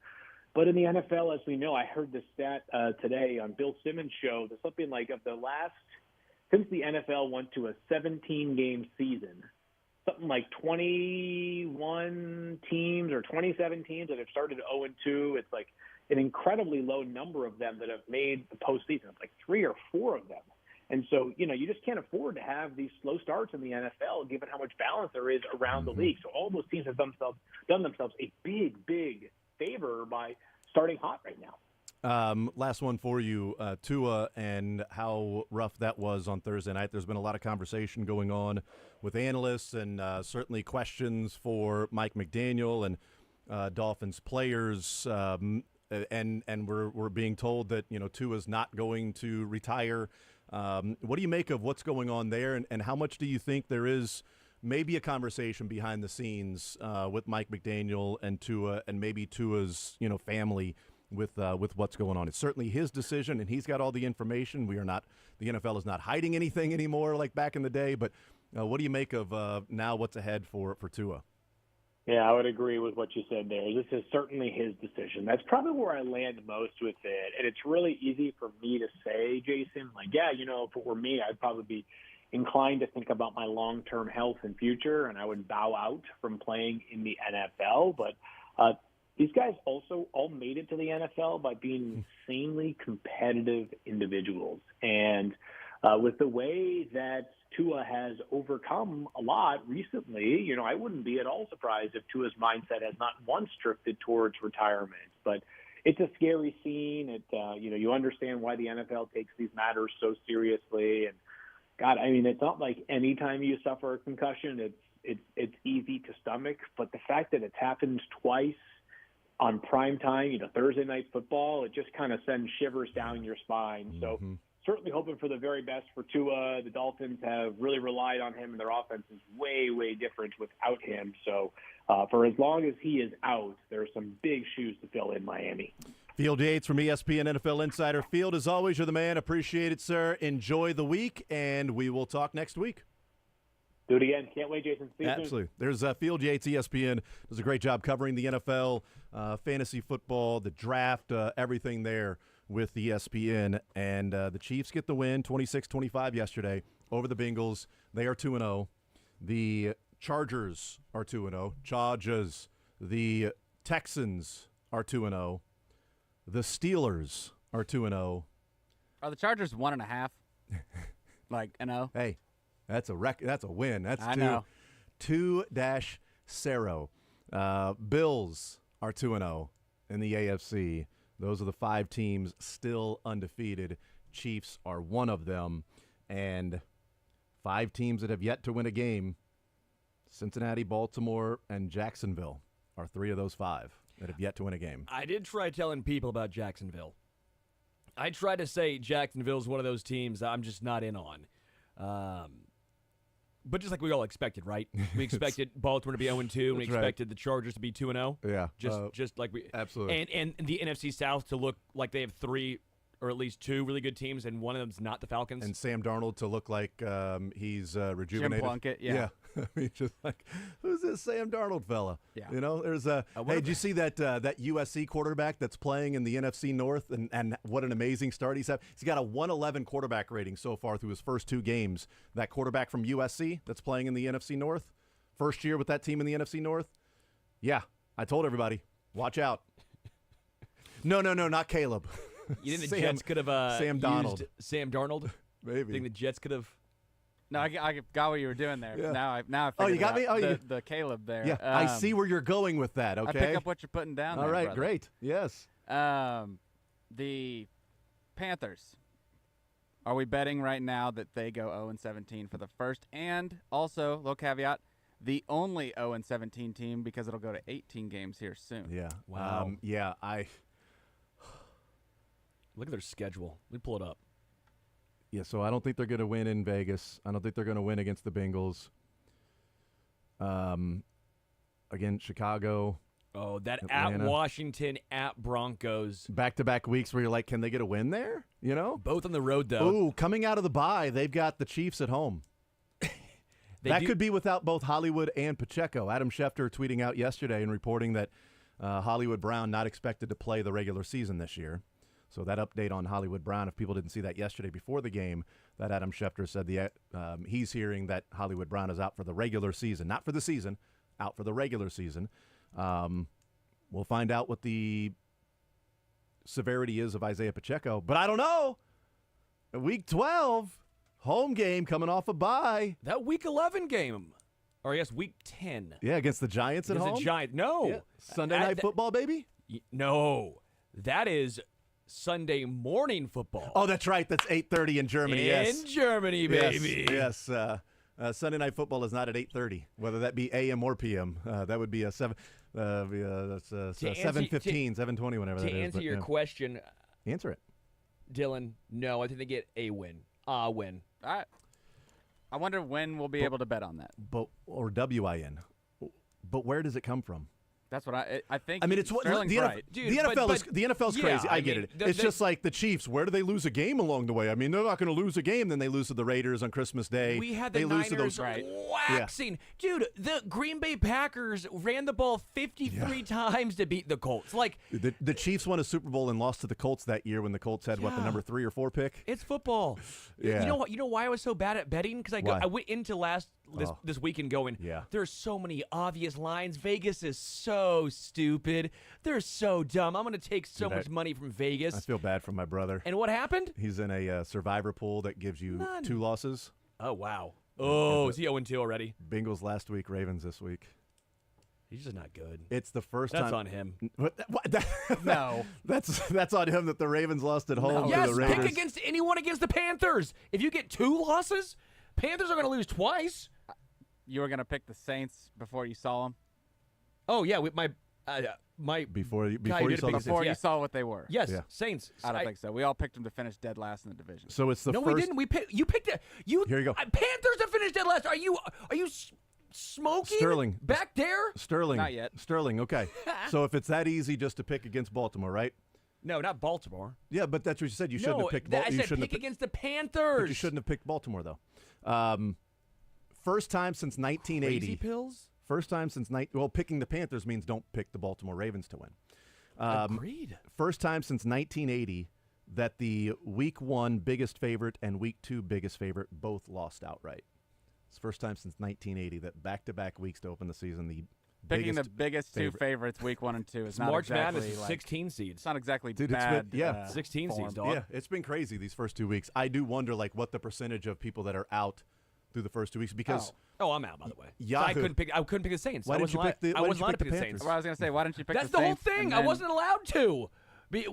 But in the NFL, as we know, I heard this stat today on Bill Simmons' show. There's something like since the NFL went to a 17-game season, something like 21 teams or 27 teams that have started 0-2. It's like an incredibly low number of them that have made the postseason. It's like 3 or 4 of them. And so, you just can't afford to have these slow starts in the NFL, given how much balance there is around the league. So all those teams have done themselves a big favor by starting hot right now. Last one for you, Tua, and how rough that was on Thursday night. There's been a lot of conversation going on with analysts and certainly questions for Mike McDaniel and Dolphins players. And we're being told that Tua's not going to retire. What do you make of what's going on there, and how much do you think there is maybe a conversation behind the scenes with Mike McDaniel and Tua, and maybe Tua's family with what's going on? It's certainly his decision, and he's got all the information. The NFL is not hiding anything anymore like back in the day. But what do you make of now what's ahead for Tua? Yeah, I would agree with what you said there. This is certainly his decision. That's probably where I land most with it. And it's really easy for me to say, Jason, if it were me, I'd probably be inclined to think about my long-term health and future, and I would bow out from playing in the NFL. But these guys also all made it to the NFL by being insanely competitive individuals. And with the way that Tua has overcome a lot recently, you know, I wouldn't be at all surprised if Tua's mindset has not once drifted towards retirement. But it's a scary scene. You know, you understand why the NFL takes these matters so seriously. And God, I mean, it's not like any time you suffer a concussion, it's easy to stomach. But the fact that it's happened twice on prime time, you know, Thursday night football, it just kind of sends shivers down your spine. So certainly hoping for the very best for Tua. The Dolphins have really relied on him, and their offense is way, way different without him. So for as long as he is out, there are some big shoes to fill in Miami. Field Yates from ESPN NFL Insider. Field, as always, you're the man. Appreciate it, sir. Enjoy the week, and we will talk next week. Do it again. Can't wait, Jason. See you Absolutely. There's Field Yates, ESPN. Does a great job covering the NFL, fantasy football, the draft, everything there with ESPN. And the Chiefs get the win, 26-25 yesterday over the Bengals. They are 2-0. The Chargers are 2-0. Chargers. The Texans are 2-0. The Steelers are 2-0. Are the Chargers 1.5? Like, Hey, that's a That's a win. That's I know. 2-0. Bills are 2-0 in the AFC. Those are the 5 teams still undefeated. Chiefs are one of them. And 5 teams that have yet to win a game, Cincinnati, Baltimore, and Jacksonville are 3 of those 5 that have yet to win a game. I did try telling people about Jacksonville. I tried to say Jacksonville's one of those teams that I'm just not in on. But just like we all expected, right? We expected Baltimore to be 0-2, and we expected the Chargers to be 2-0. Yeah. Just like we absolutely. And the NFC South to look like they have 3 or at least 2 really good teams, and one of them's not the Falcons. And Sam Darnold to look like he's rejuvenated. Jim Plunkett, yeah. I mean, just like, who's this Sam Darnold fella? Yeah. You know, there's hey, did you see that USC quarterback that's playing in the NFC North, and what an amazing start he's had? He's got a 111 quarterback rating so far through his first 2 games. That quarterback from USC that's playing in the NFC North, first year with that team in the NFC North. Yeah, I told everybody, watch out. No, not Caleb. You think the Jets could have Sam Darnold? Sam Darnold? Maybe. You think the Jets could have? No, I got what you were doing there. Yeah. Now I figured Oh, you got me? Oh, the Caleb there. Yeah, I see where you're going with that, okay? I pick up what you're putting down All there, right, brother. great. Yes. The Panthers. Are we betting right now that they go 0-17 for the first? And also, little caveat, the only 0-17 team because it'll go to 18 games here soon. Yeah. Wow. Yeah, Look at their schedule. Let me pull it up. Yeah, so I don't think they're going to win in Vegas. I don't think they're going to win against the Bengals. Again, Chicago. Oh, that Atlanta. at Washington, at Broncos. Back-to-back weeks where you're like, can they get a win there? You know? Both on the road, though. Ooh, coming out of the bye, they've got the Chiefs at home. That could be without both Hollywood and Pacheco. Adam Schefter tweeting out yesterday and reporting that Hollywood Brown not expected to play the regular season this year. So that update on Hollywood Brown, if people didn't see that yesterday before the game, that Adam Schefter said he's hearing that Hollywood Brown is out for the regular season. Not for the season, out for the regular season. We'll find out what the severity is of Isaiah Pacheco. But I don't know. Week 12, home game coming off a bye. That Week 11 game. Or I guess Week 10. Yeah, against the Giants at home? The Giants. No. Yeah. Sunday night football, baby? No. That is Sunday morning football. Oh, that's right. That's 8:30 in Germany. In Germany, baby. Yes. Sunday night football is not at 8:30, whether that be AM or PM. That would be a 7:15, 7:20, whenever that is. To answer your question, answer it, Dylan. No, I think they get a win. A win. I wonder when we'll be able to bet on that. Or WIN. But where does it come from? That's what I think. I mean, it's what the Sterling's NFL, right. Dude, the NFL's yeah, crazy. I mean, get it. It's just like the Chiefs. Where do they lose a game along the way? I mean, they're not going to lose a game. Then they lose to the Raiders on Christmas Day. We had the Niners lose to those waxing. Dude, the Green Bay Packers ran the ball 53 times to beat the Colts. Like the Chiefs won a Super Bowl and lost to the Colts that year when the Colts had the number 3 or 4 pick. It's football. Yeah. You know why I was so bad at betting? Because I went into this weekend going, there's so many obvious lines. Vegas is so so stupid. They're so dumb. I'm going to take so much money from Vegas. I feel bad for my brother. And what happened? He's in a survivor pool that gives you None. 2 losses. Oh, wow. Oh, is he 0-2 already? Bengals last week, Ravens this week. He's just not good. It's the first time. That's on him. What? No. That's on him that the Ravens lost at home Yes, to the Raiders. pick against anyone against the Panthers. If you get 2 losses, Panthers are going to lose twice. You were going to pick the Saints before you saw them? Oh, yeah. My Before you did saw pick the the Before yeah. you saw what they were? Yes, Yeah. Saints. I don't think so. We all picked them to finish dead last in the division. So it's the No, first. we didn't. You picked it. Here you go. Panthers have finished dead last. Are you smoking? Sterling. Back there? Sterling. Not yet. Sterling. Okay. So if it's that easy just to pick against Baltimore, right? No, not Baltimore. Yeah, but that's what you said. You shouldn't No, have picked. I you said shouldn't pick have against the But Panthers. you shouldn't have picked Baltimore though. First time since 1980. Crazy pills? First time since picking the Panthers means don't pick the Baltimore Ravens to win. Agreed. First time since 1980 that the Week 1 biggest favorite and Week 2 biggest favorite both lost outright. It's the first time since 1980 that back-to-back weeks to open the season, the Picking biggest the biggest favorite. 2 favorites, week 1 and 2, is not March exactly Madness is like, 16 seeds. It's not exactly Dude, it's bad. been- 16 form. seeds, dog. Yeah, it's been crazy these first 2 weeks. I do wonder what the percentage of people that are out through the first 2 weeks because Oh, I'm out, by the way. So Yahoo. I couldn't pick the Saints. Why I didn't you wasn't pick the- allowed- why I didn't you wasn't allowed pick to the pick the Panthers? Saints. Well, I was going to say, why didn't you pick That's the the whole Saints? thing. and I then- wasn't allowed to. We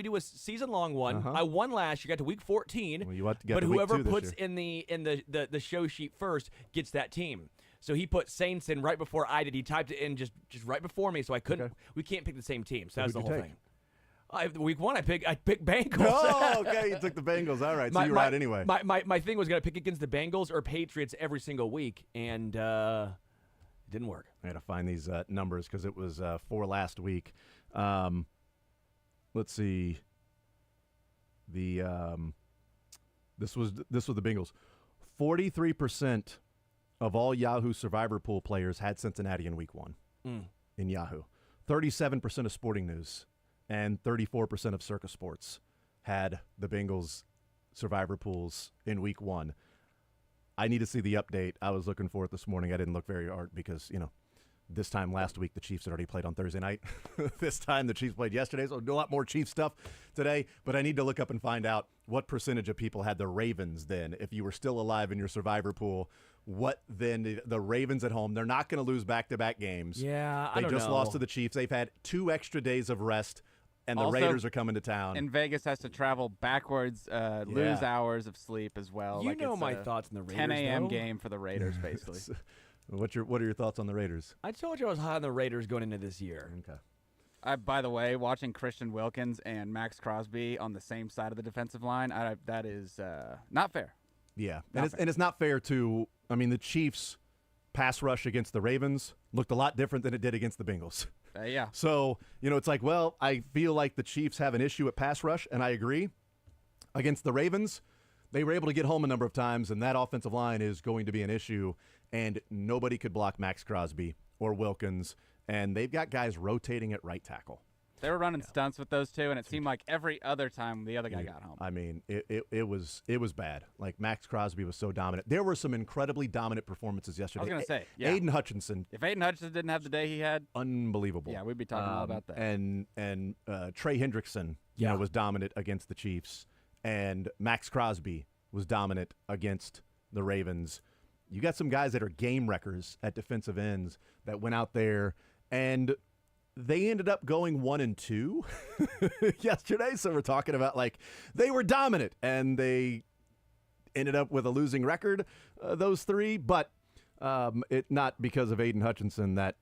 do a season long one. I won last year, got to week 14. Well, you have to get but to week whoever 2 this puts year. in the show sheet first gets that team. So he put Saints in right before I did. He typed it in just right before me, so I couldn't. Okay. We can't pick the same team. So So that's the who'd whole you thing. Week 1, I picked Bengals. Oh, okay. You took the Bengals. All right. So you were out anyway. My thing was going to pick against the Bengals or Patriots every single week, and it didn't work. I had to find these numbers because it was for last week. Let's see. This was the Bengals. 43% of all Yahoo Survivor Pool players had Cincinnati in Week 1 in Yahoo. 37% of Sporting News and 34% of Circus Sports had the Bengals Survivor Pools in Week 1. I need to see the update. I was looking for it this morning. I didn't look very hard because, this time last week the Chiefs had already played on Thursday night. This time the Chiefs played yesterday, so I'll do a lot more Chiefs stuff today. But I need to look up and find out what percentage of people had the Ravens then. If you were still alive in your Survivor pool, what then the Ravens at home? They're not going to lose back-to-back games. Yeah, They I don't just know. lost to the Chiefs. They've had 2 extra days of rest, and the Also, Raiders are coming to town. And Vegas has to travel backwards, lose hours of sleep as well. You like know it's my a thoughts on the Raiders, 10 a.m. though. game for the Raiders, basically. What are your thoughts on the Raiders? I told you I was high on the Raiders going into this year. Okay. By the way, watching Christian Wilkins and Max Crosby on the same side of the defensive line, that is not fair. Yeah, Not and it's not fair to. I mean, the Chiefs' pass rush against the Ravens looked a lot different than it did against the Bengals. Yeah. So it's like, well, I feel like the Chiefs have an issue at pass rush, and I agree. Against the Ravens, they were able to get home a number of times, and that offensive line is going to be an issue. And nobody could block Max Crosby or Wilkins, and they've got guys rotating at right tackle. They were running stunts with those two, and it seemed like every other time the other guy got home. I mean, it was bad. Like, Max Crosby was so dominant. There were some incredibly dominant performances yesterday. I was going to say, yeah. Aiden Hutchinson. If Aiden Hutchinson didn't have the day he had, unbelievable. Yeah, we'd be talking all about that. And Trey Hendrickson, was dominant against the Chiefs, and Max Crosby was dominant against the Ravens. You got some guys that are game wreckers at defensive ends that went out there, and they ended up going 1-2 yesterday. So we're talking about they were dominant, and they ended up with a losing record. Those 3, but. It not because of Aiden Hutchinson that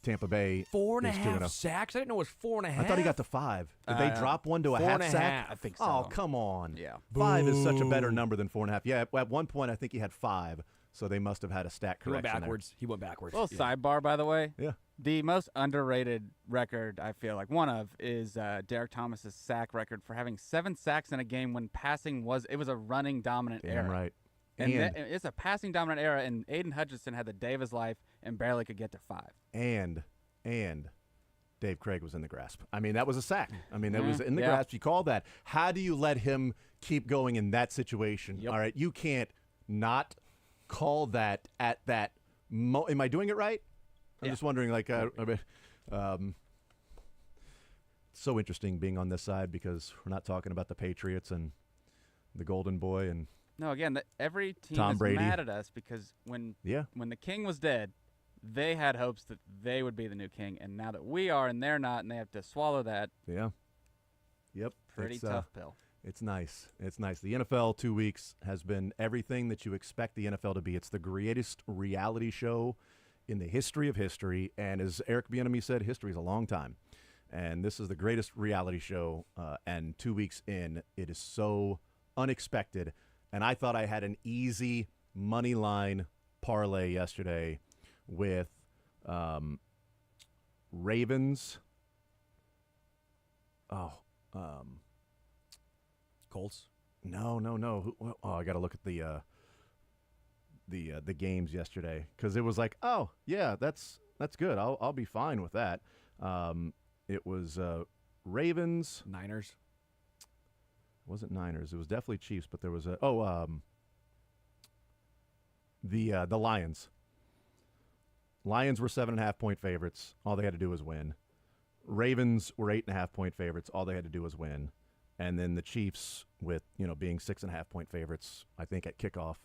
Tampa Bay 4.5 is 2-0. sacks. I didn't know it was 4.5. I thought he got to 5. Did they drop one to a half 4.5. sack? I think so. Oh, come on. Yeah. 5 is such a better number than 4.5. Yeah, at one point I think he had 5, so they must have had a stat He went correction backwards. He went backwards. little sidebar, by the way. Yeah. The most underrated record, I feel like, one of, is Derek Thomas's sack record for having 7 sacks in a game when passing was a running dominant there. era. Damn right. And it's a passing dominant era, and Aiden Hutchinson had the day of his life and barely could get to 5. And Dave Craig was in the grasp. I mean, that was a sack. I mean, that was in the Yeah. grasp. You call that. How do you let him keep going in that situation? Yep. All right, you can't not call that at that Am I doing it right? I'm just wondering, like, so interesting being on this side because we're not talking about the Patriots and the Golden Boy and No, again, every team Tom is Brady. mad at us because when the king was dead, they had hopes that they would be the new king, and now that we are and they're not, and they have to swallow that. Yeah. Yep. Pretty tough pill. It's nice. It's nice. The NFL 2 weeks has been everything that you expect the NFL to be. It's the greatest reality show in the history of history, and as Eric Bieniemy said, history is a long time. And this is the greatest reality show, and 2 weeks in, it is so unexpected. And I thought I had an easy money line parlay yesterday with Ravens. Colts? No. I got to look at the games yesterday because it was like, oh yeah, that's good. I'll be fine with that. It was Ravens. Niners. It wasn't Niners. It was definitely Chiefs, but there was the Lions. Lions were 7.5-point favorites. All they had to do was win. Ravens were 8.5-point favorites. All they had to do was win. And then the Chiefs, with being 6.5-point favorites, I think at kickoff,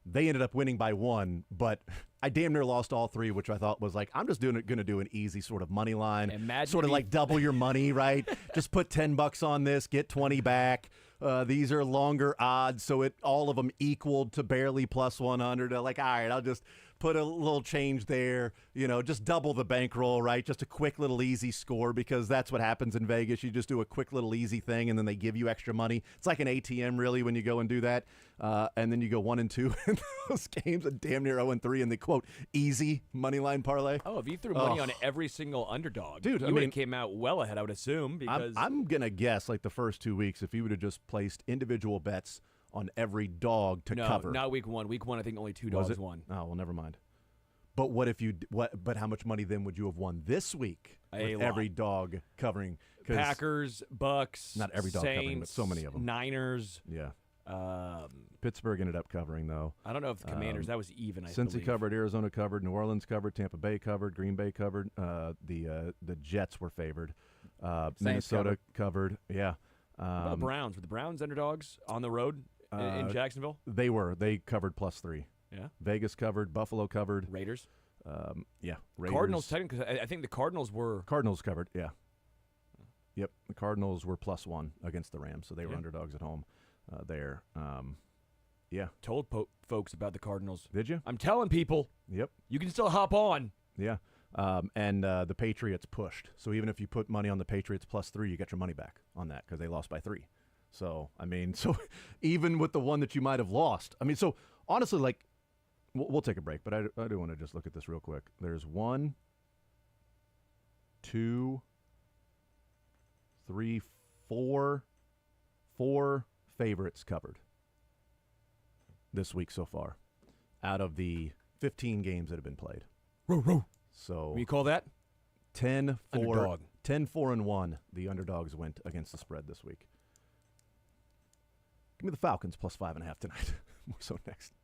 they ended up winning by 1. But I damn near lost all 3, which I thought was like, I'm just going to do an easy sort of money line, sort of like double your money, right? Just put $10 on this, get 20 back. These are longer odds, so all of them equaled to barely plus 100. Like, all right, I'll just put a little change there, just double the bankroll, right? Just a quick little easy score because that's what happens in Vegas. You just do a quick little easy thing and then they give you extra money. It's like an ATM really when you go and do that. And then you go 1-2 in those games and damn near 0-3 in the quote easy money line parlay. Oh, if you threw money on every single underdog, dude, you would have came out well ahead, I would assume. Because I'm going to guess like the first 2 weeks, if you would have just placed individual bets on every dog to cover. Not week 1. Week 1, I think only 2 dogs won. Oh, well, never mind. But But how much money then would you have won this week with every dog covering? Packers, Bucks, not every dog Saints, covering, but so many of them. Niners. Yeah. Pittsburgh ended up covering though. I don't know if the Commanders. That was even. Cincy covered, Arizona covered, New Orleans covered, Tampa Bay covered, Green Bay covered. The Jets were favored. Minnesota covered. Yeah. What about the Browns? Were the Browns underdogs on the road in Jacksonville? They were. They covered +3. Yeah. Vegas covered. Buffalo covered. Raiders. Yeah. Raiders. Cardinals, technically, I think the Cardinals were. Cardinals covered. Yeah. Yep. The Cardinals were +1 against the Rams, so they were underdogs at home there. Yeah. Told folks about the Cardinals. Did you? I'm telling people. Yep. You can still hop on. Yeah. And the Patriots pushed. So even if you put money on the Patriots +3, you get your money back on that because they lost by 3. So, I mean, even with the one that you might have lost. I mean, so honestly, like, we'll take a break, but I do want to just look at this real quick. There's 1, 2, 3, 4 favorites covered this week so far out of the 15 games that have been played. So what do you call that? 10-4 Underdog. 10-4-1 the underdogs went against the spread this week. Give me the Falcons +5.5 tonight. More so next.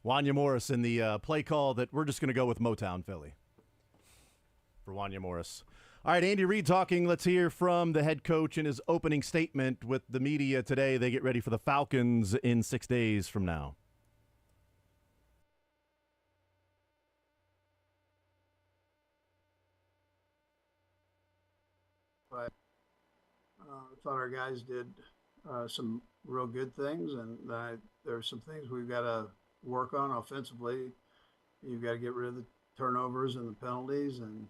Wanya Morris in the play call that we're just going to go with Motown Philly for Wanya Morris. All right, Andy Reid talking. Let's hear from the head coach in his opening statement with the media today. They get ready for the Falcons in 6 days from now. But I thought our guys did some real good things, and there's some things we've got to work on offensively. You've got to get rid of the turnovers and the penalties, and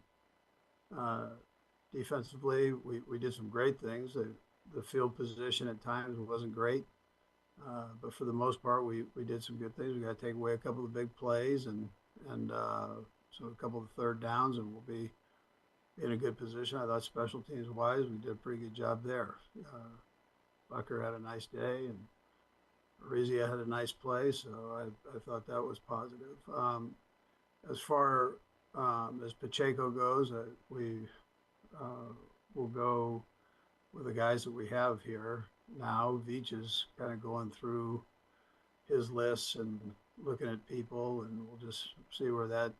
defensively, we did some great things. The field position at times wasn't great, but for the most part, we did some good things. We got to take away a couple of big plays, and so a couple of third downs, and we'll be in a good position. I thought special teams wise, we did a pretty good job there. Bucker had a nice day, and Rizia had a nice play, so I thought that was positive. As far as Pacheco goes, we'll go with the guys that we have here now. Veach is kind of going through his lists and looking at people, and we'll just see where that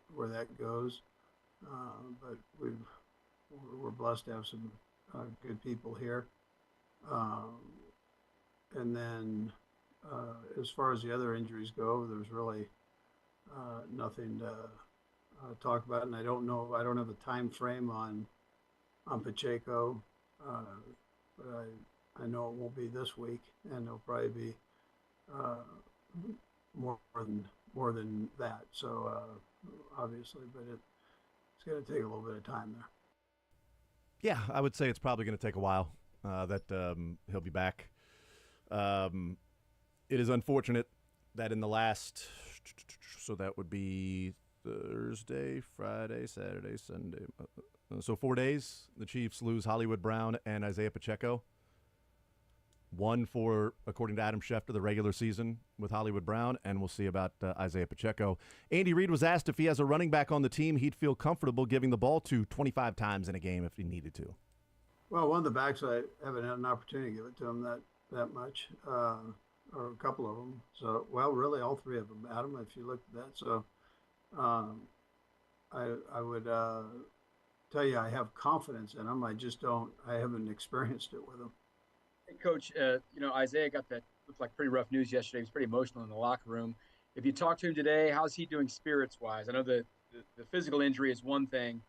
goes. But we're blessed to have some good people here. And then as far as the other injuries go, there's really nothing to talk about, and I don't have a time frame on Pacheco, but I know it won't be this week, and it'll probably be more than that. So obviously, but it's going to take a little bit of time there. Yeah, I would say it's probably going to take a while that he'll be back. It is unfortunate that in the last, so that would be Thursday, Friday, Saturday, Sunday. So 4 days, the Chiefs lose Hollywood Brown and Isaiah Pacheco. One for, according to Adam Schefter, the regular season with Hollywood Brown, and we'll see about Isaiah Pacheco. Andy Reid was asked if he has a running back on the team he'd feel comfortable giving the ball to 25 times in a game if he needed to. Well, one of the backs, I haven't had an opportunity to give it to him that much, or a couple of them. So, well, really all three of them, Adam, if you looked at that. So I would tell you I have confidence in him. I haven't experienced it with him. Hey, Coach, Isaiah got that looked like pretty rough news yesterday. He was pretty emotional in the locker room. If you talk to him today, how's he doing spirits-wise? I know the physical injury is one thing,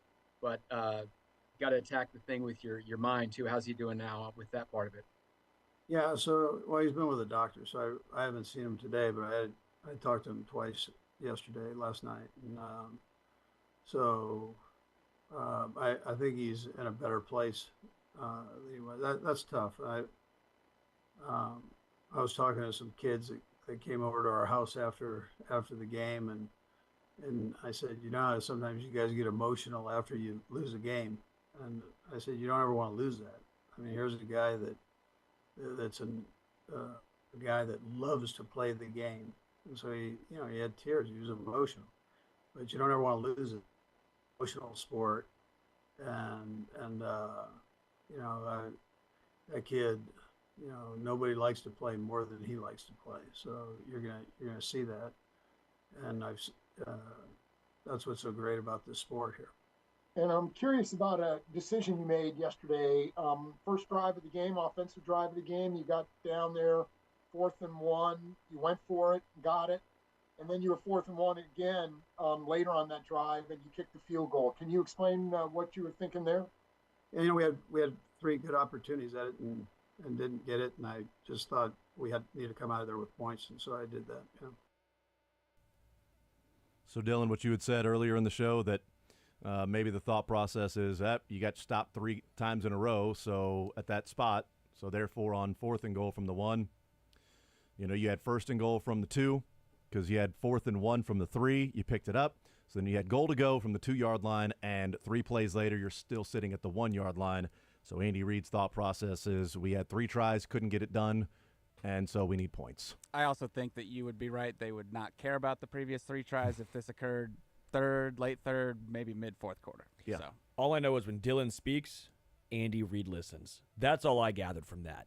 but got to attack the thing with your mind, too. How's he doing now with that part of it? Yeah, so, well, he's been with a doctor, so I haven't seen him today, but I talked to him twice last night. And I think he's in a better place. Anyway, that's tough. I was talking to some kids that came over to our house after the game, and I said, sometimes you guys get emotional after you lose a game, and I said, you don't ever want to lose that. I mean, here's a guy that's a guy that loves to play the game, and so he had tears. He was emotional, but you don't ever want to lose an emotional sport, and that kid. Nobody likes to play more than he likes to play. So you're gonna see that, and that's what's so great about this sport here. And I'm curious about a decision you made yesterday. First drive of the game, offensive drive of the game. You got down there, 4th and 1. You went for it, got it, and then you were 4th and 1 again later on that drive, and you kicked the field goal. Can you explain what you were thinking there? Yeah, we had 3 good opportunities at it and didn't get it, and I just thought we need to come out of there with points, and so I did that. Yeah. So, Dylan, what you had said earlier in the show that maybe the thought process is that you got stopped 3 times in a row, so at that spot, so therefore on 4th and goal from the 1, you had 1st and goal from the 2 because you had 4th and 1 from the 3, you picked it up. So then you had goal to go from the 2-yard line, and 3 plays later, you're still sitting at the 1-yard line. So Andy Reid's thought process is we had 3 tries, couldn't get it done, and so we need points. I also think that you would be right. They would not care about the previous 3 tries if this occurred late third, maybe mid-4th quarter. Yeah. So. All I know is when Dylan speaks, Andy Reid listens. That's all I gathered from that.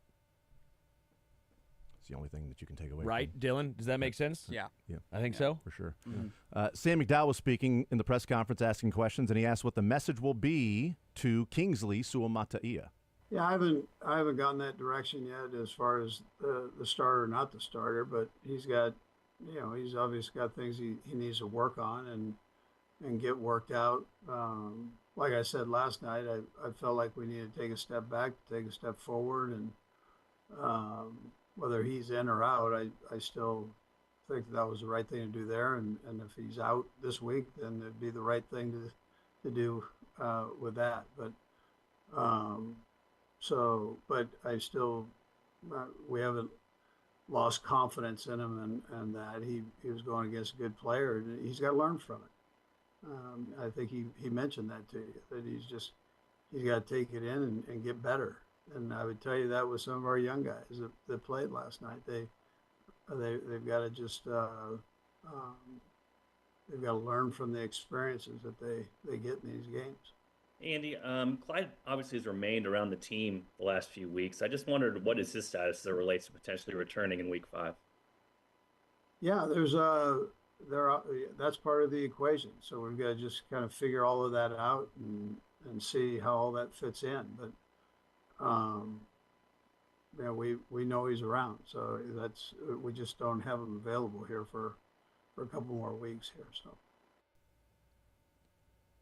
It's the only thing that you can take away. Right, from. Dylan? Does that make sense? Yeah. Yeah, I think so. For sure. Mm-hmm. Sam McDowell was speaking in the press conference asking questions, and he asked what the message will be to Kingsley Suamataia. Yeah, I haven't gotten that direction yet as far as the starter, not the starter, but he's got, he's obviously got things he needs to work on and get worked out. Like I said last night, I felt like we needed to take a step back, take a step forward, and whether he's in or out, I still think that was the right thing to do there. And if he's out this week, then it'd be the right thing to do with that. But but I still, we haven't lost confidence in him and that he was going against a good player, and he's got to learn from it. I think he mentioned that to you, that he's got to take it in and get better. And I would tell you that with some of our young guys that played last night. They've got to just they've got to learn from the experiences that they get in these games. Andy, Clyde obviously has remained around the team the last few weeks. I just wondered, what is his status as it relates to potentially returning in Week 5? Yeah, that's part of the equation. So we've got to just kind of figure all of that out and see how all that fits in. But we know he's around, so we just don't have him available here for a couple more weeks here. So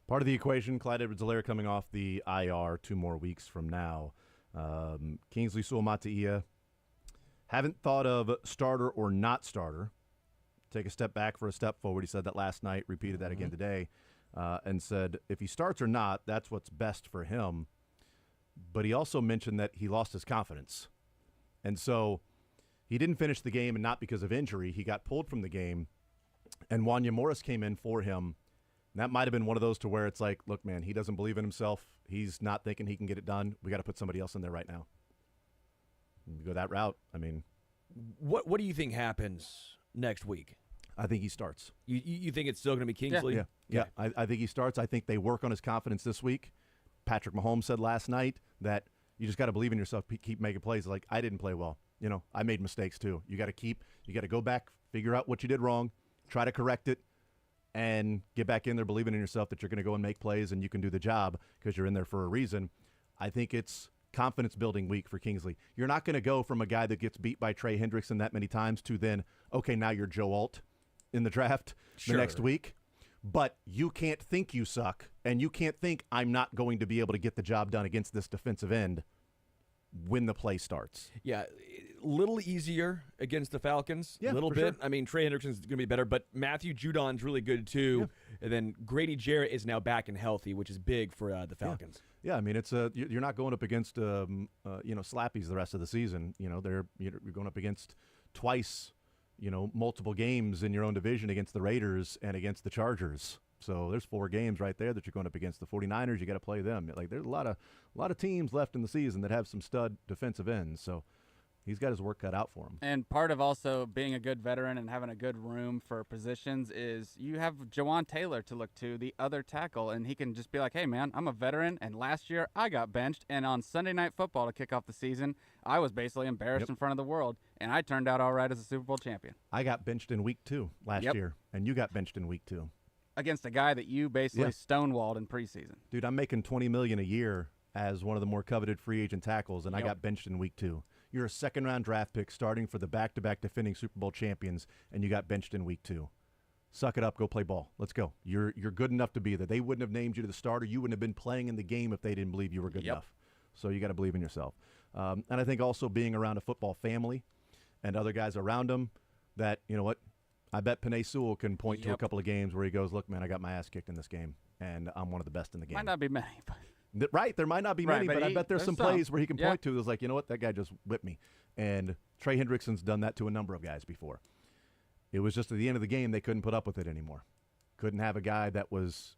part of the equation, Clyde Edwards-Helaire coming off the IR 2 more weeks from now. Kingsley Suamataia, haven't thought of starter or not starter. Take a step back for a step forward. He said that last night, repeated that again today, and said if he starts or not, that's what's best for him. But he also mentioned that he lost his confidence. And so he didn't finish the game, and not because of injury. He got pulled from the game, and Wanya Morris came in for him. And that might have been one of those to where it's like, look, man, he doesn't believe in himself. He's not thinking he can get it done. We got to put somebody else in there right now. You go that route. I mean, what do you think happens next week? I think he starts. You think it's still going to be Kingsley? Yeah. I think he starts. I think they work on his confidence this week. Patrick Mahomes said last night that you just got to believe in yourself, keep making plays. Like, I didn't play well. I made mistakes too. You got to go back, figure out what you did wrong, try to correct it, and get back in there believing in yourself that you're going to go and make plays and you can do the job because you're in there for a reason. I think it's confidence-building week for Kingsley. You're not going to go from a guy that gets beat by Trey Hendrickson that many times to then, okay, now you're Joe Alt in the draft the next week. But you can't think you suck, and you can't think I'm not going to be able to get the job done against this defensive end when the play starts. Yeah, a little easier against the Falcons. Yeah, a little for bit. sure. I mean, Trey Hendrickson's going to be better, but Matthew Judon's really good too. Yeah. And then Grady Jarrett is now back and healthy, which is big for the Falcons. Yeah, I mean, it's you're not going up against slappies the rest of the season. You're going up against twice, multiple games in your own division against the Raiders and against the Chargers. So there's 4 games right there that you're going up against. The 49ers, you got to play them. Like, there's a lot of teams left in the season that have some stud defensive ends. So he's got his work cut out for him. And part of also being a good veteran and having a good room for positions is you have Jawan Taylor to look to, the other tackle, and he can just be like, hey, man, I'm a veteran, and last year I got benched, and on Sunday Night Football to kick off the season, I was basically embarrassed in front of the world, and I turned out all right as a Super Bowl champion. I got benched in week 2 last year, and you got benched in week 2. Against a guy that you basically stonewalled in preseason. Dude, I'm making $20 million a year as one of the more coveted free agent tackles, and I got benched in week 2. You're a second-round draft pick starting for the back-to-back defending Super Bowl champions, and you got benched in week 2. Suck it up. Go play ball. Let's go. You're good enough to be there. They wouldn't have named you to the starter. You wouldn't have been playing in the game if they didn't believe you were good enough. So you got to believe in yourself. And I think also being around a football family and other guys around them that, you know what, I bet Penei Sewell can point to a couple of games where he goes, look, man, I got my ass kicked in this game, and I'm one of the best in the game. Might not be many, but Right, there might not be many, but I bet there's some plays where he can Yeah. point to. It's like, you know what, that guy just whipped me. And Trey Hendrickson's done that to a number of guys before. It was just at the end of the game they couldn't put up with it anymore. Couldn't have a guy that was,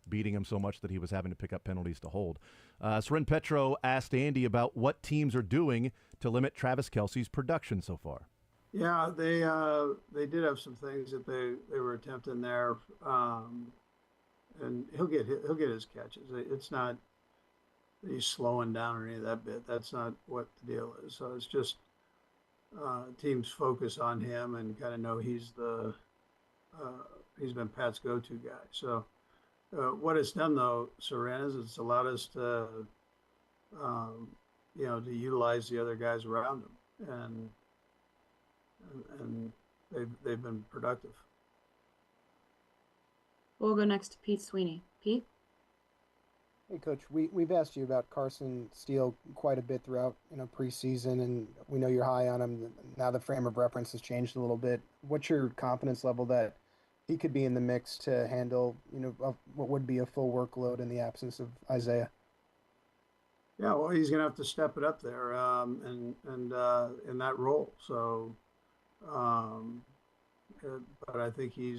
beating him so much that he was having to pick up penalties to hold. Seren Petro asked Andy about what teams are doing to limit Travis Kelce's production so far. Yeah, they did have some things that they were attempting there, and he'll get his catches. It's not that he's slowing down or any of that bit. That's not what the deal is. So it's just teams focus on him and kind of know he's been Pat's go-to guy. So what it's done though, Soren, is it's allowed us to to utilize the other guys around him, and they've been productive. We'll go next to Pete Sweeney. Pete? Hey, Coach, we've asked you about Carson Steele quite a bit throughout preseason, and we know you're high on him. Now the frame of reference has changed a little bit. What's your confidence level that he could be in the mix to handle what would be a full workload in the absence of Isaiah? Yeah, well, he's going to have to step it up there, and in that role. So, but I think he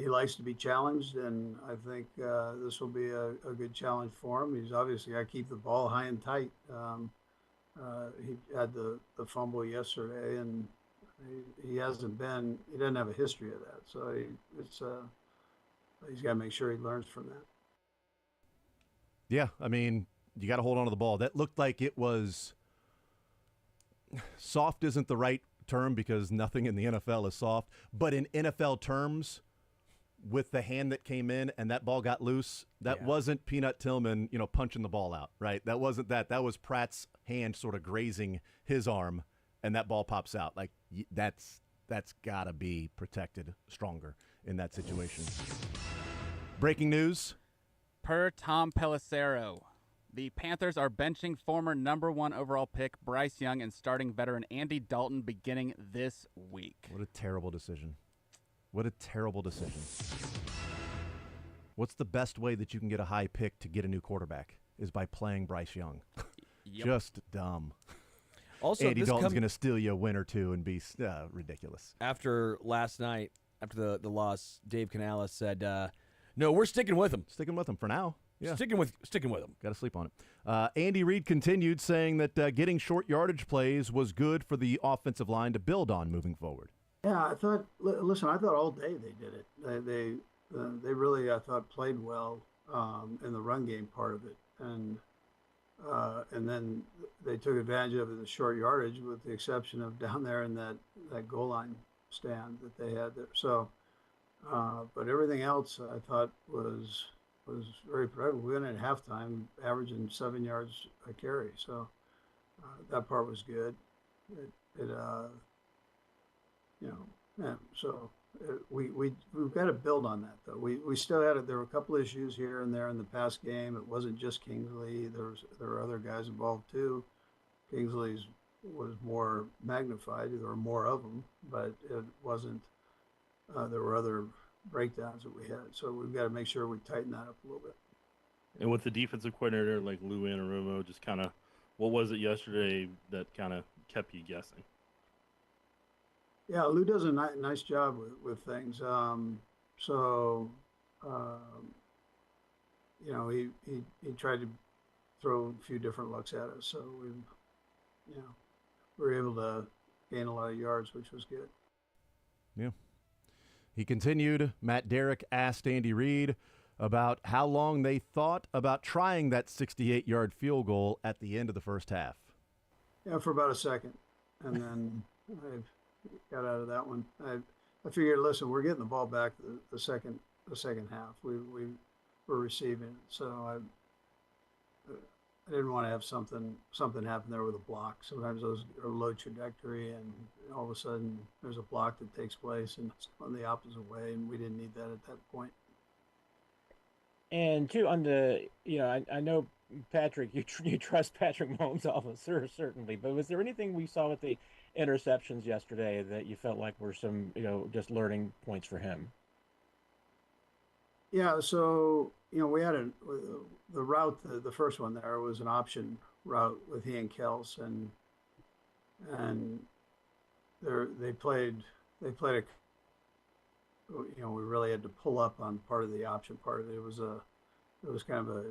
likes to be challenged, and I think this will be a good challenge for him. He's obviously got to keep the ball high and tight. He had the fumble yesterday, and he doesn't have a history of that. So he's got to make sure he learns from that. Yeah, I mean, you got to hold on to the ball. That looked like it was soft isn't the right term because nothing in the NFL is soft, but in NFL terms, with the hand that came in and that ball got loose, that wasn't Peanut Tillman, punching the ball out, right? That wasn't that. That was Pratt's hand sort of grazing his arm, and that ball pops out. Like, that's got to be protected stronger in that situation. Breaking news. Per Tom Pelissero, the Panthers are benching former #1 overall pick Bryce Young and starting veteran Andy Dalton beginning this week. What a terrible decision. What a terrible decision. What's the best way that you can get a high pick to get a new quarterback is by playing Bryce Young. Yep. Just dumb. Also, Andy Dalton's going to steal you a win or two and be ridiculous. After last night, after the loss, Dave Canales said, no, we're sticking with him. Sticking with him for now. Yeah. Sticking with him. Got to sleep on it. Andy Reid continued saying that getting short yardage plays was good for the offensive line to build on moving forward. Yeah, I thought all day they did it. They really, I thought, played well in the run game part of it. And then they took advantage of it in the short yardage with the exception of down there in that goal line stand that they had there. So, but everything else I thought was very productive. We went at halftime averaging 7 yards a carry. So that part was good. We've got to build on that though. We still there were a couple issues here and there in the past game. It wasn't just Kingsley. There were other guys involved too. Kingsley's was more magnified. There were more of them, but it wasn't. There were other breakdowns that we had. So we've got to make sure we tighten that up a little bit. And with the defensive coordinator like Lou Anarumo, just kind of, what was it yesterday that kind of kept you guessing? Yeah, Lou does a nice job with things. He tried to throw a few different looks at us. So we were able to gain a lot of yards, which was good. Yeah. He continued. Matt Derrick asked Andy Reid about how long they thought about trying that 68-yard field goal at the end of the first half. Yeah, for about a second, and then I got out of that one. I figured, listen, we're getting the ball back the second half. We were receiving it, so I didn't want to have something happen there with a block. Sometimes those are low trajectory, and all of a sudden there's a block that takes place, and it's on the opposite way, and we didn't need that at that point. And two, on the, I know Patrick, you trust Patrick Mahomes almost certainly, but was there anything we saw with the interceptions yesterday that you felt like were some, just learning points for him? Yeah, so we had the route. The first one there was an option route with he and Kels, and they played a. We really had to pull up on part of the option part of it. It was kind of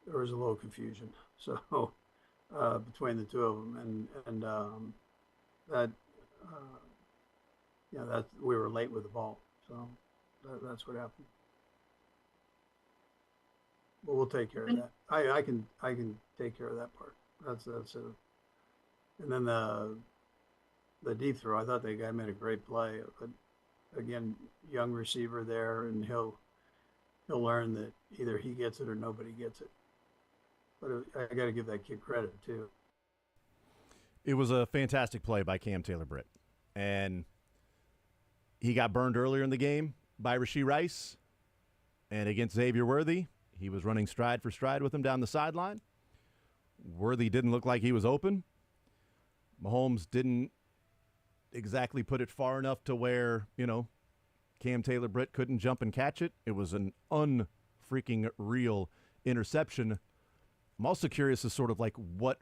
there was a little confusion. So between the two of them, and that we were late with the ball. So that's what happened. But we'll take care of that. I can take care of that part. That's a. And then the deep throw, I thought that guy made a great play. But again, young receiver there, and he'll learn that either he gets it or nobody gets it. But I got to give that kid credit too. It was a fantastic play by Cam Taylor-Britt, and he got burned earlier in the game by Rashee Rice, and against Xavier Worthy, he was running stride for stride with him down the sideline. Worthy didn't look like he was open. Mahomes didn't exactly put it far enough to where, Cam Taylor-Britt couldn't jump and catch it. It was an unfreaking real interception. I'm also curious as sort of like what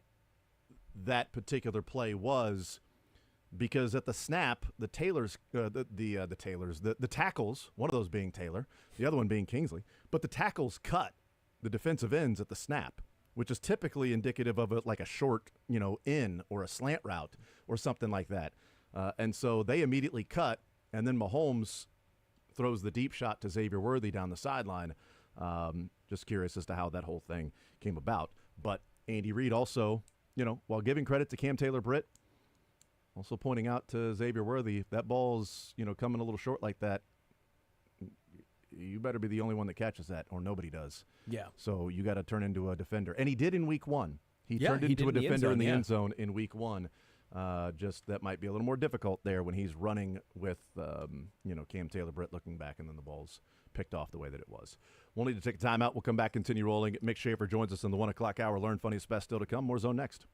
that particular play was, because at the snap, the tackles, one of those being Taylor, the other one being Kingsley, but the tackles cut the defensive ends at the snap, which is typically indicative of like a short, in or a slant route or something like that. And so they immediately cut, and then Mahomes throws the deep shot to Xavier Worthy down the sideline. Just curious as to how that whole thing came about. But Andy Reid also, while giving credit to Cam Taylor-Britt, also pointing out to Xavier Worthy, if that ball's, coming a little short like that, you better be the only one that catches that, or nobody does. Yeah. So you got to turn into a defender. And he did in week 1. He Yeah, turned he into a did in the end defender in zone, the yeah. end zone in week 1. Just that might be a little more difficult there when he's running with, Cam Taylor-Britt looking back, and then the ball's picked off the way that it was. We'll need to take a timeout. We'll come back, continue rolling. Mick Schaefer joins us in the 1 o'clock hour. Learn funniest best still to come. More Zone next.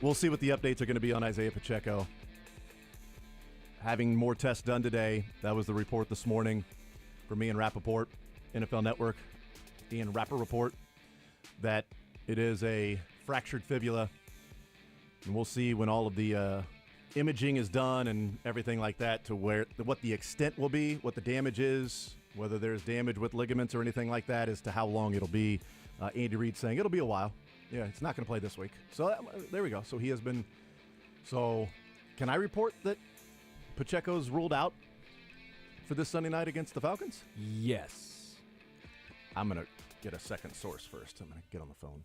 we'll see what the updates are going to be on Isaiah Pacheco. Having more tests done today. That was the report this morning from Ian Rappaport, NFL Network. Ian Rappaport, that it is a fractured fibula. And we'll see when all of the imaging is done and everything like that to what the extent will be, what the damage is, whether there's damage with ligaments or anything like that as to how long it'll be. Andy Reid saying it'll be a while. Yeah, it's not going to play this week. So there we go. So he has been. So can I report that Pacheco's ruled out for this Sunday night against the Falcons? Yes. I'm going to get a second source first. I'm going to get on the phone.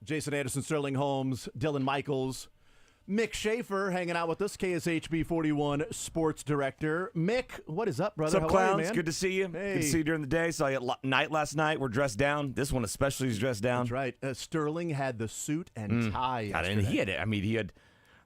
Jason Anderson, Sterling Holmes, Dylan Michaels, Mick Schaefer hanging out with us, KSHB 41 sports director. Mick, what is up, brother? What's up, How are you, clowns? man? Good to see you. Hey. Good to see you during the day. Saw you at night last night. We're dressed down. This one especially is dressed down. That's right. Sterling had the suit and tie. God, and yesterday. he had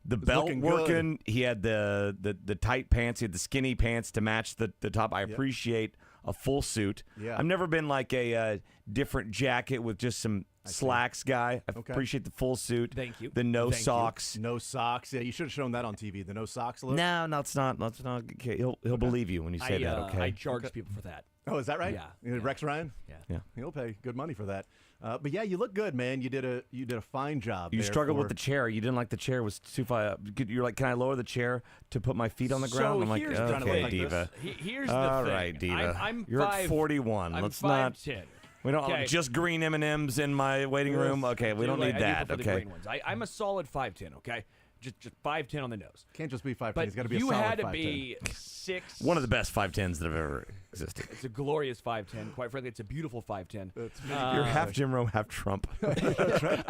the was belt looking working. good. He had the tight pants. He had the skinny pants to match the top. I appreciate a full suit. Yeah. I've never been like a different jacket with just some slacks guy. I appreciate the full suit. Thank you. The no Thank you. socks. No socks. Yeah, you should have shown that on TV. The no socks look. No, it's not. Okay. He'll believe you when you say that. Okay. I charge people for that. Oh, is that right? Yeah. Rex Ryan. Yeah. He'll pay good money for that. But yeah, you look good, man. You did a fine job. You there struggled for- with the chair. You didn't like the chair. It was too far up. You're like, can I lower the chair to put my feet on the ground? So I'm like, here's the okay, thing. Diva. Here's the All thing. right, Diva. I'm You're at 5'- 41. I'm Let's not. 5'10". We don't Okay. just green M&Ms in my waiting room. Okay, we don't need that. I do Okay. the green ones. I'm a solid 5'10". Okay, just 5'10" on the nose. Can't just be 5'10". But He's got to be a you solid had to 5'10". be 6. One of the best 5'10s that have ever existed. It's a glorious 5'10". Quite frankly, it's a beautiful 5'10". You're half Jim Rome, half Trump. I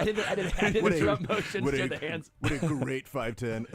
did the Trump motions to the hands. What a great 5'10".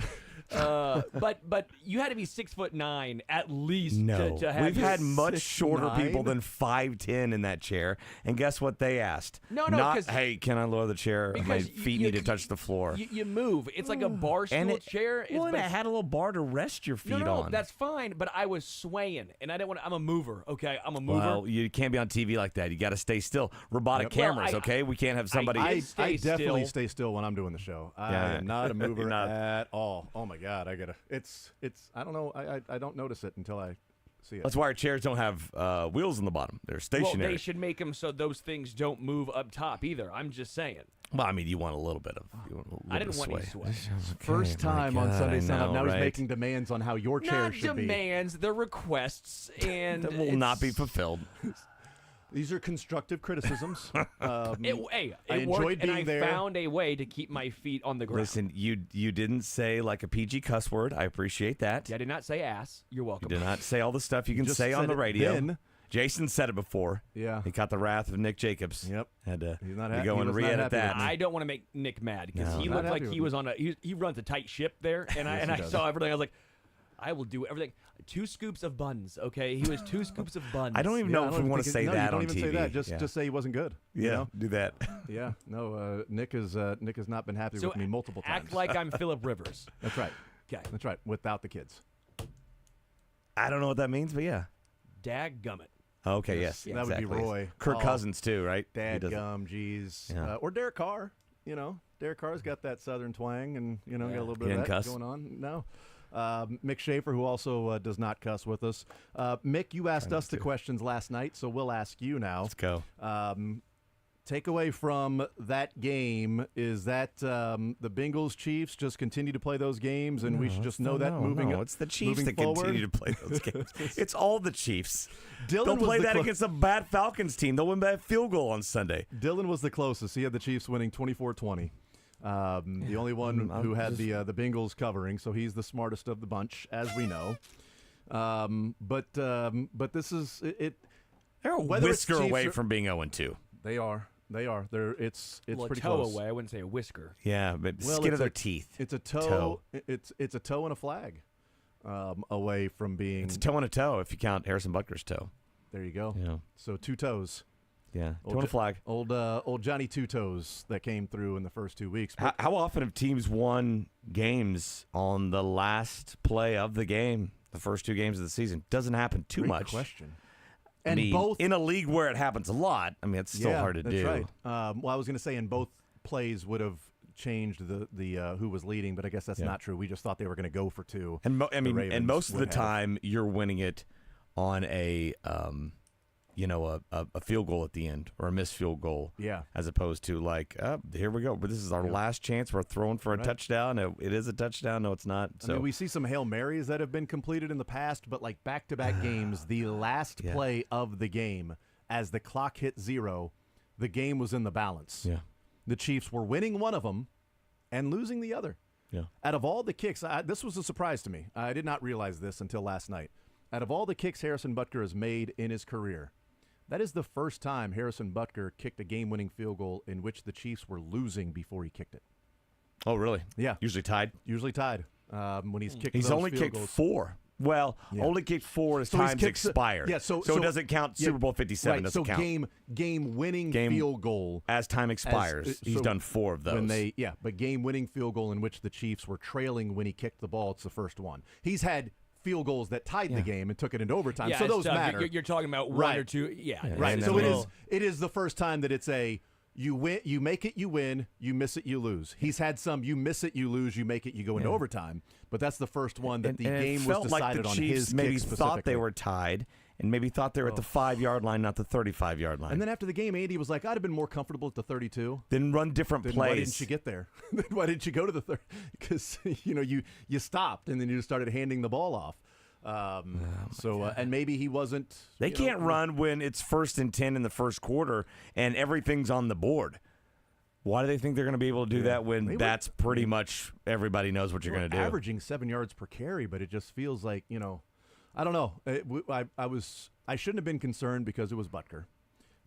But you had to be 6'9" at least. No, to have we've your had much 6'9"? shorter people than 5'10" in that chair, and guess what they asked? No, not 'cause- hey, can I lower the chair? My because feet you- need to touch the floor. You move. It's like a bar stool And it- chair. Well, and but it had a little bar to rest your feet no, on. that's fine. But I was swaying, and I didn't want. I'm a mover. Okay, I'm a mover. Well, you can't be on TV like that. You got to stay still. Robotic Well, cameras, okay? We can't have somebody. I stay definitely still. stay still when I'm doing the show. I Yeah. am not a mover You're not. at all. Oh my god, I gotta. It's. I don't know. I don't notice it until I see it. That's why our chairs don't have wheels in the bottom. They're Well, stationary. they should make them so those things don't move up top either. I'm just saying. Well, I mean, you want a little bit of. You want a little I didn't bit of want any sway. sway. First Okay, my time on God, Sunday I Sun Up. know, Now he's right? making demands on how your chair Not should be. demands, they're requests, and That will not be fulfilled. These are constructive criticisms. It I worked, enjoyed and being I there. found a way to keep my feet on the ground. Listen, you didn't say like a PG cuss word. I appreciate that. I did not say ass. You're You welcome. did not say all the stuff you can just say on said the it radio. then. Jason said it before. Yeah. He caught the wrath of Nick Jacobs. Yep. Had to He's not to happy- go he and was not re-edit happy with that. me. I don't want to make Nick mad because No. he Not looked like happy he with was on a he runs a tight ship there, and Yes, he I does. saw everything. I was like, I will do everything. 2 scoops of buns, okay? He was 2 scoops of buns. I don't even Yeah, know I if don't we want to think say no, that you don't on even TV. say that. Just yeah. just say he wasn't good. Yeah, You know? do that. Yeah. No. Nick has not been happy So with me multiple times. act like I'm Phillip Rivers. That's right. Okay. That's right. Without the kids. I don't know what that means, but yeah. Daggummit. Okay, yes. That would be exactly. Roy. Kirk Oh, Cousins too, right? He Dad doesn't- gum, geez. Yeah. Or Derek Carr. You know, Derek Carr's got that Southern twang, and got a little bit He of didn't that cuss? going on. No. Mick Schaefer, who also does not cuss with us. Mick, you asked us the questions last night, so we'll ask you now. Let's go. Takeaway from that game is that the Bengals Chiefs just continue to play those games, and we should just know that moving No, up. it's the Chiefs moving that forward. continue to play those games. It's all the Chiefs. Dylan They'll was play the that clo- against a bad Falcons team. They'll win that field goal on Sunday. Dylan was the closest. He had the Chiefs winning 24-20. The only one I'm who had just- the Bengals covering, so he's the smartest of the bunch, as we know. But this is it. They're a whether it's whisker Chiefs away or- from being 0-2. They are. It's Well, pretty a toe close. away. I wouldn't say a whisker. Yeah, but Well, skin it's of their a- teeth. It's a toe. It's a toe and a flag away from being. It's a toe and a toe if you count Harrison Butker's toe. There you go. Yeah. So 2 toes. Yeah, Old toe and a Jo- flag. Old Johnny Two Toes that came through in the first 2 weeks. How often have teams won games on the last play of the game, the first 2 games of the season? Doesn't happen too Great much. question. I And mean, both in a league where it happens a lot, I mean, it's still hard to that's do. Right. Well, I was going to say, in both plays would have changed the who was leading, but I guess that's Yeah. not true. We just thought they were going to go for 2. And The and Ravens most of the would have. time you're winning it on a a field goal at the end or a missed field goal. Yeah. As opposed to like, here we go, but this is our last chance. We're throwing for a Right. touchdown. It is a touchdown. No, it's not. I So mean, we see some Hail Marys that have been completed in the past, but like back-to-back games, the last Yeah. play of the game, as the clock hit 0, the game was in the balance. Yeah. The Chiefs were winning one of them and losing the other. Yeah. Out of all the kicks, this was a surprise to me. I did not realize this until last night. Out of all the kicks Harrison Butker has made in his career, That is the first time Harrison Butker kicked a game-winning field goal in which the Chiefs were losing before he kicked it. Oh, really? Yeah. Usually tied? Usually tied. When he's kicked He's those only field kicked goals. 4. Well, only kicked 4 as So he's time's kicked the- expired. yeah, so it doesn't count. Super Bowl 57 right, doesn't so count. game-winning field goal. As time expires, he's so done 4 of those. But game-winning field goal in which the Chiefs were trailing when he kicked the ball, it's the first one. He's had field goals that tied the game and took it into overtime, Yeah, so it's those tough. matter. You're talking about one Right. or two. Yeah. Right. And So then it is the first time that it's a you win, you make it, you win, you miss it, you lose. He's had some you miss it, you lose, you make it, you go into overtime. But that's the first one that the and game it was felt decided like the on Chiefs his maybe kick thought they specifically. were tied, and maybe thought they were at the 5-yard line, not the 35-yard line. And then after the game, Andy was like, I'd have been more comfortable at the 32. Then run different Then plays. why didn't you get there? Why didn't you go to the 30? Because you stopped and then you just started handing the ball off. And maybe he wasn't. They can't run when it's 1st and 10 in the first quarter and everything's on the board. Why do they think they're going to be able to do that when that's pretty much everybody knows what you're going to do? Averaging 7 yards per carry, but it just feels like I don't know. I shouldn't have been concerned because it was Butker,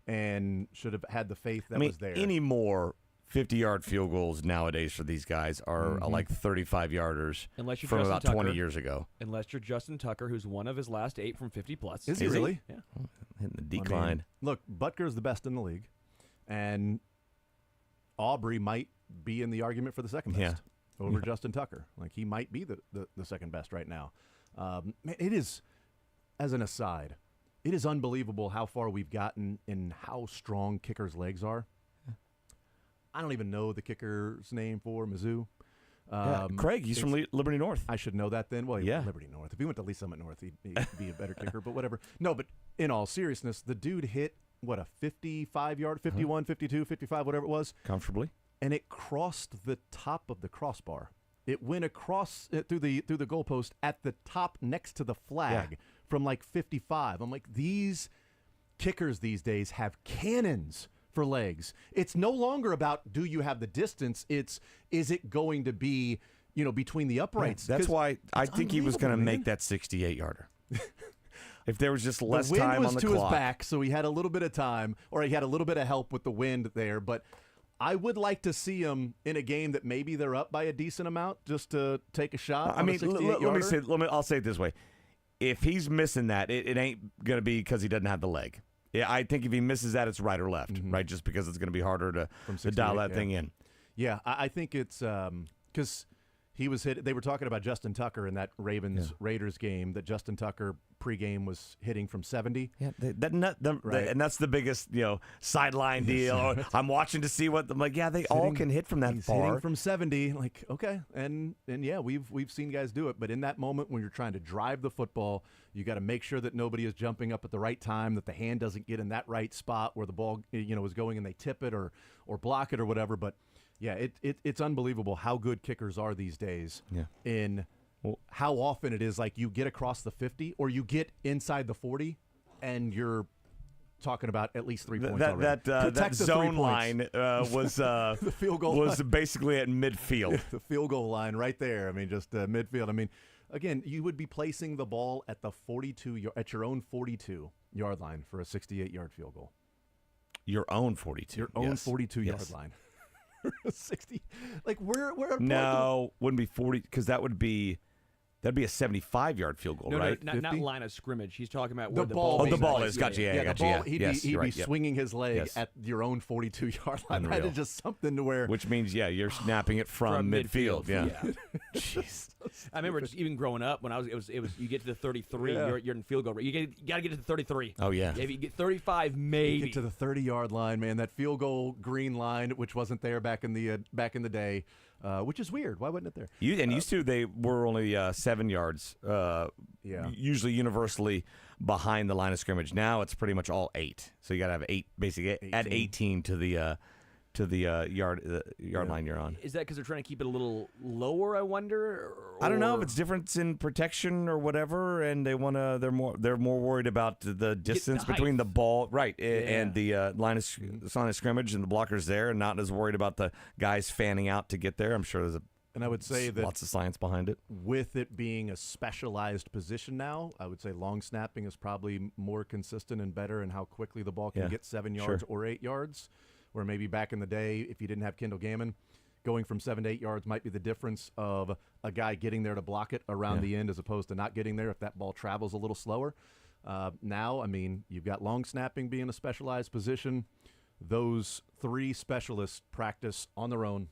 and should have had the faith that was there. Any more 50-yard field goals nowadays for these guys are like 35-yarders Unless you're from Justin about Tucker, 20 years ago. Unless you're Justin Tucker, who's one of his last 8 from 50-plus. Is he really? Yeah. Hitting the decline. Look, Butker's the best in the league, and Aubrey might be in the argument for the second best over Justin Tucker. Like, he might be the second best right now. Man, it is, as an aside, it is unbelievable how far we've gotten and how strong kickers' legs are. I don't even know the kicker's name for Mizzou. Craig, he's from Liberty North. I should know that then. Well, Liberty North. If he went to Lee Summit North, he'd be a better kicker, but whatever. No, but in all seriousness, the dude hit, a 55-yard, 51, 52, 55, whatever it was. Comfortably. And it crossed the top of the crossbar. It went across through the goalpost at the top next to the flag from like 55. I'm like, these kickers these days have cannons for legs. It's no longer about do you have the distance. It's is it going to be between the uprights. That's why I think he was going to make that 68-yarder. If there was just less the wind time was on the to clock. his back, so he had a little bit of time, or he had a little bit of help with the wind there. But I would like to see him in a game that maybe they're up by a decent amount, just to take a shot. I mean, let I'll say it this way: if he's missing that, it ain't going to be because he doesn't have the leg. Yeah, I think if he misses that, it's right or left, right? Just because it's going to be harder to dial that thing in. Yeah, I think it's because he was hit. They were talking about Justin Tucker in that Ravens-Raiders game. That Justin Tucker pregame was hitting from 70. Yeah, and that's the biggest sideline deal. I'm watching to see what. I'm like, yeah, they all can hit from that he's far. Hitting from 70, like okay, and yeah, we've seen guys do it. But in that moment when you're trying to drive the football, you got to make sure that nobody is jumping up at the right time, that the hand doesn't get in that right spot where the ball is going, and they tip it or block it or whatever. But yeah, it's unbelievable how good kickers are these days. Yeah. In how often it is like you get across the 50 or you get inside the 40, and you're talking about at least 3 points already. That zone line was the field goal was line. basically at midfield. The field goal line right there. I mean, just midfield. I mean, again, you would be placing the ball at the 42 at your own 42-yard line for a 68-yard field goal. Your own 42. Your own 42-yard line. 60. Like we're no, wouldn't be 40 because that'd be a 75-yard field goal, right? No, not line of scrimmage. He's talking about the where ball. the ball is. Gotcha. Yeah, the ball. He'd be swinging his leg Yes. at your own 42-yard line. Unreal. That is just something to where. Which means, you're snapping it from midfield. Yeah. Jeez. I remember just even growing up when it was you get to the 33, you're in field goal. You got to get to the 33. Oh yeah. If you get 35, maybe You get to the 30-yard line, man. That field goal green line, which wasn't there back in the day. Which is weird. Why wasn't it there? Used to, they were only 7 yards, usually universally behind the line of scrimmage. Now it's pretty much all 8. So you got to have 8, basically, at 18 to the yard line you're on. Is that because they're trying to keep it a little lower, I wonder? I don't know if it's difference in protection or whatever, and they're more worried about the distance between the ball, and the line of scrimmage and the blockers there, and not as worried about the guys fanning out to get there. I'm sure there's And I would say that lots of science behind it. With it being a specialized position now, I would say long snapping is probably more consistent and better in how quickly the ball can get 7 yards or 8 yards. Where maybe back in the day, if you didn't have Kendall Gammon, going from 7 to 8 yards might be the difference of a guy getting there to block it around the end as opposed to not getting there if that ball travels a little slower. Now, I mean, you've got long snapping being a specialized position. Those 3 specialists practice on their own,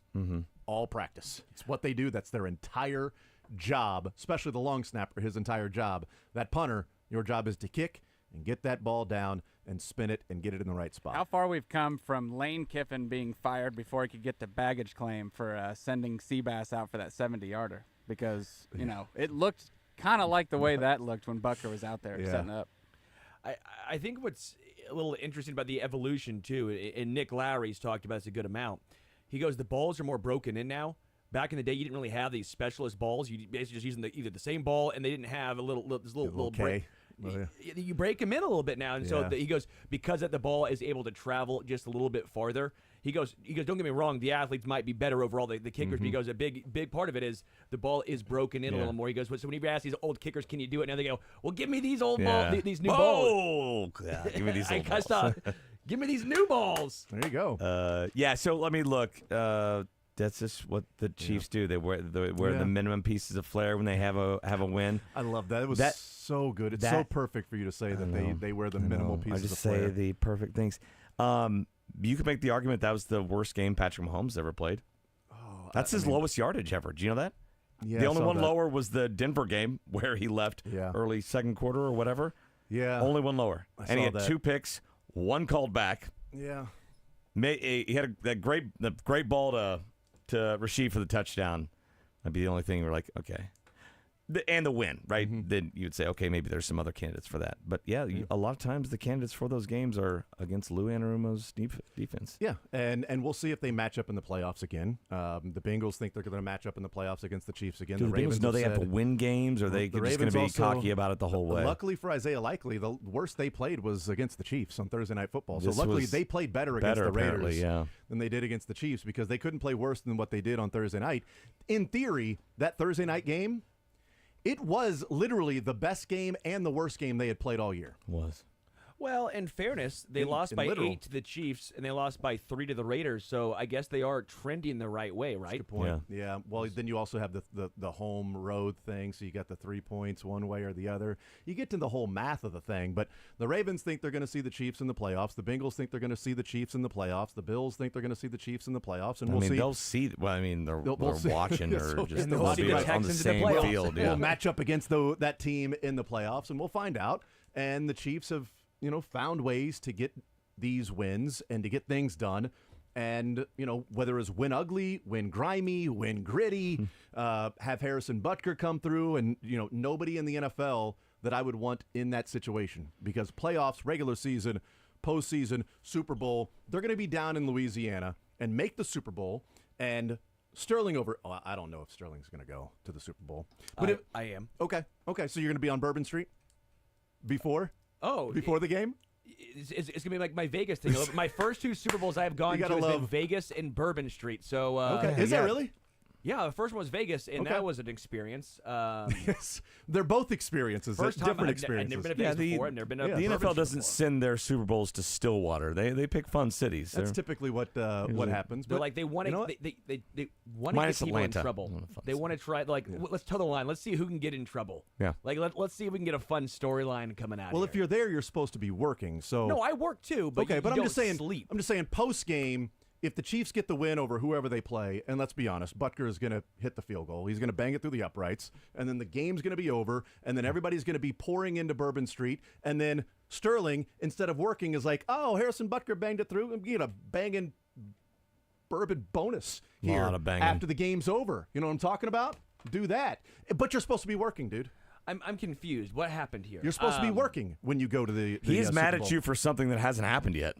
all practice. It's what they do. That's their entire job, especially the long snapper, his entire job. That punter, your job is to kick and get that ball down and spin it and get it in the right spot. How far we've come from Lane Kiffin being fired before he could get the baggage claim for sending Seabass out for that 70-yarder. Because, you know, it looked kind of like the way that looked when Butker was out there setting up. I think what's a little interesting about the evolution, too, and Nick Lowry's talked about this a good amount. He goes, the balls are more broken in now. Back in the day, you didn't really have these specialist balls. You basically just using either the same ball, and they didn't have a little break. You break them in a little bit now, and so he goes, because that the ball is able to travel just a little bit farther. He goes. Don't get me wrong, the athletes might be better overall, the kickers. But he goes, a big part of it is the ball is broken in a little more. He goes, so when you ask these old kickers, can you do it? Now they go, well, give me these old balls, these new balls. Oh, God, give me these old balls. Give me these new balls. There you go. So let me look. That's just what the Chiefs do. They wear the minimum pieces of flair when they have a win. I love that. It was so good. It's so perfect for you to say that they wear the minimal pieces of flair. I just say the perfect things. You could make the argument that was the worst game Patrick Mahomes ever played. That's his lowest yardage ever. Do you know that? Yeah, the only one lower was the Denver game where he left early second quarter or whatever. Yeah. Only one lower. And he had 2 picks, 1 called back. Yeah. He had that great ball to Rasheed for the touchdown. That'd be the only thing we're like, okay. And the win, right? Then you'd say, okay, maybe there's some other candidates for that. But, a lot of times the candidates for those games are against Lou Anarumo's defense. Yeah, and we'll see if they match up in the playoffs again. The Bengals think they're going to match up in the playoffs against the Chiefs again. Do the Ravens Bengals know they have to win games, or are they just going to be cocky about it the whole way? Luckily for Isaiah Likely, the worst they played was against the Chiefs on Thursday Night Football. So luckily they played better against the Raiders than they did against the Chiefs because they couldn't play worse than what they did on Thursday night. In theory, that Thursday night game, it was literally the best game and the worst game they had played all year. Well, in fairness, they lost by 8 to the Chiefs, and they lost by 3 to the Raiders. So I guess they are trending the right way, right? Good point. Yeah. Well, then you also have the home road thing, so you got the 3 points one way or the other. You get to the whole math of the thing, but the Ravens think they're going to see the Chiefs in the playoffs. The Bengals think they're going to see the Chiefs in the playoffs. The Bills think they're going to see the Chiefs in the playoffs, and we'll see. They'll see. Well, I mean, they're watching or just they'll see the on the same field. We'll match up against that team in the playoffs, and we'll find out. And the Chiefs have found ways to get these wins and to get things done. And, whether it's win ugly, win grimy, win gritty, have Harrison Butker come through, and, nobody in the NFL that I would want in that situation. Because playoffs, regular season, postseason, Super Bowl, they're going to be down in Louisiana and make the Super Bowl. And Sterling I don't know if Sterling's going to go to the Super Bowl. But I am. Okay, so you're going to be on Bourbon Street before? Before the game? It's going to be like my Vegas thing. My first 2 Super Bowls I have gone to has been Vegas and Bourbon Street. So okay, is that really? Yeah, the first one was Vegas, and that was an experience. Yes, they're both experiences. Different experiences. I've never been to Vegas before. I've never been to the NFL doesn't send their Super Bowls to Stillwater. They pick fun cities. That's typically what happens. They're like they want to they want to get people in trouble. They want to try let's toe the line. Let's see who can get in trouble. Yeah, let's see if we can get a fun storyline coming out. Well, if you're there, you're supposed to be working. So no, I work too. But okay, but I'm just saying. Sleep. I'm just saying post game. If the Chiefs get the win over whoever they play, and let's be honest, Butker is going to hit the field goal. He's going to bang it through the uprights, and then the game's going to be over, and then everybody's going to be pouring into Bourbon Street, and then Sterling, instead of working, is like, oh, Harrison Butker banged it through, and get a banging bourbon bonus here after the game's over. You know what I'm talking about? Do that. But you're supposed to be working, dude. I'm confused. What happened here? You're supposed to be working when you go to the He's mad Super at Bowl. you for something that hasn't happened yet.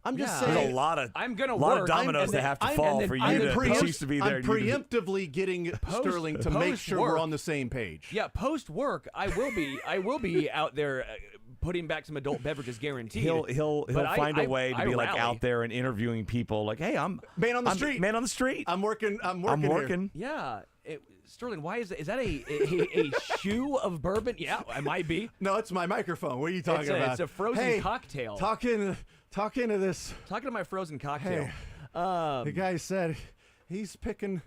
I'm just saying. There's a lot of dominoes that have to fall for you to Chiefs to be there. I'm preemptively getting Sterling to make sure we're on the same page. Yeah, post work, I will be out there putting back some adult beverages guaranteed. He'll But find a way to be like rally. out there and interviewing people. Like, hey, I'm man on the street. Man on the street. I'm working. Here. Yeah. Sterling, why is that a shoe of bourbon? Yeah, it might be. No, it's my microphone. What are you talking about? It's a frozen cocktail. Talk into this. Talking to my frozen cocktail. Hey, the guy said he's picking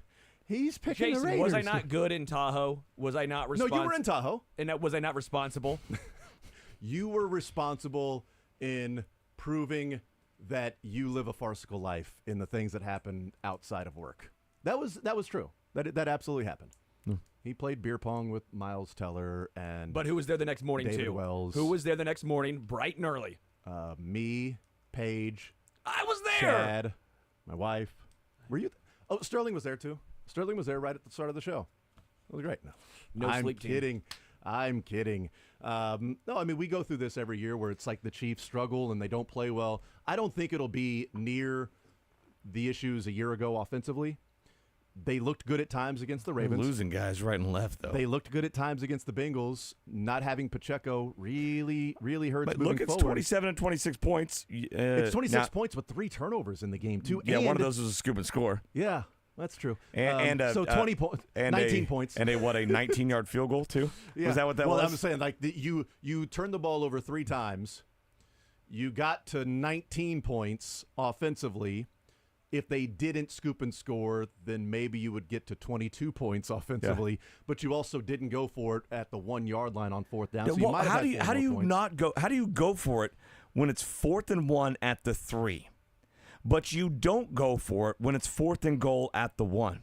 Jason, the Raiders. was I not good in Tahoe? Was I not responsible? No, you were in Tahoe. And was I not responsible? You were responsible in proving that you live a farcical life in the things that happen outside of work. That was true. That absolutely happened. He played beer pong with Miles Teller and. But who was there the next morning David too? Wells. Who was there the next morning, bright and early? Me, Paige. I was there. Chad, my wife. Were you? Oh, Sterling was there too. Sterling was there right at the start of the show. It was great. No I'm sleep team. kidding. I'm kidding. No, I mean, we go through this every year where it's like the Chiefs struggle and they don't play well. I don't think it'll be near the issues a year ago offensively. They looked good at times against the Ravens. They're losing guys right and left, though. They looked good at times against the Bengals. Not having Pacheco really hurts But moving look, it's forward. 27 and 26 points. It's 26 points, but 3 turnovers in the game, too. Yeah, and one of those was a scoop and score. Yeah, that's true. So 20 points, 19 points. And a 19-yard field goal, too? Yeah. Was that what that was? Well, I'm saying, like, you turned the ball over 3 times. You got to 19 points offensively. If they didn't scoop and score, then maybe you would get to 22 points offensively. But you also didn't go for it at the 1-yard line on 4th down. So you might have had how do you points. not go? How do you go for it when it's 4th and 1 at the 3, but you don't go for it when it's 4th and goal at the 1?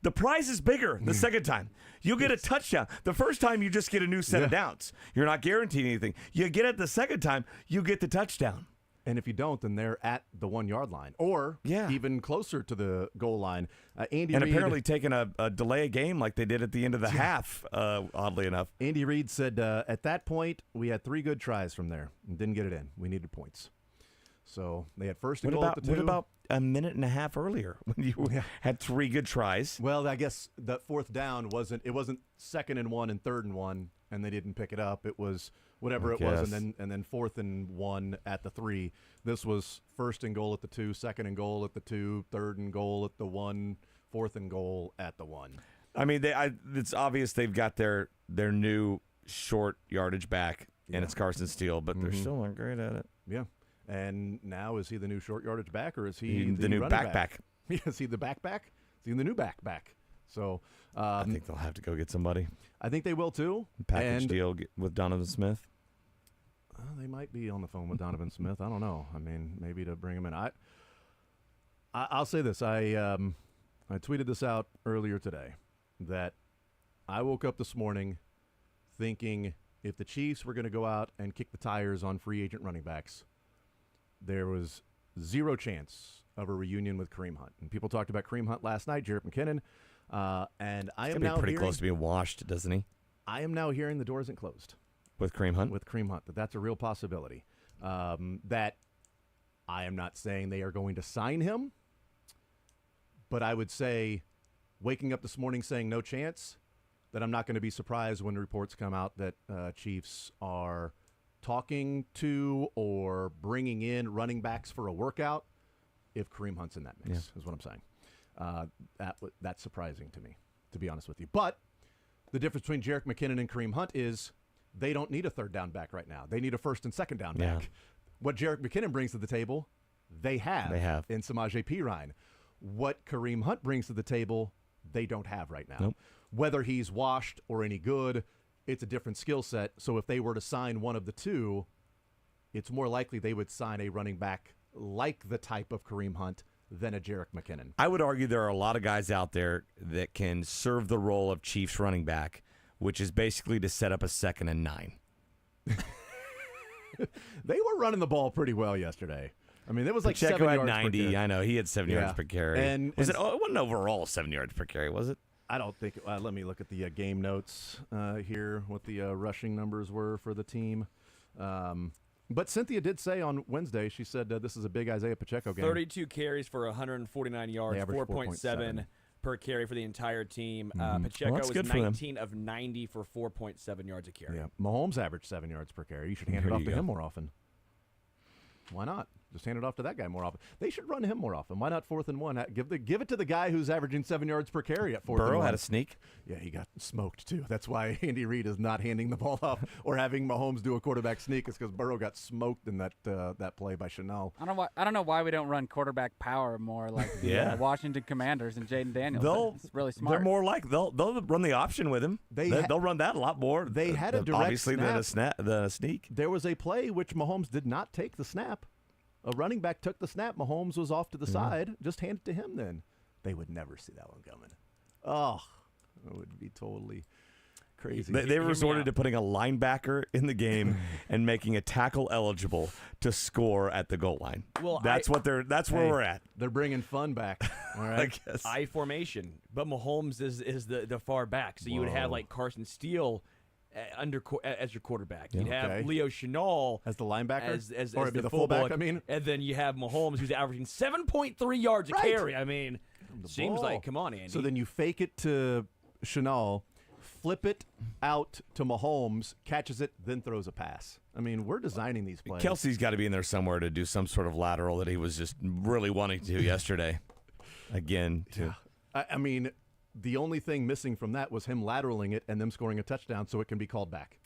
The prize is bigger the second time. You get a touchdown. The first time you just get a new set of downs. You're not guaranteed anything. You get it the second time, you get the touchdown. And if you don't, then they're at the 1-yard line or even closer to the goal line. Andy Reid, apparently taking a delay a game like they did at the end of the half, oddly enough. Andy Reid said, at that point, we had 3 good tries from there and didn't get it in. We needed points. So they had first and goal at the 2. What about a minute and a half earlier when you had 3 good tries? Well, I guess that 4th down wasn't 2nd and 1 and 3rd and 1, and they didn't pick it up. It was whatever it was, and then 4th and 1 at the 3. This was 1st and goal at the 2, 2nd and goal at the 2, 3rd and goal at the 1, 4th and goal at the 1. I mean, it's obvious they've got their new short yardage back, and it's Carson Steele, but they're still not great at it. Yeah. And now, is he the new short yardage back, or is he the new running back? Is he the back? Is he the new back? So I think they'll have to go get somebody. I think they will too. Package deal with Donovan Smith. They might be on the phone with Donovan Smith. I don't know. I mean, maybe to bring him in. I'll say this. I tweeted this out earlier today that I woke up this morning thinking if the Chiefs were going to go out and kick the tires on free agent running backs, there was 0 chance of a reunion with Kareem Hunt. And people talked about Kareem Hunt last night, Jarrett McKinnon, and I am now pretty close to being washed, doesn't he? I am now hearing the door isn't closed. With Kareem Hunt? With Kareem Hunt, that's a real possibility. That I am not saying they are going to sign him, but I would say waking up this morning saying no chance, that I'm not going to be surprised when reports come out that Chiefs are talking to or bringing in running backs for a workout if Kareem Hunt's in that mix, is what I'm saying. That's surprising to me, to be honest with you. But the difference between Jerick McKinnon and Kareem Hunt is they don't need a 3rd down back right now. They need a 1st and 2nd down back. What Jerick McKinnon brings to the table, they have in Samaje Perine. What Kareem Hunt brings to the table, they don't have right now. Nope. Whether he's washed or any good, it's a different skill set. So if they were to sign one of the two, it's more likely they would sign a running back like the type of Kareem Hunt than a Jerick McKinnon. I would argue there are a lot of guys out there that can serve the role of Chiefs running back, which is basically to set up a 2nd and 9. They were running the ball pretty well yesterday. I mean, it was like Pacheco 7 had yards 90. per carry. I know he had 7 yards per carry. And it wasn't overall 7 yards per carry, was it? I don't think. Let me look at the game notes here. What the rushing numbers were for the team. But Cynthia did say on Wednesday, she said this is a big Isaiah Pacheco game. 32 carries for 149 yards, 4.7 per carry for the entire team. Well, Pacheco that's was good for them. 19 of 90 for 4.7 yards a carry. Yeah, Mahomes averaged 7 yards per carry. You should hand it There off you to go. him more often. Why not? Just hand it off to that guy more often. They should run him more often. Why not 4th and 1? Give it to the guy who's averaging 7 yards per carry at 4th and 1. Burrow had a sneak. Yeah, he got smoked too. That's why Andy Reid is not handing the ball off or having Mahomes do a quarterback sneak. It's because Burrow got smoked in that play by Chanel. I don't know why we don't run quarterback power more like the Yeah. Washington Commanders and Jaden Daniels. It's really smart. They're more like they'll run the option with him. They'll run that a lot more. They had a direct obviously snap. than a sneak. There was a play which Mahomes did not take the snap. A running back took the snap. Mahomes was off to the side. Just hand it to him then. They would never see that one coming. Oh, it would be totally crazy. They resorted to putting a linebacker in the game and making a tackle eligible to score at the goal line. Well, that's where we're at. They're bringing fun back. All right. I guess. I formation, but Mahomes is the far back. So you would have like Carson Steele as your quarterback. You'd have Leo Chenal as the linebacker, as or the fullback. I mean, and then you have Mahomes, who's averaging 7.3 yards a carry. I mean, seems like, come on, Andy. So then you fake it to Chenal, flip it out to Mahomes, catches it, then throws a pass. I mean, we're designing these plays. Kelsey's got to be in there somewhere to do some sort of lateral that he was just really wanting to do yesterday. Again, too. I mean, the only thing missing from that was him lateraling it and them scoring a touchdown so it can be called back.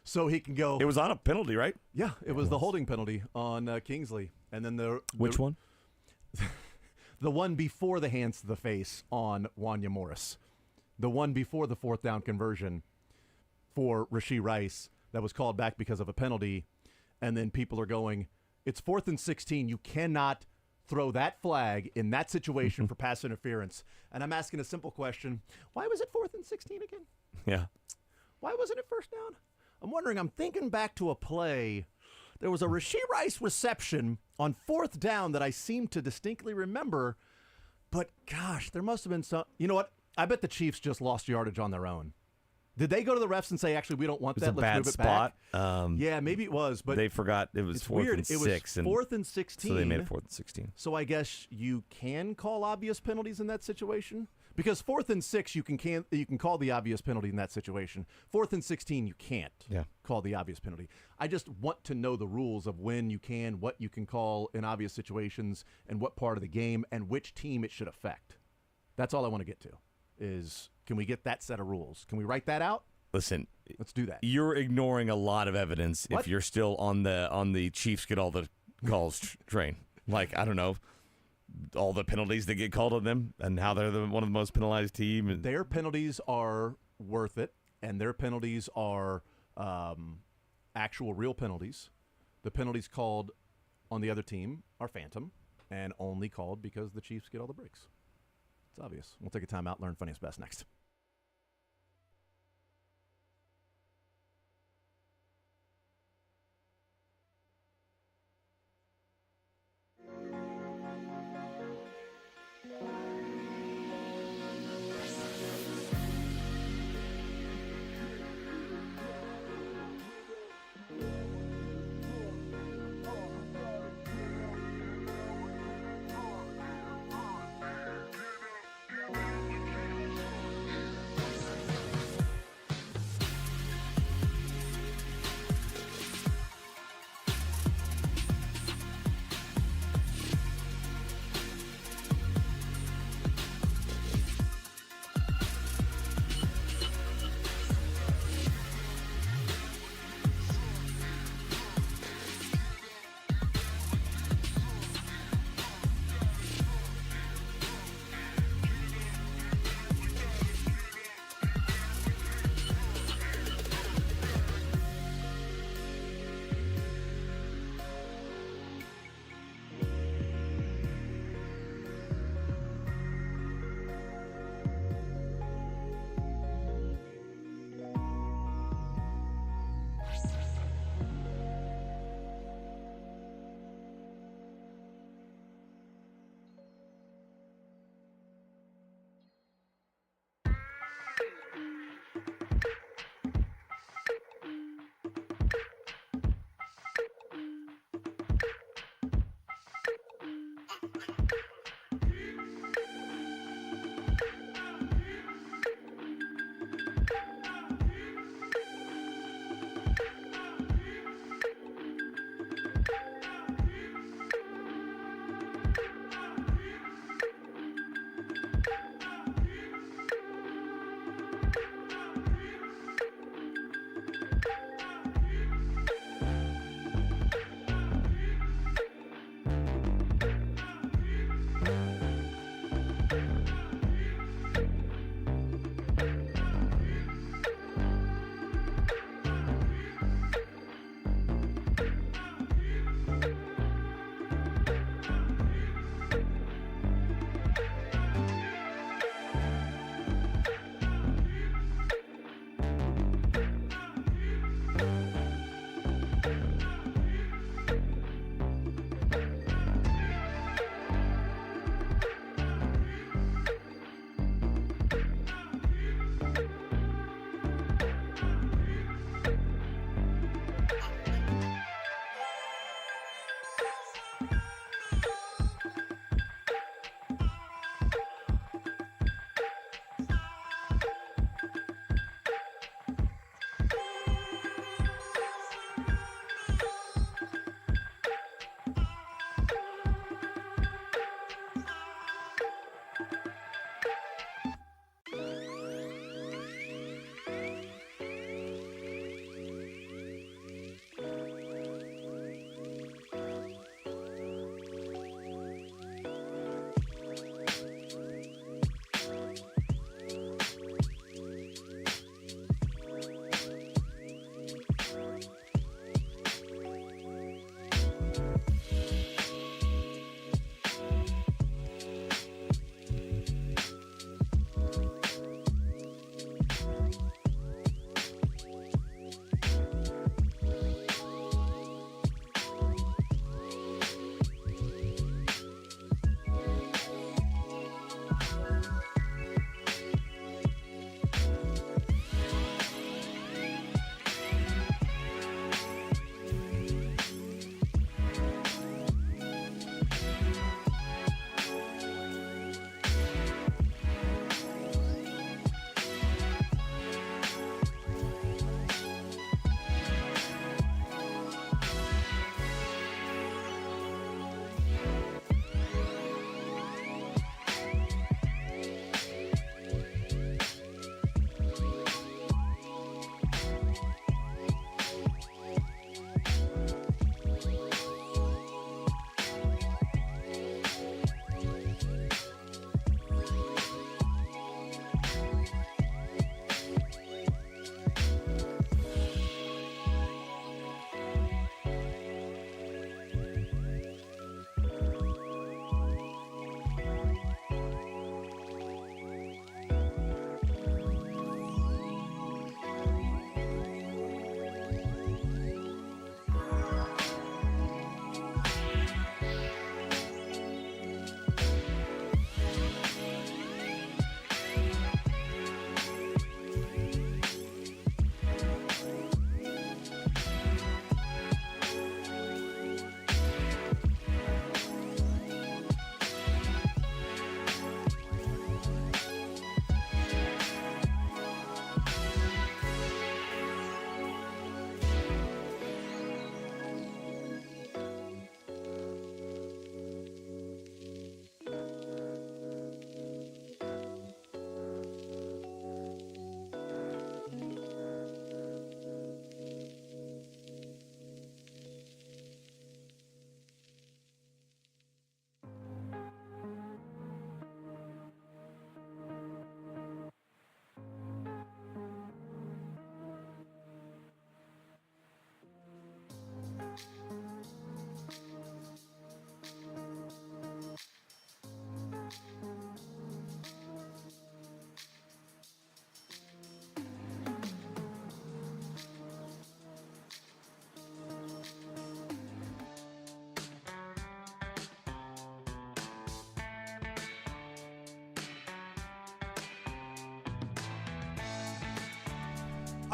So he can go. It was on a penalty, right? Yeah, it was the holding penalty on Kingsley. And then Which one? The one before the hands to the face on Wanya Morris. The one before the 4th down conversion for Rashee Rice that was called back because of a penalty. And then people are going, it's 4th and 16. You cannot throw that flag in that situation for pass interference. And I'm asking a simple question. Why was it 4th and 16 again? Yeah. Why wasn't it first down? I'm wondering, I'm thinking back to a play. There was a Rashee Rice reception on 4th down that I seem to distinctly remember. But gosh, there must have been some. You know what? I bet the Chiefs just lost yardage on their own. Did they go to the refs and say, actually, we don't want that? It was a Let's bad move it spot. back? Yeah, maybe it was, but they forgot it was 4th weird. and It 6. was 4th and 16. So they made it 4th and 16. So I guess you can call obvious penalties in that situation? Because 4th and 6, you can call the obvious penalty in that situation. 4th and 16, you can't call the obvious penalty. I just want to know the rules of when you can, what you can call in obvious situations, and what part of the game, and which team it should affect. That's all I want to get to, is can we get that set of rules? Can we write that out? Listen, let's do that. You're ignoring a lot of evidence What? if you're still on the Chiefs get all the calls train. Like, I don't know, all the penalties that get called on them and how they're one of the most penalized team. And their penalties are worth it, and their penalties are actual real penalties. The penalties called on the other team are phantom and only called because the Chiefs get all the breaks. It's obvious. We'll take a timeout, learn funniest best next.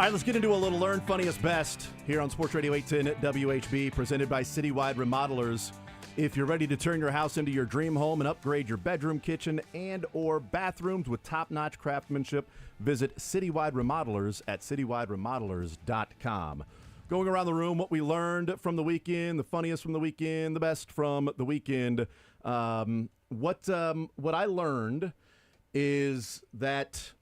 All right, let's get into a little Learn Funniest Best here on Sports Radio 810 at WHB, presented by Citywide Remodelers. If you're ready to turn your house into your dream home and upgrade your bedroom, kitchen, and or bathrooms with top-notch craftsmanship, visit Citywide Remodelers at citywideremodelers.com. Going around the room, what we learned from the weekend, the funniest from the weekend, the best from the weekend. What I learned is that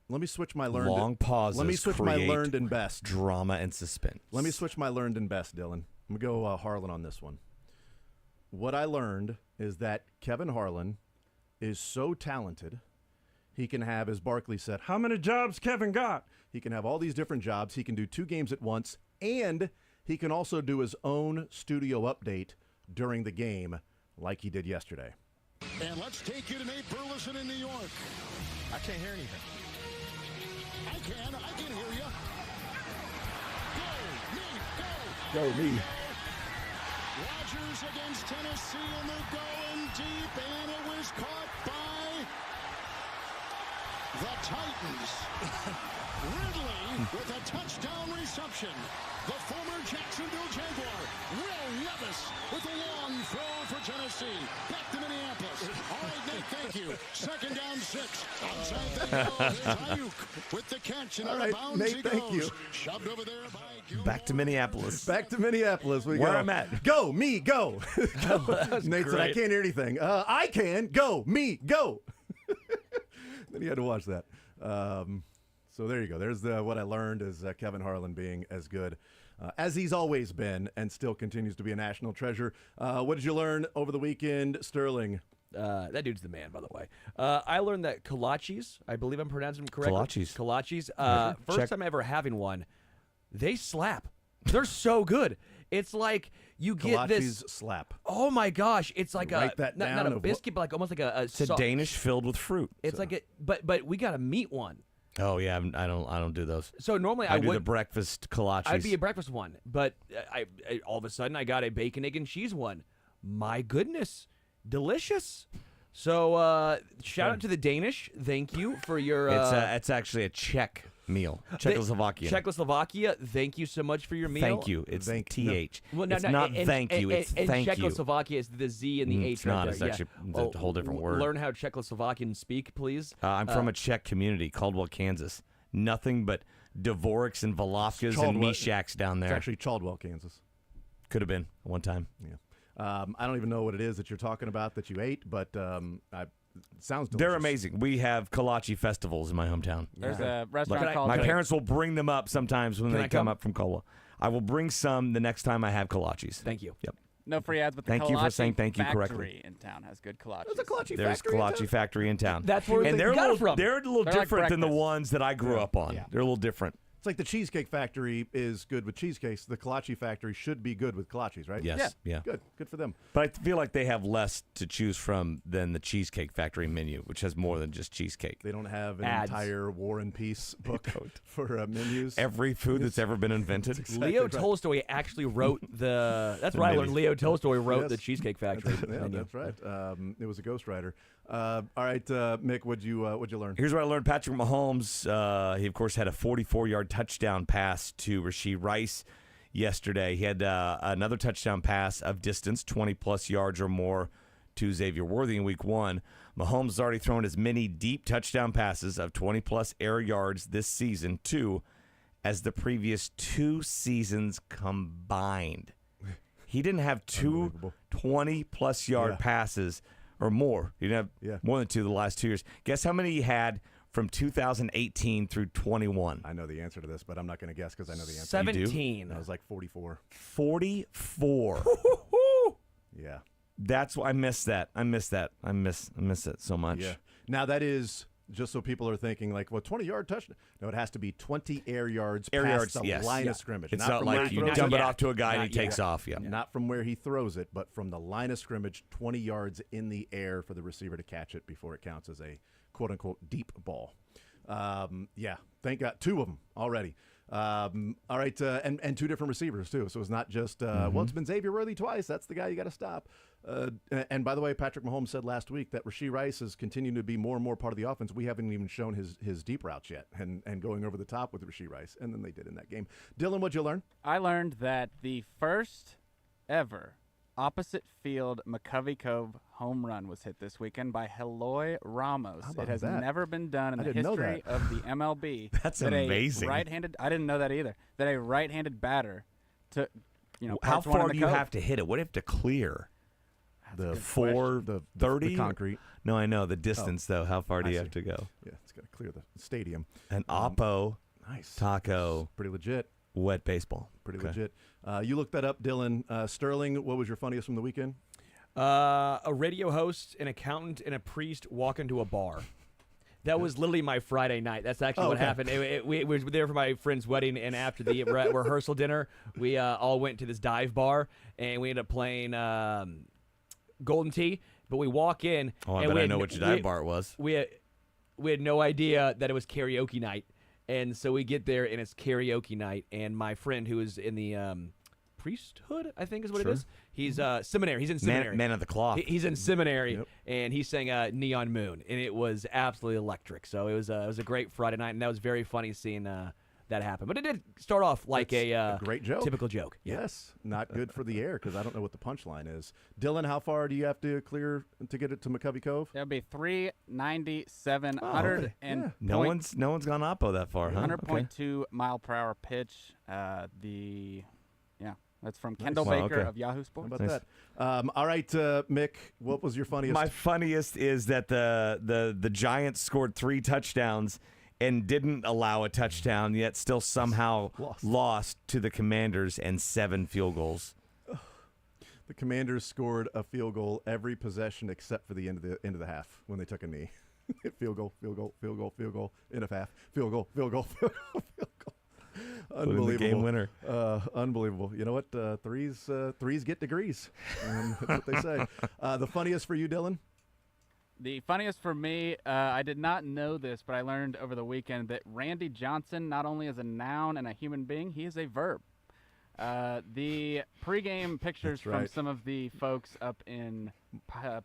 let me switch my learned. Long pauses. Let me switch my create learned and best. Drama and suspense. Let me switch my learned and best, Dylan. I'm going to go Harlan on this one. What I learned is that Kevin Harlan is so talented, he can have, as Barkley said, how many jobs Kevin got? He can have all these different jobs. He can do 2 games at once, and he can also do his own studio update during the game like he did yesterday. And let's take you to Nate Burleson in New York. I can't hear anything. I can hear you. Go, Nate, go. Go, me. Rodgers against Tennessee, and they're going deep, and it was caught by the Titans. Ridley with a touchdown reception. The former Jacksonville Jaguar, Will Levis, with a long throw for Tennessee. Back to Minneapolis. All right, Nate, thank you. 2nd down 6. Outside they go. Here's Ayuk with the catch, and All out right, of bounds Nate, he thank goes. you. Shoved over there by Back to Minneapolis. Back to Minneapolis. We Where go. I'm at. Go, me, go. Nate said, I great. can't hear anything. I can. Go, me, go. Then he had to watch that. So there you go. There's what I learned is Kevin Harlan being as good as he's always been and still continues to be a national treasure. What did you learn over the weekend, Sterling? That dude's the man, by the way. I learned that kolaches, I believe I'm pronouncing them correctly. Kolaches. First Check. time ever having one. They slap. They're so good. It's like you get this Kolaches slap. Oh my gosh! It's like Write that not down a of biscuit, but like almost like a. It's a Danish filled with fruit. It's like a but we got a meat one. Oh yeah, I don't do those. So normally I do would the breakfast kolaches. I'd be a breakfast one, but I all of a sudden I got a bacon, egg, and cheese one. My goodness, delicious. So shout out to the Danish. Thank you for your. It's actually a Czech meal. Czechoslovakia. Czechoslovakia. Thank you so much for your meal. Thank you. It's TH. Well, it's not thank you. It's thank you. Czechoslovakia is the Z and the H. It's right not. there. It's actually a whole different word. Learn how Czechoslovakian speak, please. I'm from a Czech community, Caldwell, Kansas. Nothing but Dvoraks and Volovkas and Mishaks down there. It's actually Caldwell, Kansas. Could have been one time. Yeah. I don't even know what it is that you're talking about that you ate, but it sounds delicious. They're amazing. We have kolache festivals in my hometown. There's a restaurant called. My parents will bring them up sometimes when Can they I come come? up from Caldwell. I will bring some the next time I have kolaches. Thank you. Yep. No free ads, but the Thank you for kolache saying thank you factory correctly. in town has good kolaches. There's a kolache There's factory. kolache factory in town. That's where and they they're got a it little, from. they're a little They're like different than the breakfast. ones that I grew up on. Yeah. They're a little different. It's like the Cheesecake Factory is good with cheesecakes. The kolache factory should be good with kolaches, right? Yes. Yeah. Good. Good for them. But I feel like they have less to choose from than the Cheesecake Factory menu, which has more than just cheesecake. They don't have an Ads. entire War and Peace book for menus. Every food that's ever been invented. Leo right. Tolstoy actually wrote the. That's where I learned Leo Tolstoy wrote Yes. the Cheesecake Factory. Yeah, menu. that's right. It was a ghostwriter. All right, Mick, what'd you learn? Here's what I learned. Patrick Mahomes, he, of course, had a 44-yard touchdown pass to Rashee Rice yesterday. He had another touchdown pass of distance, 20-plus yards or more, to Xavier Worthy in Week 1. Mahomes has already thrown as many deep touchdown passes of 20-plus air yards this season, too, as the previous 2 seasons combined. He didn't have 2 20-plus yard passes or more. He didn't have more than 2 the last 2 years. Guess how many he had from 2018 through 21? I know the answer to this, but I'm not going to guess because I know the answer. 17. I was like 44. 44. Yeah. That's why I miss that. I miss it so much. Yeah. Now that is just so people are thinking like, well, 20-yard touchdown. No, it has to be 20 air yards past the yes. line of scrimmage. It's not not from where like he you throws dump it. it off to a guy and Not he takes yet. off. Yeah. Not from where he throws it, but from the line of scrimmage, 20 yards in the air for the receiver to catch it before it counts as a quote-unquote deep ball. Yeah, thank God. 2 of them already. All right, and two different receivers too. So it's not just well, it's been Xavier Worthy twice. That's the guy you got to stop. And by the way, Patrick Mahomes said last week that Rashee Rice is continuing to be more and more part of the offense. We haven't even shown his deep routes yet, and going over the top with Rashee Rice, and then they did in that game. Dylan, what'd you learn? I learned that the first ever opposite field McCovey Cove home run was hit this weekend by Eloy Ramos. How about It has that? never been done in I the didn't know history that. of the MLB. That's that amazing. A right-handed, I didn't know that either. That a right-handed batter to, How parks one in far the do you Cove. have to hit it? What do you have to clear? The 430? the concrete. No, I know the distance though. How far do I you see. have to go? Yeah, it's got to clear the stadium. An Oppo, Nice. taco, Pretty legit. wet baseball. Pretty Okay. legit. You looked that up, Dylan. Sterling, what was your funniest from the weekend? A radio host, an accountant, and a priest walk into a bar. That was literally my Friday night. That's actually what okay. happened. We were there for my friend's wedding, and after the rehearsal dinner, we all went to this dive bar, and we ended up playing Golden Tee. But we walk in. Oh, I and bet we I had know n- which we- dive bar it was. We had no idea that it was karaoke night, and so we get there, and it's karaoke night. And my friend, who is in the priesthood, I think is what Sure. it is. He's seminary. He's in seminary. Man of the cloth. He's in seminary, Yep. and he sang Neon Moon, and it was absolutely electric. So it was a great Friday night, and that was very funny seeing that happen. But it did start off like It's a great joke. typical joke. Yeah. Yes. Not good for the air because I don't know what the punchline is. Dylan, how far do you have to clear to get it to McCovey Cove? That would be 397, Oh, 100 okay. and Yeah. No one's gone Oppo that far, huh? 100.2 mile per hour pitch. That's from Kendall Wow, Baker okay. of Yahoo Sports. How about that? All right, Mick, what was your funniest? My funniest is that the Giants scored 3 touchdowns and didn't allow a touchdown, yet still somehow lost to the Commanders and 7 field goals. The Commanders scored a field goal every possession except for the end of the half when they took a knee. Field goal, field goal, field goal, field goal, end of half, field goal, field goal, field goal, field goal. Unbelievable. The game winner. Unbelievable. You know what? Threes get degrees. That's what they say. The funniest for you, Dylan? The funniest for me, I did not know this, but I learned over the weekend that Randy Johnson not only is a noun and a human being, he is a verb. The pregame pictures That's right. from some of the folks up in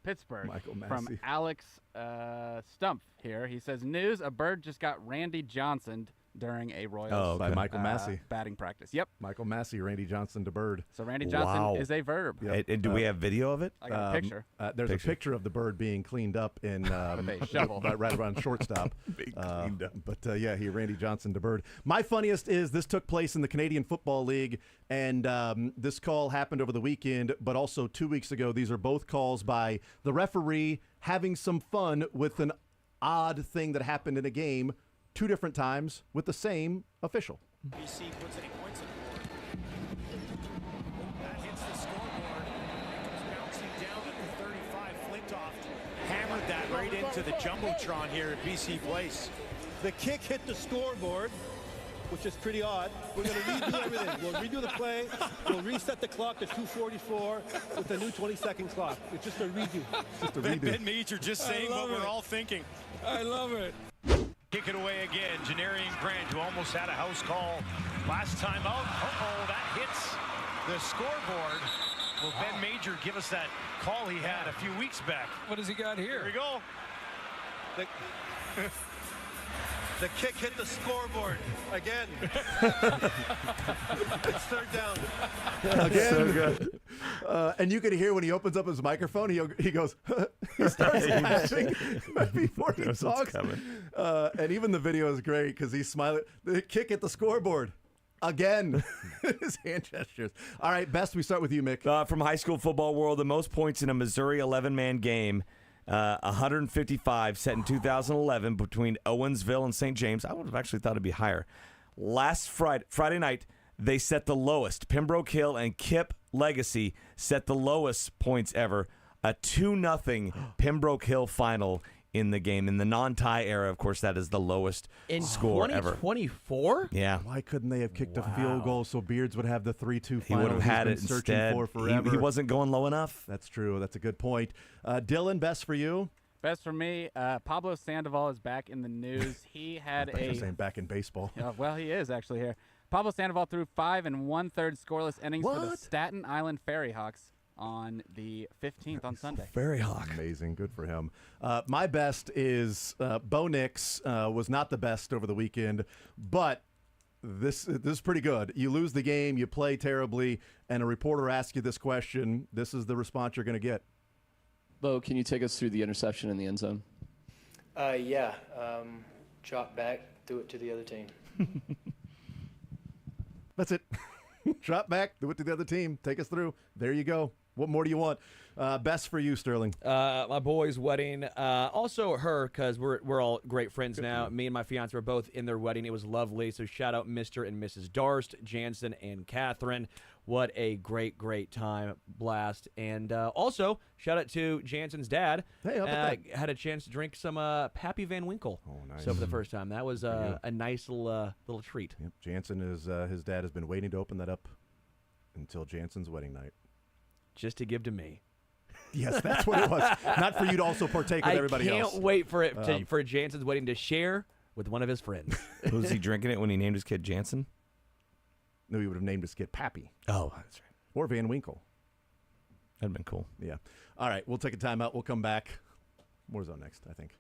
Pittsburgh, Michael from Massey. Alex Stumpf here. He says, news, a bird just got Randy Johnsoned during a Royals By Michael Massey. batting practice. Yep. Michael Massey, Randy Johnson to Bird. So Randy Johnson Wow. is a verb. Yep. And do we have video of it? I got a picture. There's a picture of the bird being cleaned up in With a shovel. right around shortstop. Being cleaned up. But he Randy Johnson to Bird. My funniest is this took place in the Canadian Football League, and this call happened over the weekend, but also 2 weeks ago. These are both calls by the referee having some fun with an odd thing that happened in a game 2 different times with the same official. BC puts any points on the board. That hits the scoreboard. It comes bouncing down at the 35. Flintoff hammered that right into the Jumbotron here at BC Place. The kick hit the scoreboard, which is pretty odd. We're going to redo everything. We'll redo the play. We'll reset the clock to 2:44 with a new 20-second clock. It's just a redo. Just a Ben redo. Major just saying what we're all thinking. I love it. Kick it away again. Janarian Grant, who almost had a house call last time out. Uh-oh, that hits the scoreboard. Will Ben Major give us that call he had a few weeks back? What has he got here? Here we go. The kick hit the scoreboard again. It's third down. Again. So good. And you can hear when he opens up his microphone, he goes, he starts laughing before he knows what's talks. coming. And even the video is great because he's smiling. The kick at the scoreboard. Again, his hand gestures. All right, Best, we start with you, Mick. From high school football world, the most points in a Missouri 11-man game, 155 set in 2011 between Owensville and St. James. I would have actually thought it'd be higher. Last Friday night, they set the lowest. Pembroke Hill and Kip Legacy set the lowest points ever. A 2-0 Pembroke Hill final in the game. In the non-tie era, of course, that is the lowest score ever. 2024? Yeah. Why couldn't they have kicked a field goal so Beards would have the 3-2 final? He would have had He's it been searching instead. for forever. He wasn't going low enough. That's true. That's a good point. Dylan, Best for you. Best for me, Pablo Sandoval is back in the news. He had I thought you were saying back in baseball. Well, he is actually here. Pablo Sandoval threw 5 1/3 scoreless innings for the Staten Island Ferry Hawks on the 15th on Sunday. Ferry Hawk. Amazing. Good for him. My best is Bo Nix was not the best over the weekend, but this is pretty good. You lose the game, you play terribly, and a reporter asks you this question. This is the response you're going to get. Bo, can you take us through the interception in the end zone? Yeah. Drop back, do it to the other team. That's it. Drop back, do it to the other team. Take us through. There you go. What more do you want? Best for you, Sterling. My boy's wedding. Also her, because we're all great friends now. Me and my fiance were both in their wedding. It was lovely. So shout out Mr. and Mrs. Darst, Jansen, and Catherine. What a great, great time. Blast. And also, shout out to Jansen's dad. Hey, how about that? Had a chance to drink some Pappy Van Winkle. Oh, nice. So for the first time. That was a nice little treat. Yep. Jansen is his dad has been waiting to open that up until Jansen's wedding night. Just to give to me. Yes, that's what it was. Not for you to also partake with everybody else. I can't wait for it for Jansen's wedding to share with one of his friends. Was he drinking it when he named his kid Jansen? No, he would have named his kid Pappy. Oh, that's right. Or Van Winkle. That'd been cool. Yeah. All right, we'll take a timeout. We'll come back. Warzone next, I think.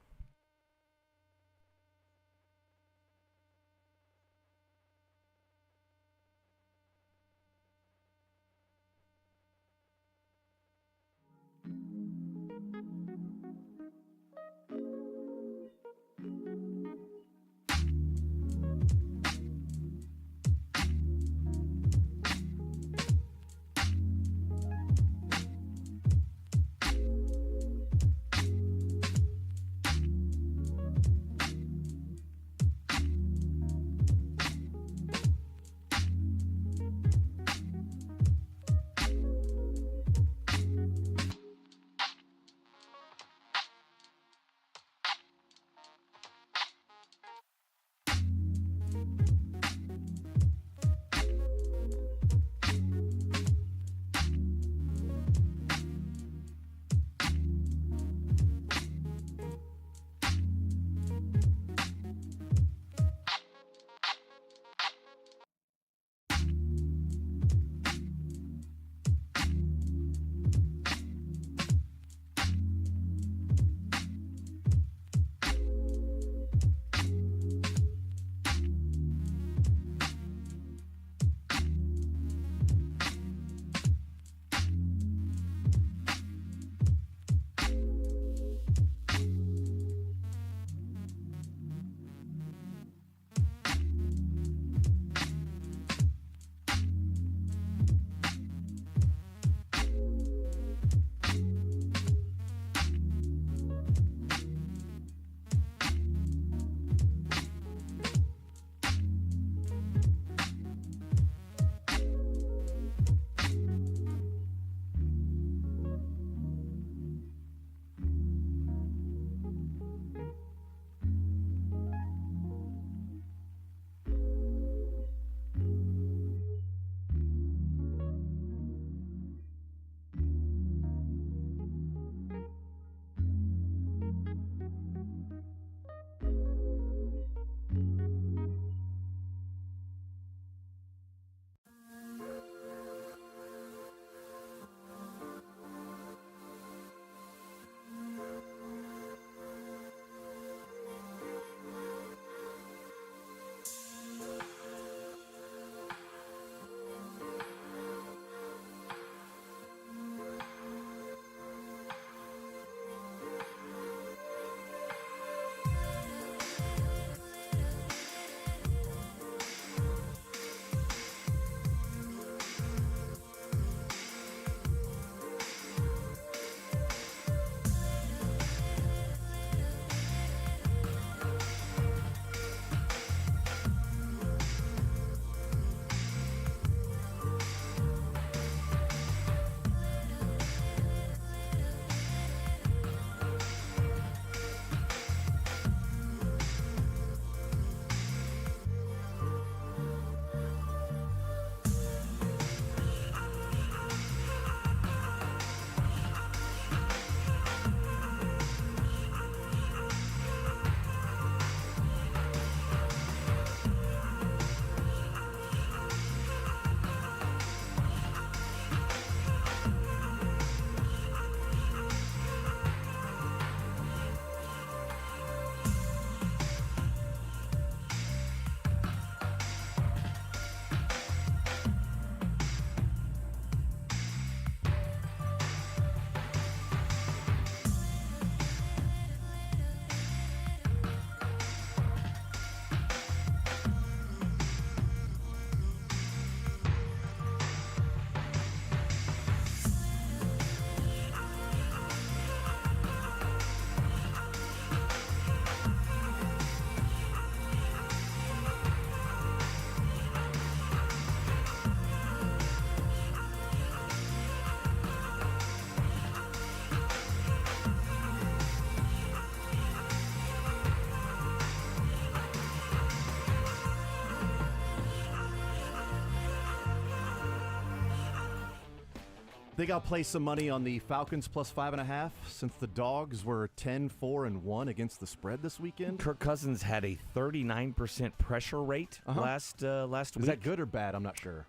Think I'll place some money on the Falcons plus 5.5 since the Dogs were 10-4-1 against the spread this weekend. Kirk Cousins had a 39% pressure rate last week. Is that good or bad? I'm not sure.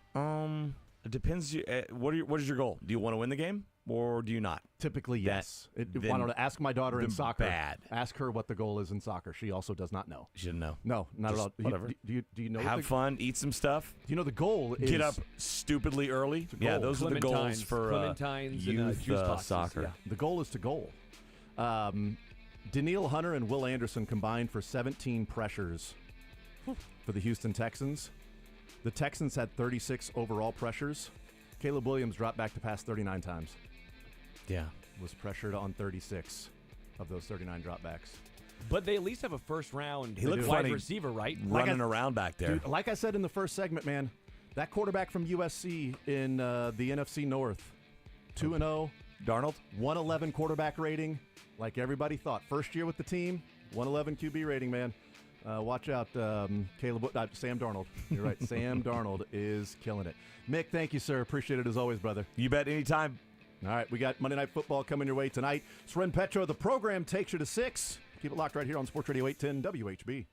It depends. What is your goal? Do you want to win the game or do you not? Typically, yes. Why don't I ask my daughter in soccer? Bad. Ask her what the goal is in soccer. She also does not know. She didn't know. No, not Just at all. Whatever. Do you know? Have fun. Eat some stuff. Do you know the goal is get up stupidly early? Yeah, those are the goals for youth soccer. Yeah. The goal is to goal. Danielle Hunter and Will Anderson combined for 17 pressures for the Houston Texans. The Texans had 36 overall pressures. Caleb Williams dropped back to pass 39 times. Yeah. Was pressured on 36 of those 39 dropbacks. But they at least have a first-round wide funny receiver, right? Running around back there. Dude, like I said in the first segment, man, that quarterback from USC in the NFC North, 2-0. Darnold? 111 quarterback rating, like everybody thought. First year with the team, 111 QB rating, man. Watch out, Sam Darnold. You're right. Sam Darnold is killing it. Mick, thank you, sir. Appreciate it as always, brother. You bet anytime. All right, we got Monday Night Football coming your way tonight. Sren Petro, the program takes you to 6. Keep it locked right here on Sports Radio 810 WHB.